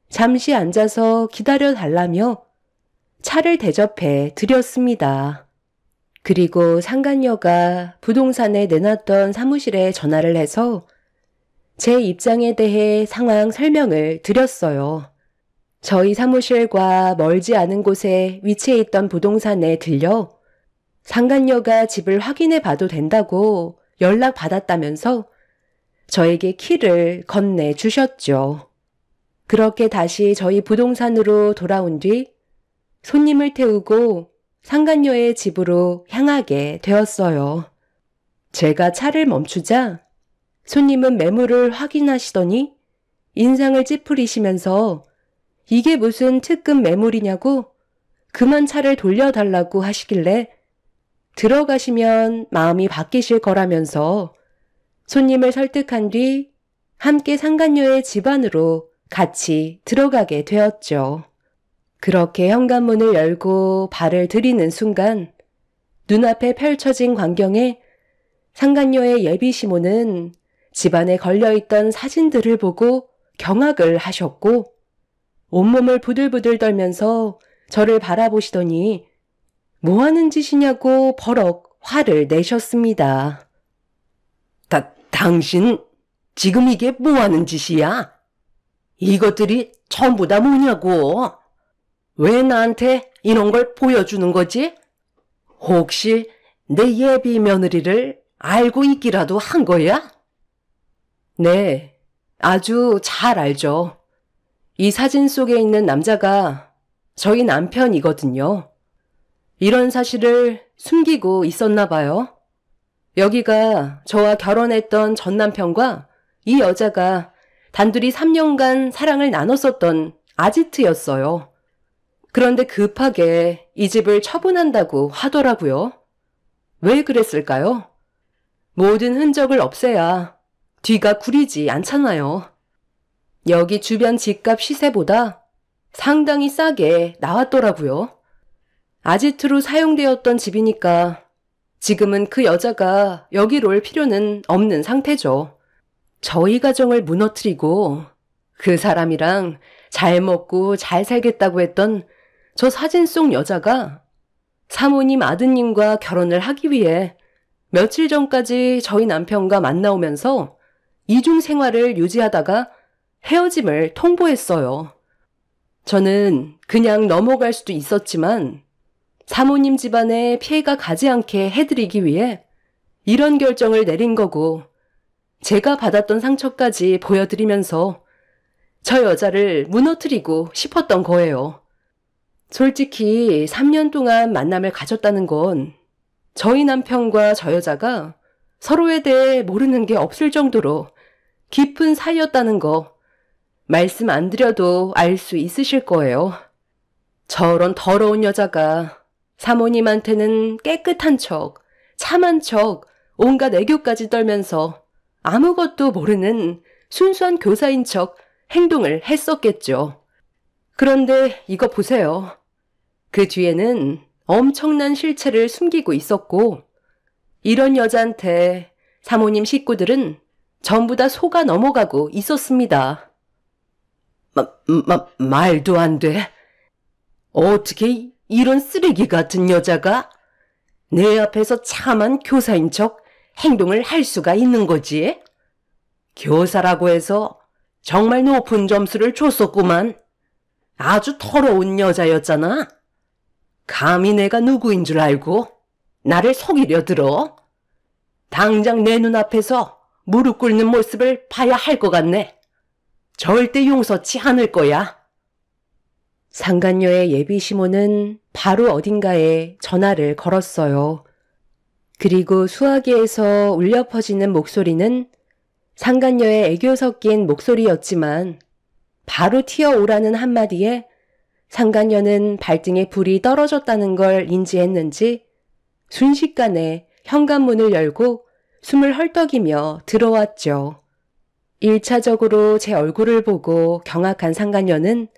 잠시 앉아서 기다려 달라며 차를 대접해 드렸습니다. 그리고 상간녀가 부동산에 내놨던 사무실에 전화를 해서 제 입장에 대해 상황 설명을 드렸어요. 저희 사무실과 멀지 않은 곳에 위치해 있던 부동산에 들려 상간녀가 집을 확인해 봐도 된다고 연락받았다면서 저에게 키를 건네 주셨죠. 그렇게 다시 저희 부동산으로 돌아온 뒤 손님을 태우고 상간녀의 집으로 향하게 되었어요. 제가 차를 멈추자 손님은 매물을 확인하시더니 인상을 찌푸리시면서 이게 무슨 특급 매물이냐고 그만 차를 돌려달라고 하시길래 들어가시면 마음이 바뀌실 거라면서 손님을 설득한 뒤 함께 상간녀의 집 안으로 같이 들어가게 되었죠. 그렇게 현관문을 열고 발을 들이는 순간 눈앞에 펼쳐진 광경에 상간녀의 예비 시모는 집안에 걸려있던 사진들을 보고 경악을 하셨고 온몸을 부들부들 떨면서 저를 바라보시더니 뭐 하는 짓이냐고 버럭 화를 내셨습니다. 당신 지금 이게 뭐 하는 짓이야? 이것들이 전부 다 뭐냐고? 왜 나한테 이런 걸 보여주는 거지? 혹시 내 예비 며느리를 알고 있기라도 한 거야? 네, 아주 잘 알죠. 이 사진 속에 있는 남자가 저희 남편이거든요. 이런 사실을 숨기고 있었나 봐요. 여기가 저와 결혼했던 전 남편과 이 여자가 단둘이 3년간 사랑을 나눴었던 아지트였어요. 그런데 급하게 이 집을 처분한다고 하더라고요. 왜 그랬을까요? 모든 흔적을 없애야 뒤가 구리지 않잖아요. 여기 주변 집값 시세보다 상당히 싸게 나왔더라고요. 아지트로 사용되었던 집이니까 지금은 그 여자가 여기로 올 필요는 없는 상태죠. 저희 가정을 무너뜨리고 그 사람이랑 잘 먹고 잘 살겠다고 했던 저 사진 속 여자가 사모님 아드님과 결혼을 하기 위해 며칠 전까지 저희 남편과 만나오면서 이중 생활을 유지하다가 헤어짐을 통보했어요. 저는 그냥 넘어갈 수도 있었지만 사모님 집안에 피해가 가지 않게 해드리기 위해 이런 결정을 내린 거고 제가 받았던 상처까지 보여드리면서 저 여자를 무너뜨리고 싶었던 거예요. 솔직히 3년 동안 만남을 가졌다는 건 저희 남편과 저 여자가 서로에 대해 모르는 게 없을 정도로 깊은 사이였다는 거 말씀 안 드려도 알 수 있으실 거예요. 저런 더러운 여자가 사모님한테는 깨끗한 척 참한 척 온갖 애교까지 떨면서 아무것도 모르는 순수한 교사인 척 행동을 했었겠죠. 그런데 이거 보세요. 그 뒤에는 엄청난 실체를 숨기고 있었고, 이런 여자한테 사모님 식구들은 전부 다 속아 넘어가고 있었습니다. 말도 안 돼. 어떻게 이런 쓰레기 같은 여자가 내 앞에서 참한 교사인 척 행동을 할 수가 있는 거지? 교사라고 해서 정말 높은 점수를 줬었구만. 아주 더러운 여자였잖아. 감히 내가 누구인 줄 알고 나를 속이려 들어? 당장 내 눈앞에서 무릎 꿇는 모습을 봐야 할 것 같네. 절대 용서치 않을 거야. 상간녀의 예비 시모는 바로 어딘가에 전화를 걸었어요. 그리고 수화기에서 울려 퍼지는 목소리는 상간녀의 애교 섞인 목소리였지만, 바로 튀어오라는 한마디에 상간녀는 발등에 불이 떨어졌다는 걸 인지했는지 순식간에 현관문을 열고 숨을 헐떡이며 들어왔죠. 1차적으로 제 얼굴을 보고 경악한 상간녀는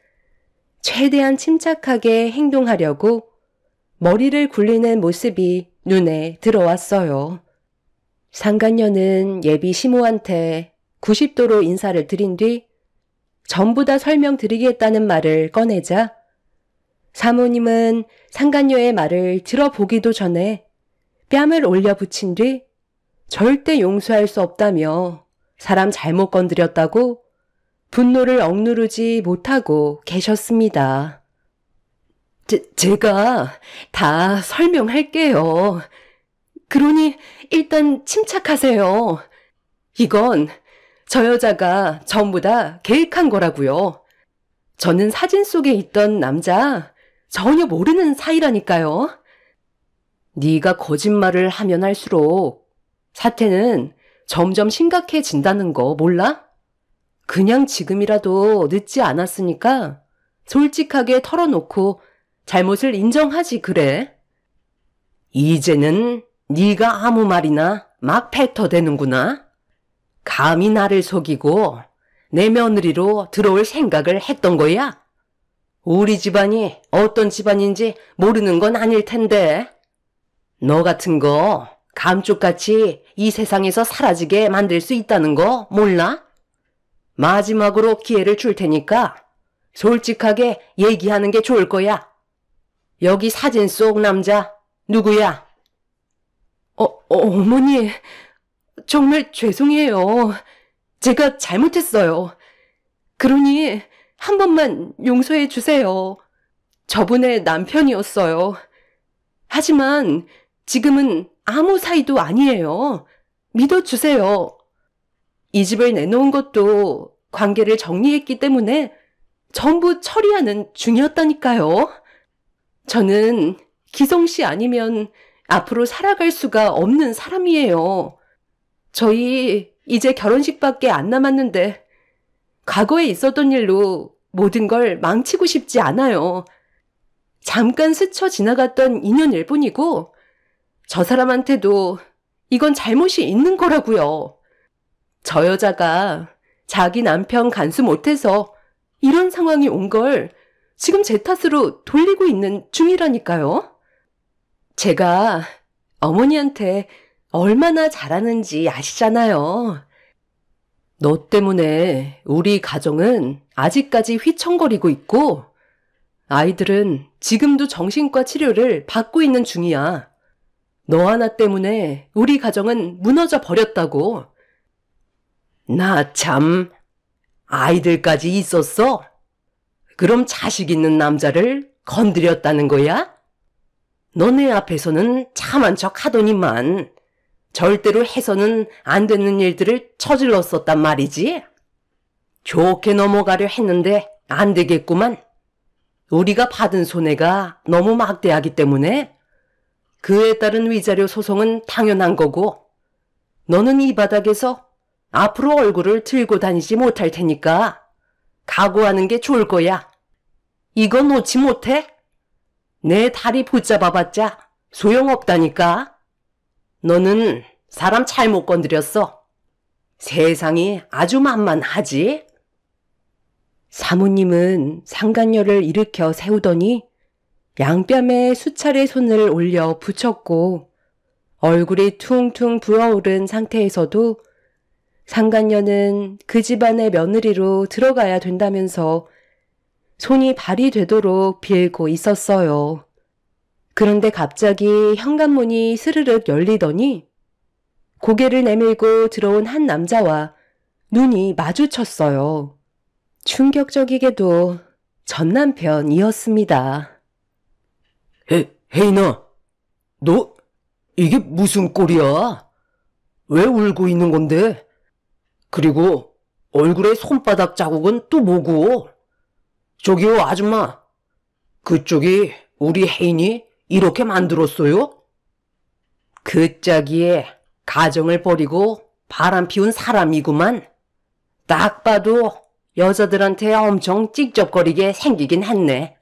최대한 침착하게 행동하려고 머리를 굴리는 모습이 눈에 들어왔어요. 상간녀는 예비 시모한테 90도로 인사를 드린 뒤 전부 다 설명드리겠다는 말을 꺼내자 사모님은 상간녀의 말을 들어보기도 전에 뺨을 올려 붙인 뒤 절대 용서할 수 없다며 사람 잘못 건드렸다고 분노를 억누르지 못하고 계셨습니다. 제가 다 설명할게요. 그러니 일단 침착하세요. 이건 저 여자가 전부 다 계획한 거라고요. 저는 사진 속에 있던 남자 전혀 모르는 사이라니까요. 네가 거짓말을 하면 할수록 사태는 점점 심각해진다는 거 몰라? 그냥 지금이라도 늦지 않았으니까 솔직하게 털어놓고 잘못을 인정하지 그래. 이제는 네가 아무 말이나 막 뱉어대는구나. 감히 나를 속이고 내 며느리로 들어올 생각을 했던 거야? 우리 집안이 어떤 집안인지 모르는 건 아닐 텐데. 너 같은 거 감쪽같이 이 세상에서 사라지게 만들 수 있다는 거 몰라? 마지막으로 기회를 줄 테니까 솔직하게 얘기하는 게 좋을 거야. 여기 사진 속 남자 누구야? 어머니, 정말 죄송해요. 제가 잘못했어요. 그러니 한 번만 용서해 주세요. 저분의 남편이었어요. 하지만 지금은 아무 사이도 아니에요. 믿어주세요. 이 집을 내놓은 것도 관계를 정리했기 때문에 전부 처리하는 중이었다니까요. 저는 기성 씨 아니면 앞으로 살아갈 수가 없는 사람이에요. 저희 이제 결혼식밖에 안 남았는데 과거에 있었던 일로 모든 걸 망치고 싶지 않아요. 잠깐 스쳐 지나갔던 인연일 뿐이고 저 사람한테도 이건 잘못이 있는 거라고요. 저 여자가 자기 남편 간수 못해서 이런 상황이 온 걸 지금 제 탓으로 돌리고 있는 중이라니까요. 제가 어머니한테 얼마나 잘하는지 아시잖아요. 너 때문에 우리 가정은 아직까지 휘청거리고 있고 아이들은 지금도 정신과 치료를 받고 있는 중이야. 너 하나 때문에 우리 가정은 무너져 버렸다고. 나 참, 아이들까지 있었어? 그럼 자식 있는 남자를 건드렸다는 거야? 너네 앞에서는 참한 척 하더니만 절대로 해서는 안 되는 일들을 저질렀었단 말이지? 좋게 넘어가려 했는데 안 되겠구만. 우리가 받은 손해가 너무 막대하기 때문에 그에 따른 위자료 소송은 당연한 거고 너는 이 바닥에서 앞으로 얼굴을 들고 다니지 못할 테니까 각오하는 게 좋을 거야. 이거 놓지 못해? 내 다리 붙잡아봤자 소용없다니까. 너는 사람 잘못 건드렸어. 세상이 아주 만만하지? 사모님은 상간녀를 일으켜 세우더니 양뺨에 수차례 손을 올려 붙였고 얼굴이 퉁퉁 부어오른 상태에서도 상간녀는 그 집안의 며느리로 들어가야 된다면서 손이 발이 되도록 빌고 있었어요. 그런데 갑자기 현관문이 스르륵 열리더니 고개를 내밀고 들어온 한 남자와 눈이 마주쳤어요. 충격적이게도 전 남편이었습니다. 혜인아, 너 이게 무슨 꼴이야? 왜 울고 있는 건데? 그리고 얼굴에 손바닥 자국은 또 뭐고? 저기요, 아줌마. 그쪽이 우리 혜인이 이렇게 만들었어요? 그 짝이에 가정을 버리고 바람 피운 사람이구만. 딱 봐도 여자들한테 엄청 찝쩍거리게 생기긴 했네.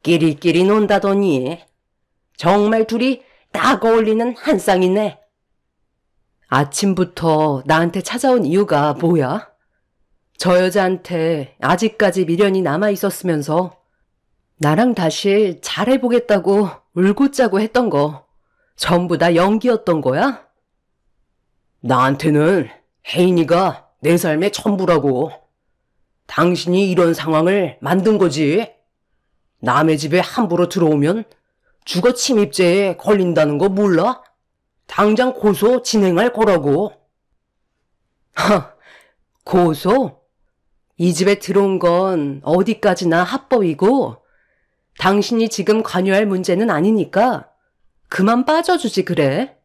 끼리끼리 논다더니 정말 둘이 딱 어울리는 한 쌍이네. 아침부터 나한테 찾아온 이유가 뭐야? 저 여자한테 아직까지 미련이 남아있었으면서 나랑 다시 잘해보겠다고 울고 짜고 했던 거 전부 다 연기였던 거야? 나한테는 혜인이가 내 삶의 전부라고. 당신이 이런 상황을 만든 거지. 남의 집에 함부로 들어오면 주거 침입죄에 걸린다는 거 몰라? 당장 고소 진행할 거라고. 고소? 이 집에 들어온 건 어디까지나 합법이고 당신이 지금 관여할 문제는 아니니까 그만 빠져주지 그래.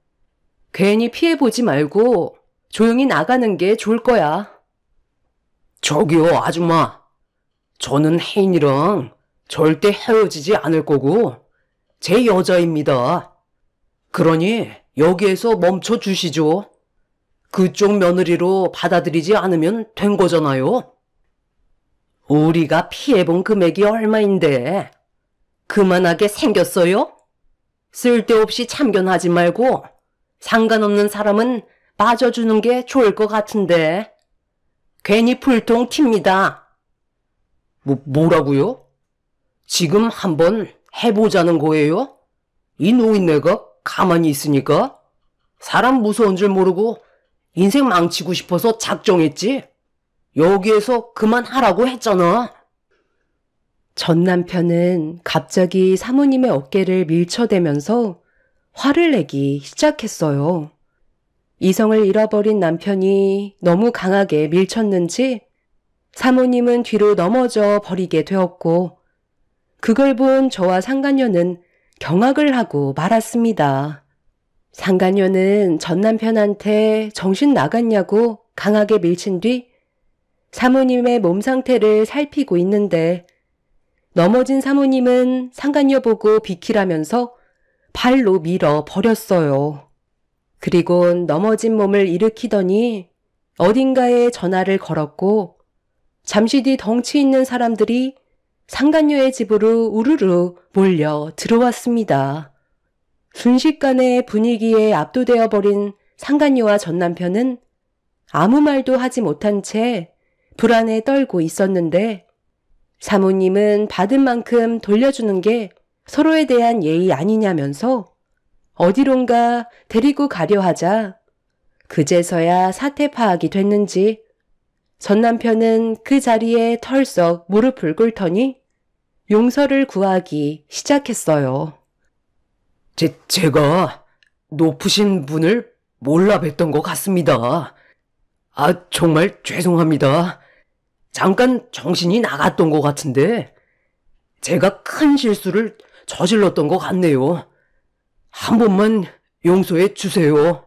괜히 피해보지 말고 조용히 나가는 게 좋을 거야. 저기요, 아줌마. 저는 혜인이랑 절대 헤어지지 않을 거고 제 여자입니다. 그러니 여기에서 멈춰 주시죠. 그쪽 며느리로 받아들이지 않으면 된 거잖아요. 우리가 피해본 금액이 얼마인데 그만하게 생겼어요? 쓸데없이 참견하지 말고 상관없는 사람은 빠져주는 게 좋을 것 같은데 괜히 불통 튑니다. 뭐라고요? 지금 한번 해보자는 거예요? 이 노인네가 가만히 있으니까 사람 무서운 줄 모르고 인생 망치고 싶어서 작정했지. 여기에서 그만하라고 했잖아. 전 남편은 갑자기 사모님의 어깨를 밀쳐대면서 화를 내기 시작했어요. 이성을 잃어버린 남편이 너무 강하게 밀쳤는지 사모님은 뒤로 넘어져 버리게 되었고 그걸 본 저와 상간녀는 경악을 하고 말았습니다. 상간녀는 전 남편한테 정신 나갔냐고 강하게 밀친 뒤 사모님의 몸 상태를 살피고 있는데 넘어진 사모님은 상간녀 보고 비키라면서 발로 밀어 버렸어요. 그리고 넘어진 몸을 일으키더니 어딘가에 전화를 걸었고 잠시 뒤 덩치 있는 사람들이 상간녀의 집으로 우르르 몰려 들어왔습니다. 순식간에 분위기에 압도되어 버린 상간녀와 전 남편은 아무 말도 하지 못한 채 불안에 떨고 있었는데 사모님은 받은 만큼 돌려주는 게 서로에 대한 예의 아니냐면서 어디론가 데리고 가려 하자 그제서야 사태 파악이 됐는지 전 남편은 그 자리에 털썩 무릎을 꿇더니 용서를 구하기 시작했어요. 제가 높으신 분을 몰라 뵀던 것 같습니다. 정말 죄송합니다. 잠깐 정신이 나갔던 것 같은데 제가 큰 실수를 저질렀던 것 같네요. 한 번만 용서해 주세요.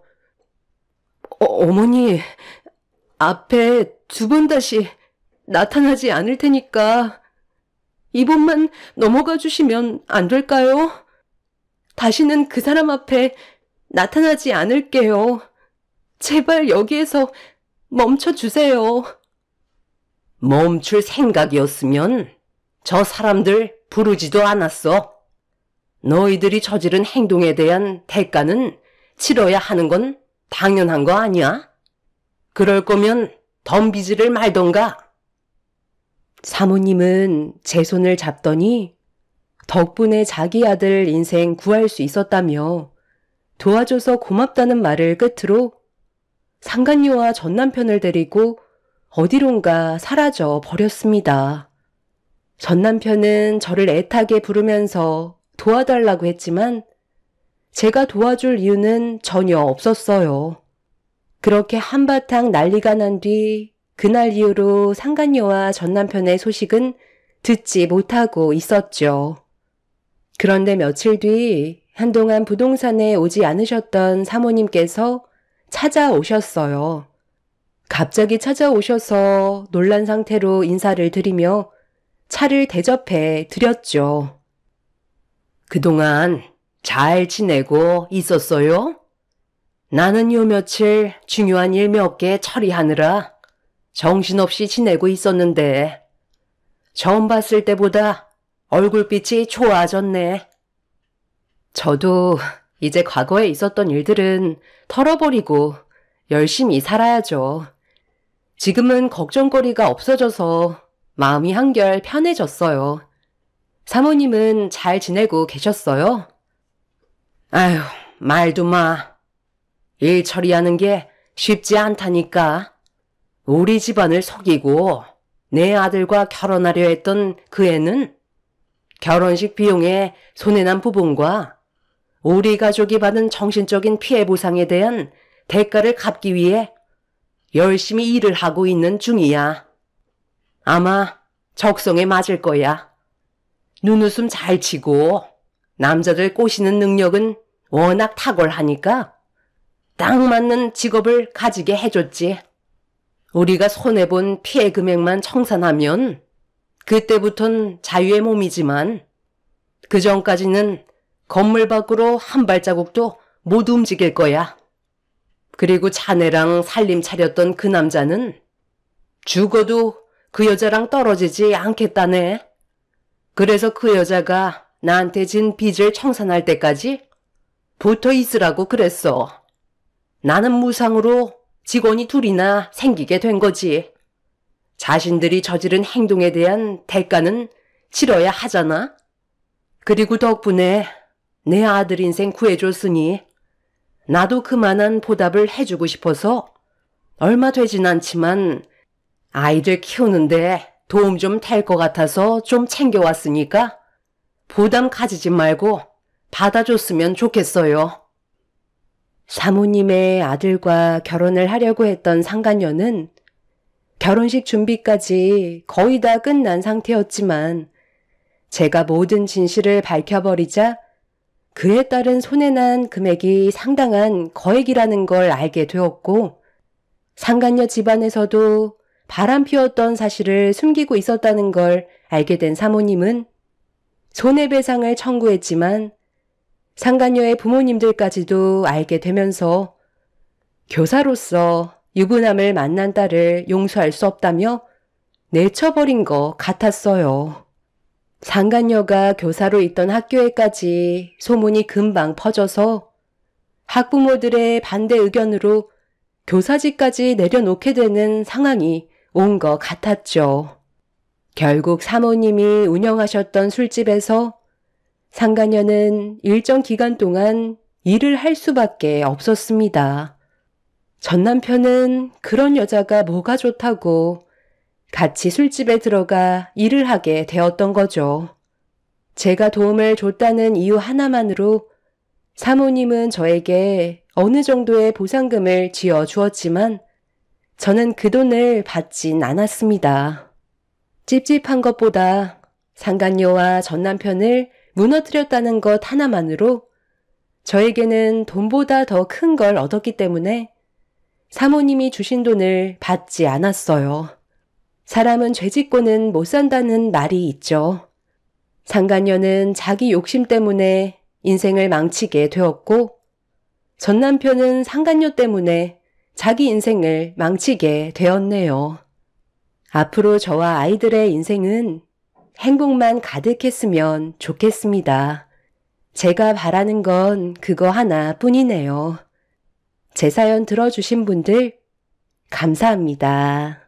어머니, 앞에 두 번 다시 나타나지 않을 테니까 이번만 넘어가 주시면 안 될까요? 다시는 그 사람 앞에 나타나지 않을게요. 제발 여기에서 멈춰주세요. 멈출 생각이었으면 저 사람들 부르지도 않았어. 너희들이 저지른 행동에 대한 대가는 치러야 하는 건 당연한 거 아니야? 그럴 거면 덤비지를 말던가. 사모님은 제 손을 잡더니 덕분에 자기 아들 인생 구할 수 있었다며 도와줘서 고맙다는 말을 끝으로 상간녀와 전 남편을 데리고 어디론가 사라져 버렸습니다. 전 남편은 저를 애타게 부르면서 도와달라고 했지만 제가 도와줄 이유는 전혀 없었어요. 그렇게 한바탕 난리가 난 뒤 그날 이후로 상간녀와 전 남편의 소식은 듣지 못하고 있었죠. 그런데 며칠 뒤 한동안 부동산에 오지 않으셨던 사모님께서 찾아오셨어요. 갑자기 찾아오셔서 놀란 상태로 인사를 드리며 차를 대접해 드렸죠. 그동안 잘 지내고 있었어요? 나는 요 며칠 중요한 일 몇 개 처리하느라 정신없이 지내고 있었는데 처음 봤을 때보다 얼굴빛이 좋아졌네. 저도 이제 과거에 있었던 일들은 털어버리고 열심히 살아야죠. 지금은 걱정거리가 없어져서 마음이 한결 편해졌어요. 사모님은 잘 지내고 계셨어요? 아휴, 말도 마. 일 처리하는 게 쉽지 않다니까. 우리 집안을 속이고 내 아들과 결혼하려 했던 그 애는 결혼식 비용에 손해난 부분과 우리 가족이 받은 정신적인 피해 보상에 대한 대가를 갚기 위해 열심히 일을 하고 있는 중이야. 아마 적성에 맞을 거야. 눈웃음 잘 치고 남자들 꼬시는 능력은 워낙 탁월하니까 딱 맞는 직업을 가지게 해줬지. 우리가 손해본 피해 금액만 청산하면 그때부턴 자유의 몸이지만 그 전까지는 건물 밖으로 한 발자국도 못 움직일 거야. 그리고 자네랑 살림 차렸던 그 남자는 죽어도 그 여자랑 떨어지지 않겠다네. 그래서 그 여자가 나한테 진 빚을 청산할 때까지 붙어 있으라고 그랬어. 나는 무상으로 직원이 둘이나 생기게 된 거지. 자신들이 저지른 행동에 대한 대가는 치러야 하잖아. 그리고 덕분에 내 아들 인생 구해줬으니 나도 그만한 보답을 해주고 싶어서 얼마 되진 않지만 아이들 키우는데 도움 좀 될 것 같아서 좀 챙겨왔으니까 부담 가지지 말고 받아줬으면 좋겠어요. 사모님의 아들과 결혼을 하려고 했던 상간녀는 결혼식 준비까지 거의 다 끝난 상태였지만 제가 모든 진실을 밝혀버리자 그에 따른 손해난 금액이 상당한 거액이라는 걸 알게 되었고 상간녀 집안에서도 바람피웠던 사실을 숨기고 있었다는 걸 알게 된 사모님은 손해배상을 청구했지만 상간녀의 부모님들까지도 알게 되면서 교사로서 유부남을 만난 딸을 용서할 수 없다며 내쳐버린 것 같았어요. 상간녀가 교사로 있던 학교에까지 소문이 금방 퍼져서 학부모들의 반대 의견으로 교사직까지 내려놓게 되는 상황이 온 것 같았죠. 결국 사모님이 운영하셨던 술집에서 상간녀는 일정 기간 동안 일을 할 수밖에 없었습니다. 전 남편은 그런 여자가 뭐가 좋다고 같이 술집에 들어가 일을 하게 되었던 거죠. 제가 도움을 줬다는 이유 하나만으로 사모님은 저에게 어느 정도의 보상금을 쥐어 주었지만 저는 그 돈을 받진 않았습니다. 찝찝한 것보다 상간녀와 전 남편을 무너뜨렸다는 것 하나만으로 저에게는 돈보다 더 큰 걸 얻었기 때문에 사모님이 주신 돈을 받지 않았어요. 사람은 죄짓고는 못 산다는 말이 있죠. 상간녀는 자기 욕심 때문에 인생을 망치게 되었고 전 남편은 상간녀 때문에 자기 인생을 망치게 되었네요. 앞으로 저와 아이들의 인생은 행복만 가득했으면 좋겠습니다. 제가 바라는 건 그거 하나뿐이네요. 제 사연 들어주신 분들 감사합니다.